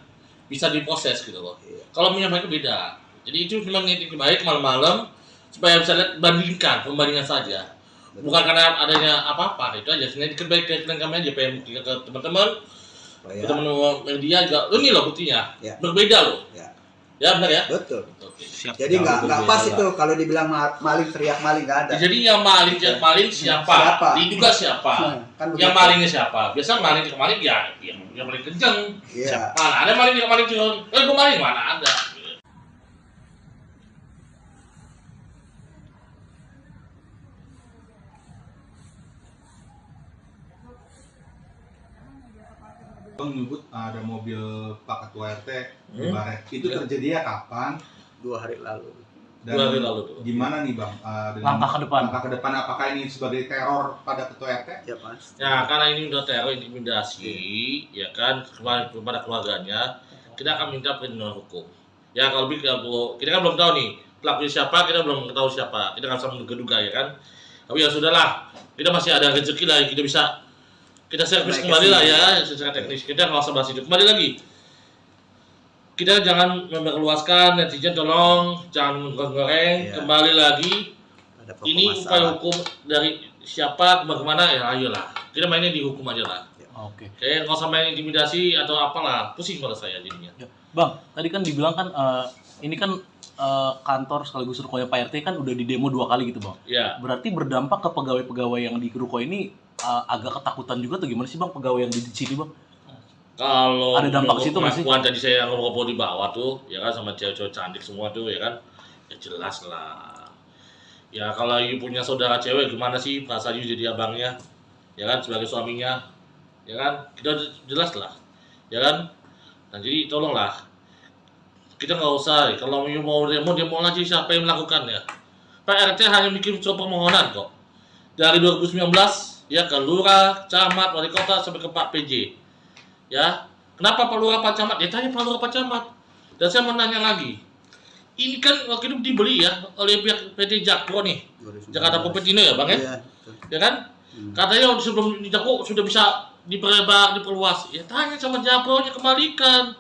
bisa diproses gitu loh. Iya. Kalau punya mereka beda. Jadi itu memang niat ikat baik malam-malam supaya bisa lihat pembandingan saja. Bukan karena adanya apa-apa, itu aja. Sebenarnya ikat baik ke kami aja pengen buktikan ke teman-teman. Teman-teman media juga, ini loh buktinya, Ya. berbeda loh. Ya benar ya. Betul. Oke. Siap. Jadi nggak berbeda pas lah. itu kalau dibilang maling, teriak maling, nggak ada. Jadi yang maling siapa? Siapa? Diduga siapa? Kan Yang begitu. malingnya siapa? Biasa maling ke maling ya, yang paling kenceng. Iya. Mana ada maling yang maling cuma, gue maling mana ada. Bang menyebut ada mobil Pak Ketua RT di Hmm. Baret. Itu terjadinya kapan? 2 hari lalu. Dan 2 hari lalu tuh. gimana nih Bang? Dengan Langkah ke depan. Langkah ke depan, apakah ini sebagai teror pada Ketua RT? Ya pasti. Ya karena ini udah teror intimidasi, ya kan kepada keluarganya, kita akan minta perlindungan hukum. Ya kalau kita kan belum tahu nih pelakunya siapa, kita belum tahu siapa, kita nggak bisa menduga-duga ya kan. Tapi ya sudahlah, kita masih ada rezeki lah, kita bisa kita servis Naik kembali lah ke ya secara teknis. Kita nggak usah bahas itu kembali lagi. Kita jangan memperluaskan, netizen tolong jangan menggoreng. Iya. Kembali lagi, Ada pokok ini upaya masalah. hukum dari siapa kemana ya ayolah. Kita mainnya di hukum aja lah. Oke. Kayak nggak usah main intimidasi atau apalah, pusing pada saya jadinya. Ya. Bang, tadi kan dibilang kan ini kan kantor sekaligus rukonya Pak RT kan udah di demo 2 kali gitu, Bang. Ya, Berarti berdampak ke pegawai-pegawai yang di ruko ini agak ketakutan juga tuh, gimana sih Bang pegawai yang di sini, Bang? kalau Ada dampak situ nggak sih? pengakuan tadi saya ngobrol di bawah tuh, ya kan sama cewek-cewek cantik semua tuh, ya kan, ya jelas lah. Ya kalau you punya saudara cewek gimana sih perasaan you jadi abangnya, ya kan sebagai suaminya, ya kan kita jelas lah, ya kan. Nah jadi tolonglah, kita nggak usah kalau you mau demo aja siapa yang melakukannya. Pak RT hanya bikin suatu permohonan kok dari 2019 ya ke lurah, camat, wali kota sampai ke Pak PJ. Ya, kenapa Pak Lurah Pak Camat? Ya tanya Pak Lurah Pak Camat. Dan saya mau nanya lagi, ini kan waktu itu dibeli ya oleh pihak PT Jakpro nih, 2019. Jakarta Propertindo ya Bang ya, Iya, betul. ya kan? Katanya sebelum di Jakpro sudah bisa diperlebar, diperluas. Ya tanya sama Jakpro-nya, kembalikan.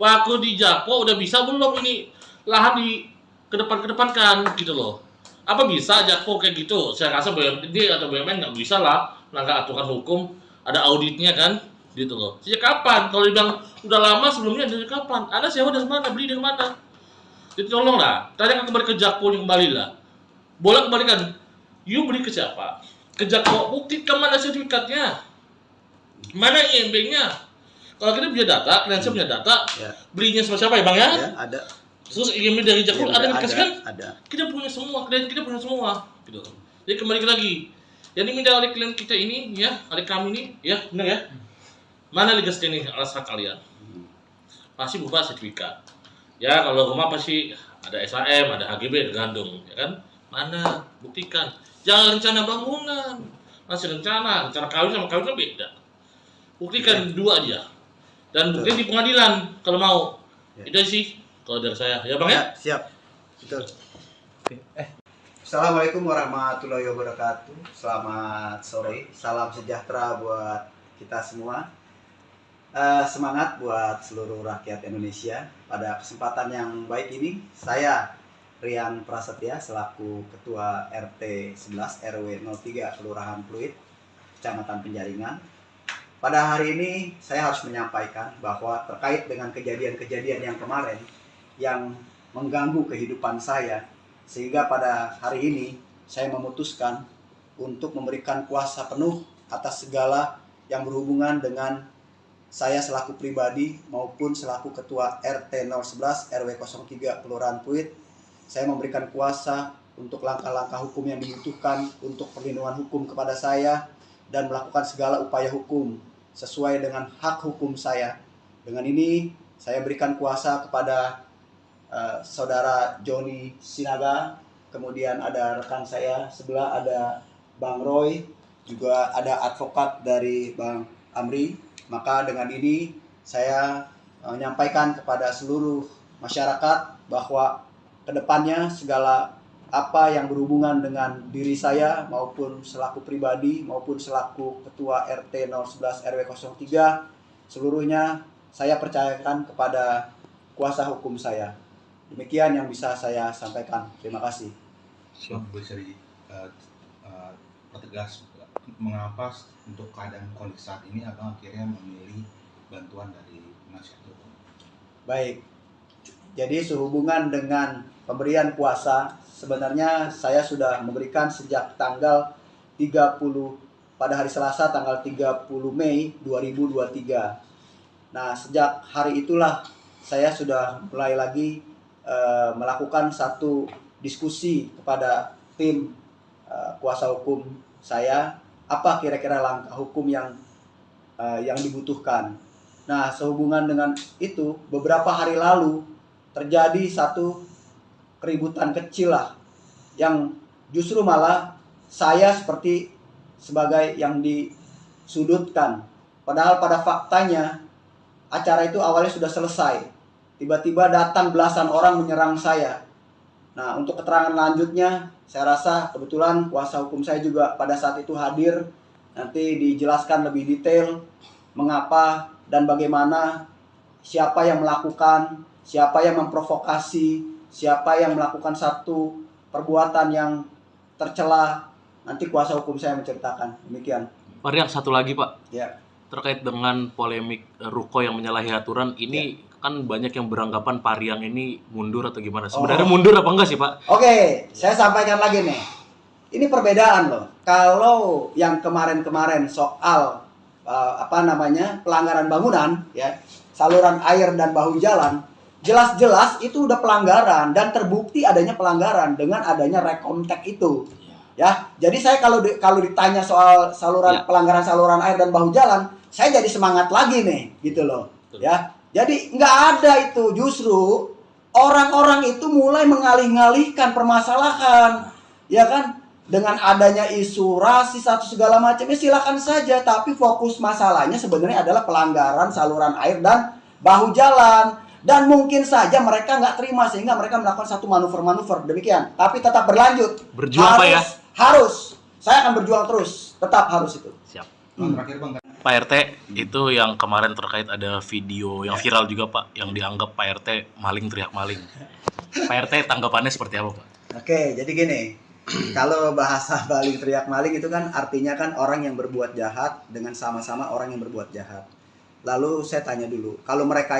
Waktu di Jakpro udah bisa belum ini lahan di kedepankan gitu loh. Apa bisa Jakpro kayak gitu? Saya rasa BUMD atau BUMN nggak bisa lah melanggar aturan hukum, ada auditnya kan, gitu loh. Sejak kapan? Kalau dibilang udah lama sebelumnya dari kapan? Anda sewa dari mana? Beli dari mana? Jadi tolonglah, tanya kembali ke Jakpro yang kembali lah. Boleh kembalikan. You beli ke siapa? Ke Jakpro, buktikan mana sertifikatnya, mana IMB-nya. Kalau kita punya data, klien punya data, Ya. belinya sama siapa ya Bang ya? Ya, ada. Terus IMB dari Jakpro Ya, ada dikasih kan? Ada. Kita punya semua, klien kita punya semua, gitu. Jadi kembali lagi, yang diminta oleh klien kita ini, ya, oleh kami ini, ya, benar ya. Mana legal standing alas hak kalian? Pasti berupa sertifikat. Ya, kalau rumah pasti ada SHM, ada HGB, tergantung, ya kan? Mana? Buktikan. Jangan rencana bangunan, masih rencana kawin sama kawin kan beda. Buktikan dua aja. Dan buktikan di pengadilan kalau mau. Ya. Itu sih kalau dari saya. Ya Bang ya? Ya, siap. Betul. Assalamualaikum warahmatullahi wabarakatuh. Selamat sore. Salam sejahtera buat kita semua. Semangat buat seluruh rakyat Indonesia. Pada kesempatan yang baik ini, saya Rian Prasetya selaku Ketua RT 11 RW 03 Kelurahan Pluit, Kecamatan Penjaringan. Pada hari ini saya harus menyampaikan bahwa terkait dengan kejadian-kejadian yang kemarin yang mengganggu kehidupan saya Sehingga pada hari ini saya memutuskan untuk memberikan kuasa penuh atas segala yang berhubungan dengan saya selaku pribadi maupun selaku Ketua RT 011 RW 03 Kelurahan Pluit. Saya memberikan kuasa untuk langkah-langkah hukum yang dibutuhkan untuk perlindungan hukum kepada saya dan melakukan segala upaya hukum sesuai dengan hak hukum saya. Dengan ini saya berikan kuasa kepada saudara Joni Sinaga, kemudian ada rekan saya sebelah ada Bang Roy, juga ada advokat dari Bang Amri. Maka dengan ini saya menyampaikan kepada seluruh masyarakat bahwa kedepannya segala apa yang berhubungan dengan diri saya maupun selaku pribadi maupun selaku Ketua RT 011 RW 03 seluruhnya saya percayakan kepada kuasa hukum saya. Demikian yang bisa saya sampaikan. Terima kasih. Bisa pertegas mengapa untuk keadaan kondisi saat ini abang akhirnya memilih bantuan dari penasihat hukum? Baik. Jadi sehubungan dengan pemberian kuasa, sebenarnya saya sudah memberikan sejak tanggal 30 pada hari Selasa tanggal 30 Mei 2023. Nah, sejak hari itulah saya sudah mulai lagi melakukan satu diskusi kepada tim kuasa hukum saya, apa kira-kira langkah hukum yang dibutuhkan. Nah, sehubungan dengan itu, beberapa hari lalu terjadi satu keributan kecil lah, yang justru malah saya seperti sebagai yang disudutkan. Padahal pada faktanya acara itu awalnya sudah selesai. Tiba-tiba datang belasan orang menyerang saya. Nah, untuk keterangan lanjutnya, saya rasa kebetulan kuasa hukum saya juga pada saat itu hadir. Nanti dijelaskan lebih detail mengapa dan bagaimana, siapa yang melakukan, siapa yang memprovokasi, siapa yang melakukan satu perbuatan yang tercela. Nanti kuasa hukum saya menceritakan. Demikian. Pak Riang, satu lagi Pak. Ya. Terkait dengan polemik Ruko yang menyalahi aturan, ini kan banyak yang beranggapan Pak Riang ini mundur atau gimana. Sebenarnya mundur apa enggak sih Pak? Oke, saya sampaikan lagi nih. Ini perbedaan loh. Kalau yang kemarin-kemarin soal pelanggaran bangunan, ya, saluran air dan bahu jalan, jelas-jelas itu udah pelanggaran dan terbukti adanya pelanggaran dengan adanya rekomtek itu. Ya, jadi saya kalau ditanya soal pelanggaran saluran air dan bahu jalan, saya jadi semangat lagi nih, gitu loh. Ya, jadi nggak ada itu, justru orang-orang itu mulai mengalih-alihkan permasalahan, ya kan? Dengan adanya isu rasis atau segala macamnya silakan saja, tapi fokus masalahnya sebenarnya adalah pelanggaran saluran air dan bahu jalan. Dan mungkin saja mereka nggak terima sehingga mereka melakukan satu manuver-manuver demikian. Tapi tetap berlanjut. Berjuang Pak ya? Harus. Saya akan berjuang terus. Tetap harus itu. Siap. Terakhir Bang. Pak RT, itu yang kemarin terkait ada video yang viral juga Pak, yang dianggap Pak RT maling teriak maling. Pak RT tanggapannya seperti apa Pak? Oke, jadi gini. Kalau bahasa maling teriak maling itu kan artinya kan orang yang berbuat jahat dengan sama-sama orang yang berbuat jahat. Lalu saya tanya dulu, kalau mereka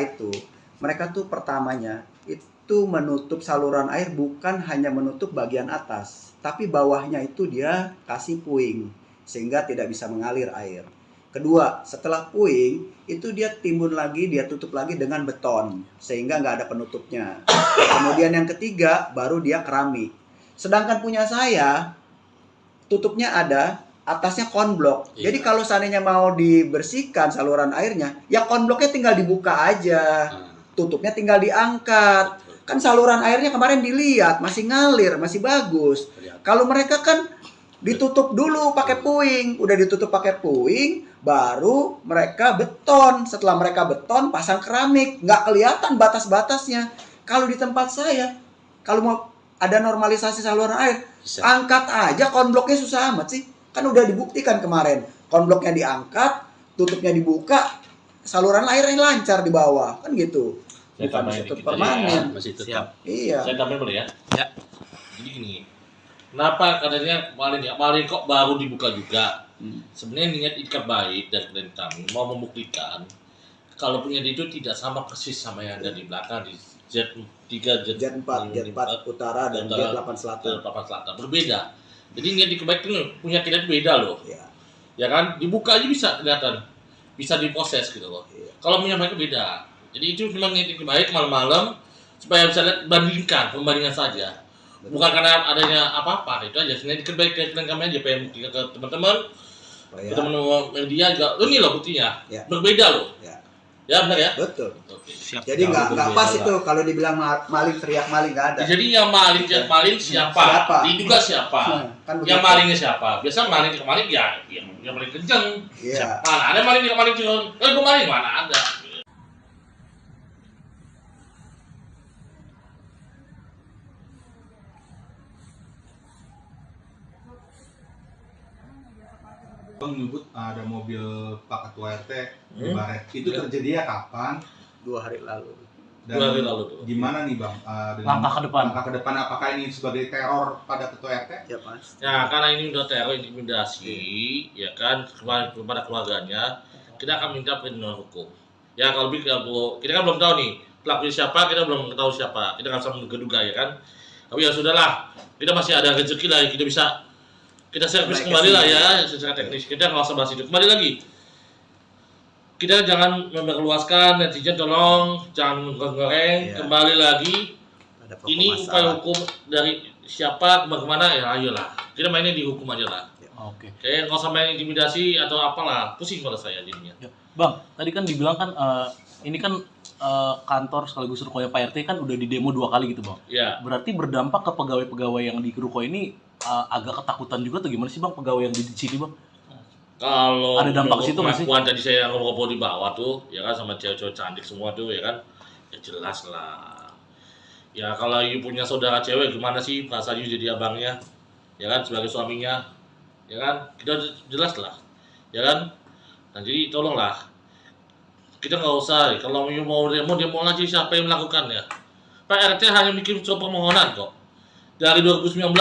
tuh pertamanya itu menutup saluran air bukan hanya menutup bagian atas, tapi bawahnya itu dia kasih puing sehingga tidak bisa mengalir air. Kedua, setelah puing itu dia timbun lagi, dia tutup lagi dengan beton sehingga nggak ada penutupnya. Kemudian yang ketiga baru dia keramik. Sedangkan punya saya tutupnya ada, atasnya konblok. Jadi kalau seandainya mau dibersihkan saluran airnya, ya konbloknya tinggal dibuka aja. Tutupnya tinggal diangkat. Kan saluran airnya kemarin dilihat masih ngalir, masih bagus. Kalau mereka kan ditutup dulu pakai puing, udah ditutup pakai puing, baru mereka beton. Setelah mereka beton, pasang keramik, nggak kelihatan batas-batasnya. Kalau di tempat saya, kalau mau ada normalisasi saluran air, angkat aja konbloknya, susah amat sih. Kan udah dibuktikan kemarin, konbloknya diangkat, tutupnya dibuka, saluran airnya lancar di bawah, kan gitu. Bukan masih permanen. Masih tetap. Siap. Iya. Saya tambahin boleh ya? Ya. Jadi gini, kenapa katanya kemarin kok baru dibuka juga? Sebenarnya niat ikat baik dari kami mau membuktikan kalau punya itu tidak sama persis sama yang ada di belakang di Z3, Z4 Utara dan Z8 Selatan. Papan Selatan berbeda. Jadi niat di Kebaik itu punya kita beda loh. Ya. Ya kan, dibuka aja bisa kelihatan, bisa diproses gitu loh. Iya. Kalau punya mereka beda. Jadi itu memang niat di Kebaik malam-malam supaya bisa lihat pembandingan saja. Bukan karena adanya apa-apa, itu aja. Sebenarnya di Kebaik kami aja pengen buktikan ke teman-teman, ke teman-teman media juga. Ini loh buktinya, Ya. berbeda loh. Ya. Ya benar ya. Betul. Oke. Siap. Jadi nggak berbeda pas lah. itu kalau dibilang maling teriak maling nggak ada. Jadi yang maling siapa? Siapa? Diduga siapa? Kan Yang begitu. malingnya siapa? Biasa maling kemarin ya, yang paling kenceng. Iya. Mana ada maling curang? Gue maling mana ada? Bang nyebut ada mobil Pak Ketua RT di Hmm. Baret. Itu Ya. terjadinya kapan? 2 hari lalu. Dan 2 hari lalu tuh. gimana nih Bang? Dengan Langkah ke depan. Langkah ke depan apakah ini sebagai teror pada Ketua RT? Ya Mas. Ya karena ini udah teror intimidasi, ya kan kepada keluarganya, kita akan minta perlindungan hukum. Ya kalau kita kan belum tahu nih pelakunya siapa, kita belum tahu siapa, kita nggak bisa menduga ya kan. Tapi ya sudahlah, kita masih ada rezeki lah, kita servis Baik, kembali lah ya ya. secara teknis. Kita nggak usah bahas itu. Kembali lagi, kita jangan memperluaskan, netizen tolong jangan goreng. Iya. Kembali lagi, Ada pokok ini upaya masalah. hukum dari siapa kemana ya ayolah. Kita mainnya di hukum aja lah. Oke. Kayak nggak usah main intimidasi atau apalah, pusing pada saya jadinya. Ya. Bang, tadi kan dibilang kan ini kan kantor sekaligus rukonya Pak RT kan udah di demo 2 kali gitu Bang. Ya, Berarti berdampak ke pegawai-pegawai yang di ruko ini agak ketakutan juga atau gimana sih Bang pegawai yang di sini Bang? kalau Ada dampak ke situ nggak sih? pengakuan tadi saya ngobrol di bawah tuh, ya kan sama cewek-cewek cantik semua tuh, ya kan, ya jelas lah. Ya kalau you punya saudara cewek gimana sih rasanya jadi abangnya, ya kan sebagai suaminya, ya kan kita jelas lah, ya kan. Nah jadi tolonglah, kita nggak usah kalau you mau demo aja siapa yang melakukannya. Pak RT hanya bikin surat permohonan kok dari 2019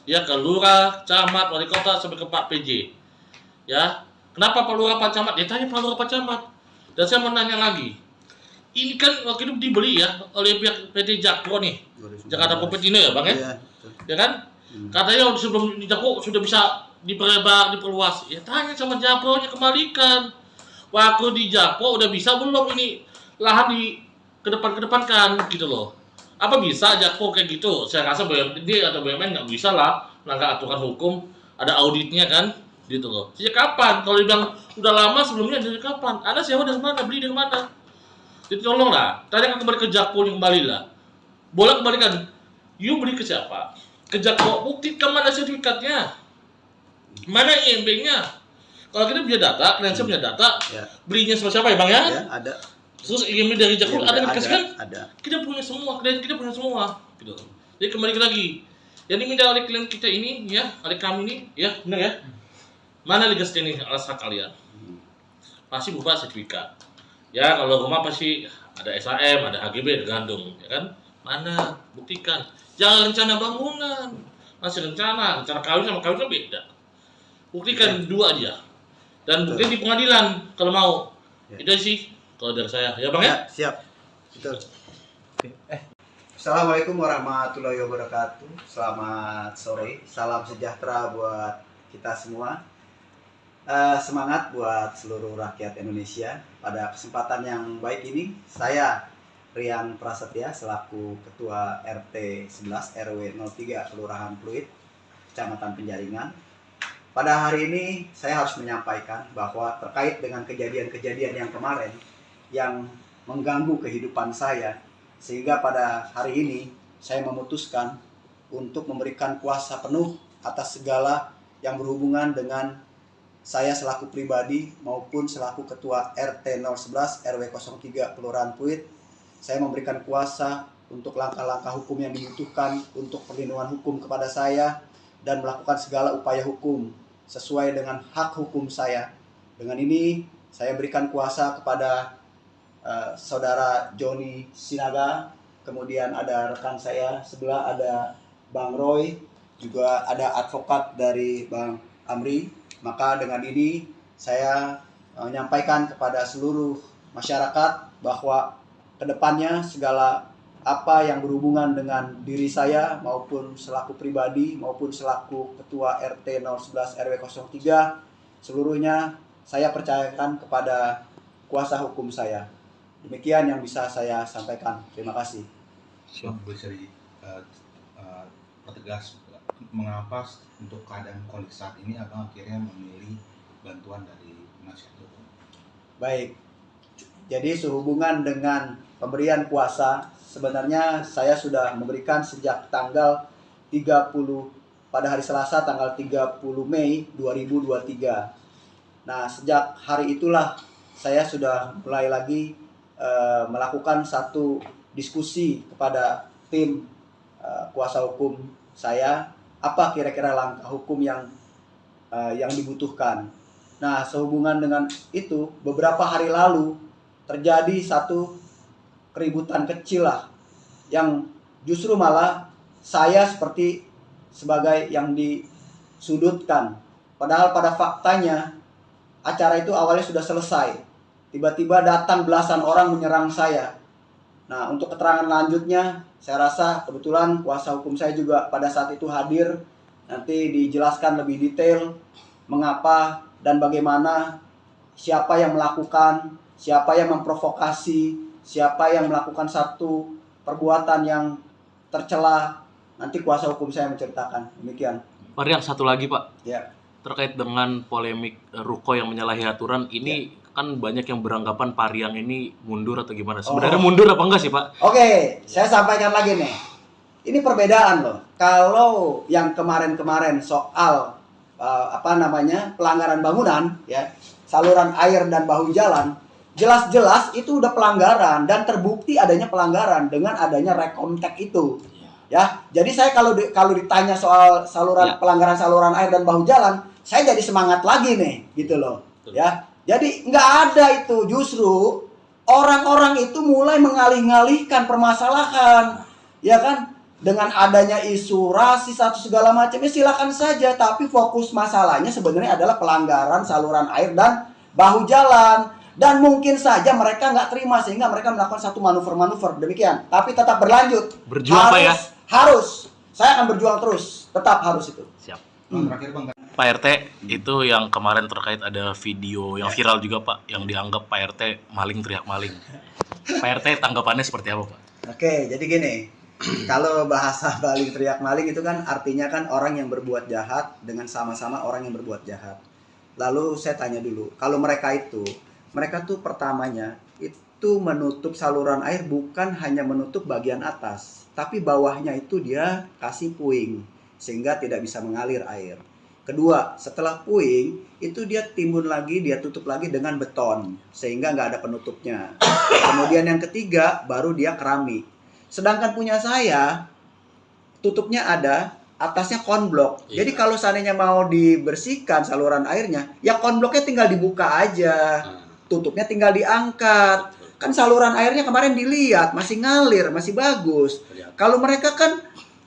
ya ke lurah, camat, wali kota sampai ke Pak PJ. Ya, kenapa Pak Lurah Pak Camat? Ya tanya Pak Lurah Pak Camat. Dan saya mau nanya lagi, ini kan waktu itu dibeli ya oleh pihak PT Jakpro nih, 2019. Jakarta Propetino ya Bang ya? Iya, betul. Ya kan? Katanya sebelum di Jakpro sudah bisa diperluas. Ya tanya sama Jakpro-nya kembalikan. Waktu di Jakpro udah bisa belum ini lahan di kedepankan gitu loh. Apa bisa Jakpro kayak gitu? Saya rasa BUMD atau BUMN nggak bisa lah melanggar aturan hukum, ada auditnya kan? Gitu loh. Sejak kapan? Kalau dibilang udah lama sebelumnya dari kapan? Anda sewa dari mana? Beli dari mana? Jadi tolong lah, tanya kembali ke Jakpro yang kembali lah. Boleh kembalikan. You beli ke siapa? Ke Jakpro, buktikan mana sertifikatnya? Mana IMB-nya? Kalau kita punya data, kalian punya data, Ya. belinya sama siapa ya Bang ya? Ya, ada. Terus IMB dari Jakpro Ya, ada dikasih kan? Ada. Kita punya semua, klien kita punya semua. Gitu. Jadi kembali lagi. Yang diminta oleh klien kita ini, ya, oleh kami ini, ya, benar ya? Mana legal standing alas hak kalian? Pasti berupa sertifikat. Ya kalau rumah pasti ada SHM, ada HGB, tergantung, ya kan? Mana? Buktikan. Jangan rencana bangunan, masih rencana kawin sama kawin kan beda. Buktikan dua aja. Dan bukti di pengadilan kalau mau. Ya. Itu sih kalau dari saya, ya Bang ya? Ya, siap. Betul. Assalamualaikum warahmatullahi wabarakatuh. Selamat sore. Salam sejahtera buat kita semua. Semangat buat seluruh rakyat Indonesia. Pada kesempatan yang baik ini, saya Rian Prasetya selaku Ketua RT 11 RW 03 Kelurahan Pluit, Kecamatan Penjaringan. Pada hari ini saya harus menyampaikan bahwa terkait dengan kejadian-kejadian yang kemarin yang mengganggu kehidupan saya, sehingga pada hari ini saya memutuskan untuk memberikan kuasa penuh atas segala yang berhubungan dengan saya selaku pribadi maupun selaku Ketua RT 011 RW 03 Kelurahan Pluit. Saya memberikan kuasa untuk langkah-langkah hukum yang dibutuhkan untuk perlindungan hukum kepada saya dan melakukan segala upaya hukum sesuai dengan hak hukum saya. Dengan ini saya berikan kuasa kepada Saudara Joni Sinaga, kemudian ada rekan saya sebelah ada Bang Roy, juga ada advokat dari Bang Amri. Maka dengan ini saya menyampaikan kepada seluruh masyarakat bahwa kedepannya segala apa yang berhubungan dengan diri saya maupun selaku pribadi maupun selaku Ketua RT 011 RW 03, seluruhnya saya percayakan kepada kuasa hukum saya. Demikian yang bisa saya sampaikan. Terima kasih. Bang, bisa pertegas mengapa untuk keadaan kondisi saat ini abang akhirnya memilih bantuan dari penasihat hukum? Baik, jadi sehubungan dengan pemberian kuasa, sebenarnya saya sudah memberikan sejak tanggal 30 pada hari Selasa tanggal 30 Mei 2023. Nah, sejak hari itulah saya sudah mulai lagi melakukan satu diskusi kepada tim kuasa hukum saya, apa kira-kira langkah hukum yang dibutuhkan. Nah, sehubungan dengan itu, beberapa hari lalu terjadi satu keributan kecil lah, yang justru malah saya seperti sebagai yang disudutkan. Padahal pada faktanya acara itu awalnya sudah selesai. Tiba-tiba datang belasan orang menyerang saya. Nah, untuk keterangan lanjutnya, saya rasa kebetulan kuasa hukum saya juga pada saat itu hadir. Nanti dijelaskan lebih detail mengapa dan bagaimana, siapa yang melakukan, siapa yang memprovokasi, siapa yang melakukan satu perbuatan yang tercela. Nanti kuasa hukum saya menceritakan. Demikian. Pak Rian, satu lagi Pak, Ya. terkait dengan polemik ruko yang menyalahi aturan ini, kan banyak yang beranggapan Pak Rian ini mundur atau gimana? Sebenarnya mundur apa enggak sih Pak? Oke, saya sampaikan lagi nih. Ini perbedaan loh. Kalau yang kemarin-kemarin soal pelanggaran bangunan, ya, saluran air dan bahu jalan, jelas-jelas itu udah pelanggaran dan terbukti adanya pelanggaran dengan adanya rekomtek itu. Ya, jadi saya kalau ditanya soal pelanggaran saluran air dan bahu jalan, saya jadi semangat lagi nih, gitu loh. Ya, jadi nggak ada itu, justru orang-orang itu mulai mengalih-ngalihkan permasalahan, ya kan? Dengan adanya isu rasis atau segala macam, ya silakan saja. Tapi fokus masalahnya sebenarnya adalah pelanggaran saluran air dan bahu jalan. Dan mungkin saja mereka nggak terima sehingga mereka melakukan satu manuver-manuver demikian. Tapi tetap berlanjut. Berjuang Pak ya? Harus. Saya akan berjuang terus. Tetap harus itu. Siap. Terakhir Bang, Pak RT, itu yang kemarin terkait ada video yang viral juga Pak, yang dianggap Pak RT maling teriak maling. Pak RT tanggapannya seperti apa Pak? Oke, jadi gini. Kalau bahasa maling teriak maling itu kan artinya kan orang yang berbuat jahat dengan sama-sama orang yang berbuat jahat. Lalu saya tanya dulu, kalau mereka tuh pertamanya itu menutup saluran air bukan hanya menutup bagian atas, tapi bawahnya itu dia kasih puing sehingga tidak bisa mengalir air. Kedua, setelah puing itu dia timbun lagi, dia tutup lagi dengan beton sehingga nggak ada penutupnya. Kemudian yang ketiga baru dia keramik. Sedangkan punya saya tutupnya ada, atasnya konblok. Jadi kalau seandainya mau dibersihkan saluran airnya, ya konbloknya tinggal dibuka aja. Tutupnya tinggal diangkat. Kan saluran airnya kemarin dilihat masih ngalir, masih bagus. Kalau mereka kan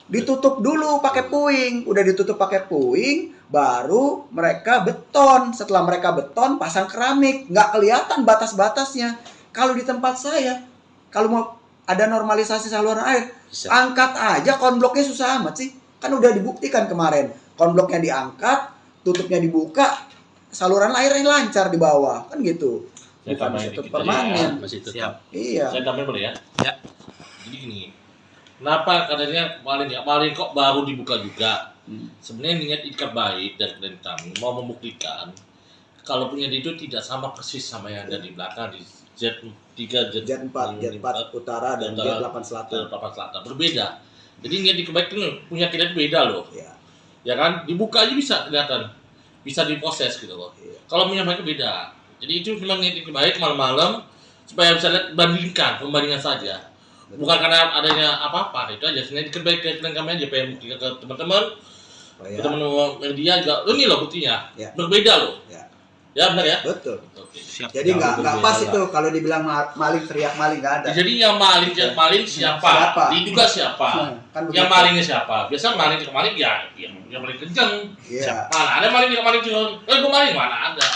ditutup dulu pakai puing, udah ditutup pakai puing, baru mereka beton. Setelah mereka beton, pasang keramik, nggak kelihatan batas-batasnya. Kalau di tempat saya, kalau mau ada normalisasi saluran air, angkat aja konbloknya, susah amat sih. Kan udah dibuktikan kemarin, konbloknya diangkat, tutupnya dibuka, saluran airnya lancar di bawah, kan gitu. Saya Bukan tambahin situ dikit permanen. ya, masih tetap. Siap. Iya. Saya tambahin boleh ya? Ya. Jadi gini, kenapa katanya maling kok baru dibuka juga? Sebenarnya niat ikat baik dari kami mau membuktikan kalau punya itu tidak sama persis sama yang ada di belakang di Z3, Jet 4 utara dan Jet 8 selatan. Berbeda. Jadi niat ikat baik itu punya kita beda loh. Iya. Ya kan? Dibuka aja bisa kelihatan. Bisa diproses gitu loh. Iya. Kalau punya mereka beda. Jadi itu memang niat ikat baik malam-malam supaya bisa lihat pembandingan saja. Betul. Bukan karena adanya apa-apa, itu aja. Sebenarnya ikat baik ke kami aja pengen buktikan ke teman-teman. Ya. Teman-teman media juga. Ini loh buktinya. Ya. Berbeda loh. Ya. Ya benar ya? Betul. Oke. Siap. Jadi nggak pas berbeda. itu kalau dibilang maling teriak maling, nggak ada. Jadi yang maling siapa? Siapa? Diduga siapa? Kan Yang begitu. malingnya siapa? Biasa maling ke maling ya yang paling kenceng. Iya. Mana ada maling ke maling cuma, gue maling mana ada.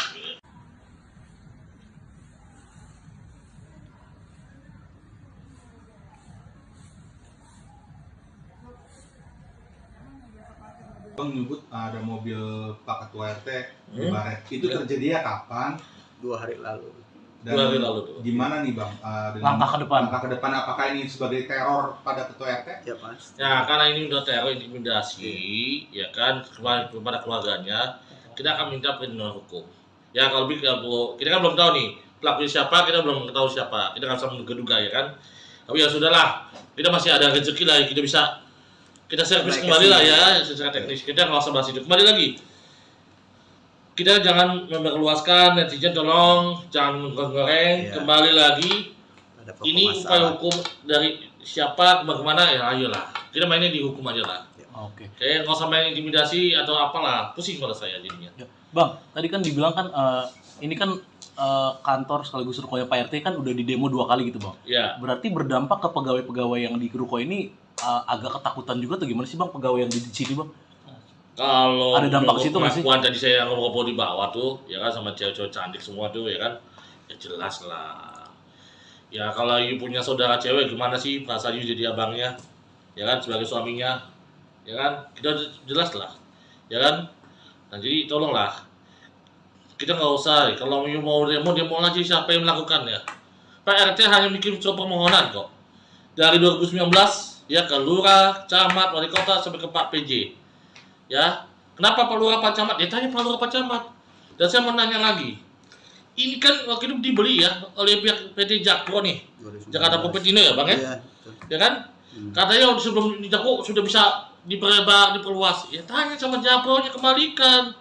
Bang menyebut ada mobil Pak Ketua RT di Hmm? Baret. Itu terjadinya kapan 2 hari lalu. dan 2 hari lalu tuh. gimana nih Bang? Dengan Langkah ke depan. Langkah ke depan apakah ini sebagai teror pada Ketua RT? Ya pasti. Ya, karena ini udah teror intimidasi, ya kan, kepada keluarganya, kita akan minta perlindungan hukum. Ya, kalau kita kan belum tahu nih pelakunya siapa, kita belum tahu siapa, kita nggak bisa menduga ya kan. Tapi ya sudahlah, kita masih ada rezeki lah, kita servis Naik kembali lah kesini. ya secara teknis. Kita nggak usah bahas itu. Kembali lagi, kita jangan memperluaskan, netizen tolong jangan goreng. Iya. Kembali lagi, Ada pokok ini upaya masalah. hukum dari siapa bagaimana ya ayolah. Kita mainnya di hukum aja lah. Oke. Kayak nggak usah main intimidasi atau apalah, pusing pada saya jadinya. Ya. Bang, tadi kan dibilang kan ini kan kantor sekaligus rukonya Pak RT kan udah di demo 2 kali gitu Bang. Ya, Berarti berdampak ke pegawai-pegawai yang di ruko ini agak ketakutan juga tuh gimana sih Bang pegawai yang di sini Bang? kalau Ada dampak situ nggak sih? pengakuan tadi saya ngobrol di bawah tuh, ya kan sama cewek-cewek cantik semua tuh, ya kan, ya jelas lah. Ya kalau you punya saudara cewek gimana sih rasanya jadi abangnya, ya kan sebagai suaminya, ya kan kita jelas lah, ya kan. Nah jadi tolonglah, kita nggak usah, kalau you mau demo aja siapa yang melakukannya. Pak RT hanya bikin surat permohonan kok. Dari 2019 ya ke lurah, camat, wali kota sampai ke Pak PJ. Ya, kenapa Pak Lurah Pak Camat? Ya tanya Pak Lurah Pak Camat. Dan saya mau nanya lagi. Ini kan waktu itu dibeli ya oleh pihak PT Jakpro nih, 2019. Jakarta Popetino ya Bang ya? Iya, betul. Ya kan? Katanya sebelum di Jakpro sudah bisa diperluas. Ya tanya sama Jakpro-nya kembalikan.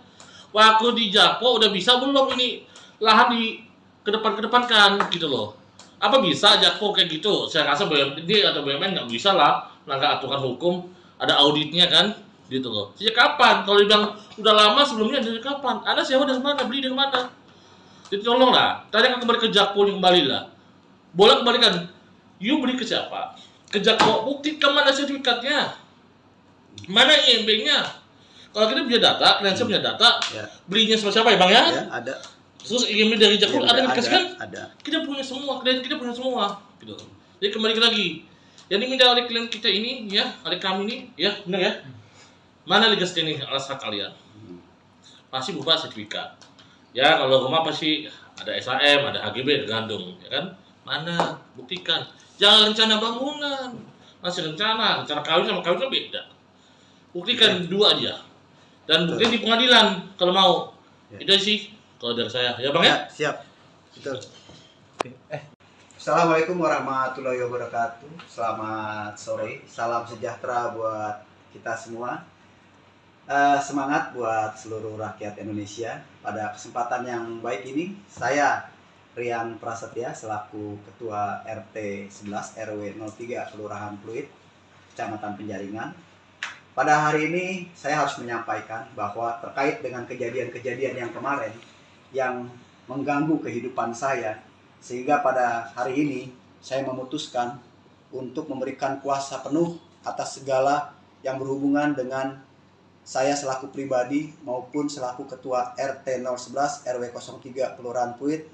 Waktu di Jakpro udah bisa belum ini lahan di kedepankan gitu loh. Apa bisa Jakpro kayak gitu? Saya rasa BUMD atau BUMN nggak bisa lah melanggar aturan hukum, ada auditnya kan, gitu loh. Sejak kapan? Kalau dibilang udah lama sebelumnya dari kapan? Anda sewa dari mana? Beli dari mana? Jadi tolonglah, tanyakan kembali ke Jakpro kembali lah. Boleh kembalikan. You beli ke siapa? Ke Jakpro, buktikan mana sertifikatnya, mana IMB-nya. Kalau kita punya data, klien saya punya data, Ya, belinya sama siapa ya Bang ya? ya ada. Terus IMB dari Jakpro Ya, ada yang dikasihkan? ada. Kita punya semua, klien kita punya semua, gitu. Jadi kembali lagi, yang diminta oleh klien kita ini, ya, oleh kami ini, ya, benar ya? Mana legal standing alas hak kalian? Pasti berupa sertifikat. Ya, kalau rumah pasti ada SHM, ada HGB, tergantung, ya kan? Mana? Buktikan. Jangan rencana bangunan, masih rencana kawin sama kawin kan beda. Buktikan dua aja. Dan buktikan di pengadilan kalau mau. Ya. Itu sih kalau dari saya, ya Bang ya? Ya, siap. Betul. Assalamualaikum warahmatullahi wabarakatuh. Selamat sore. Salam sejahtera buat kita semua. Semangat buat seluruh rakyat Indonesia. Pada kesempatan yang baik ini, saya Rian Prasetya selaku Ketua RT 11 RW 03 Kelurahan Pluit, Kecamatan Penjaringan. Pada hari ini saya harus menyampaikan bahwa terkait dengan kejadian-kejadian yang kemarin yang mengganggu kehidupan saya, sehingga pada hari ini saya memutuskan untuk memberikan kuasa penuh atas segala yang berhubungan dengan saya selaku pribadi maupun selaku Ketua RT 011 RW 03 Kelurahan Pluit.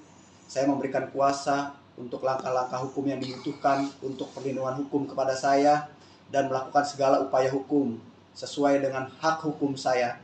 Saya memberikan kuasa untuk langkah-langkah hukum yang dibutuhkan untuk perlindungan hukum kepada saya dan melakukan segala upaya hukum sesuai dengan hak hukum saya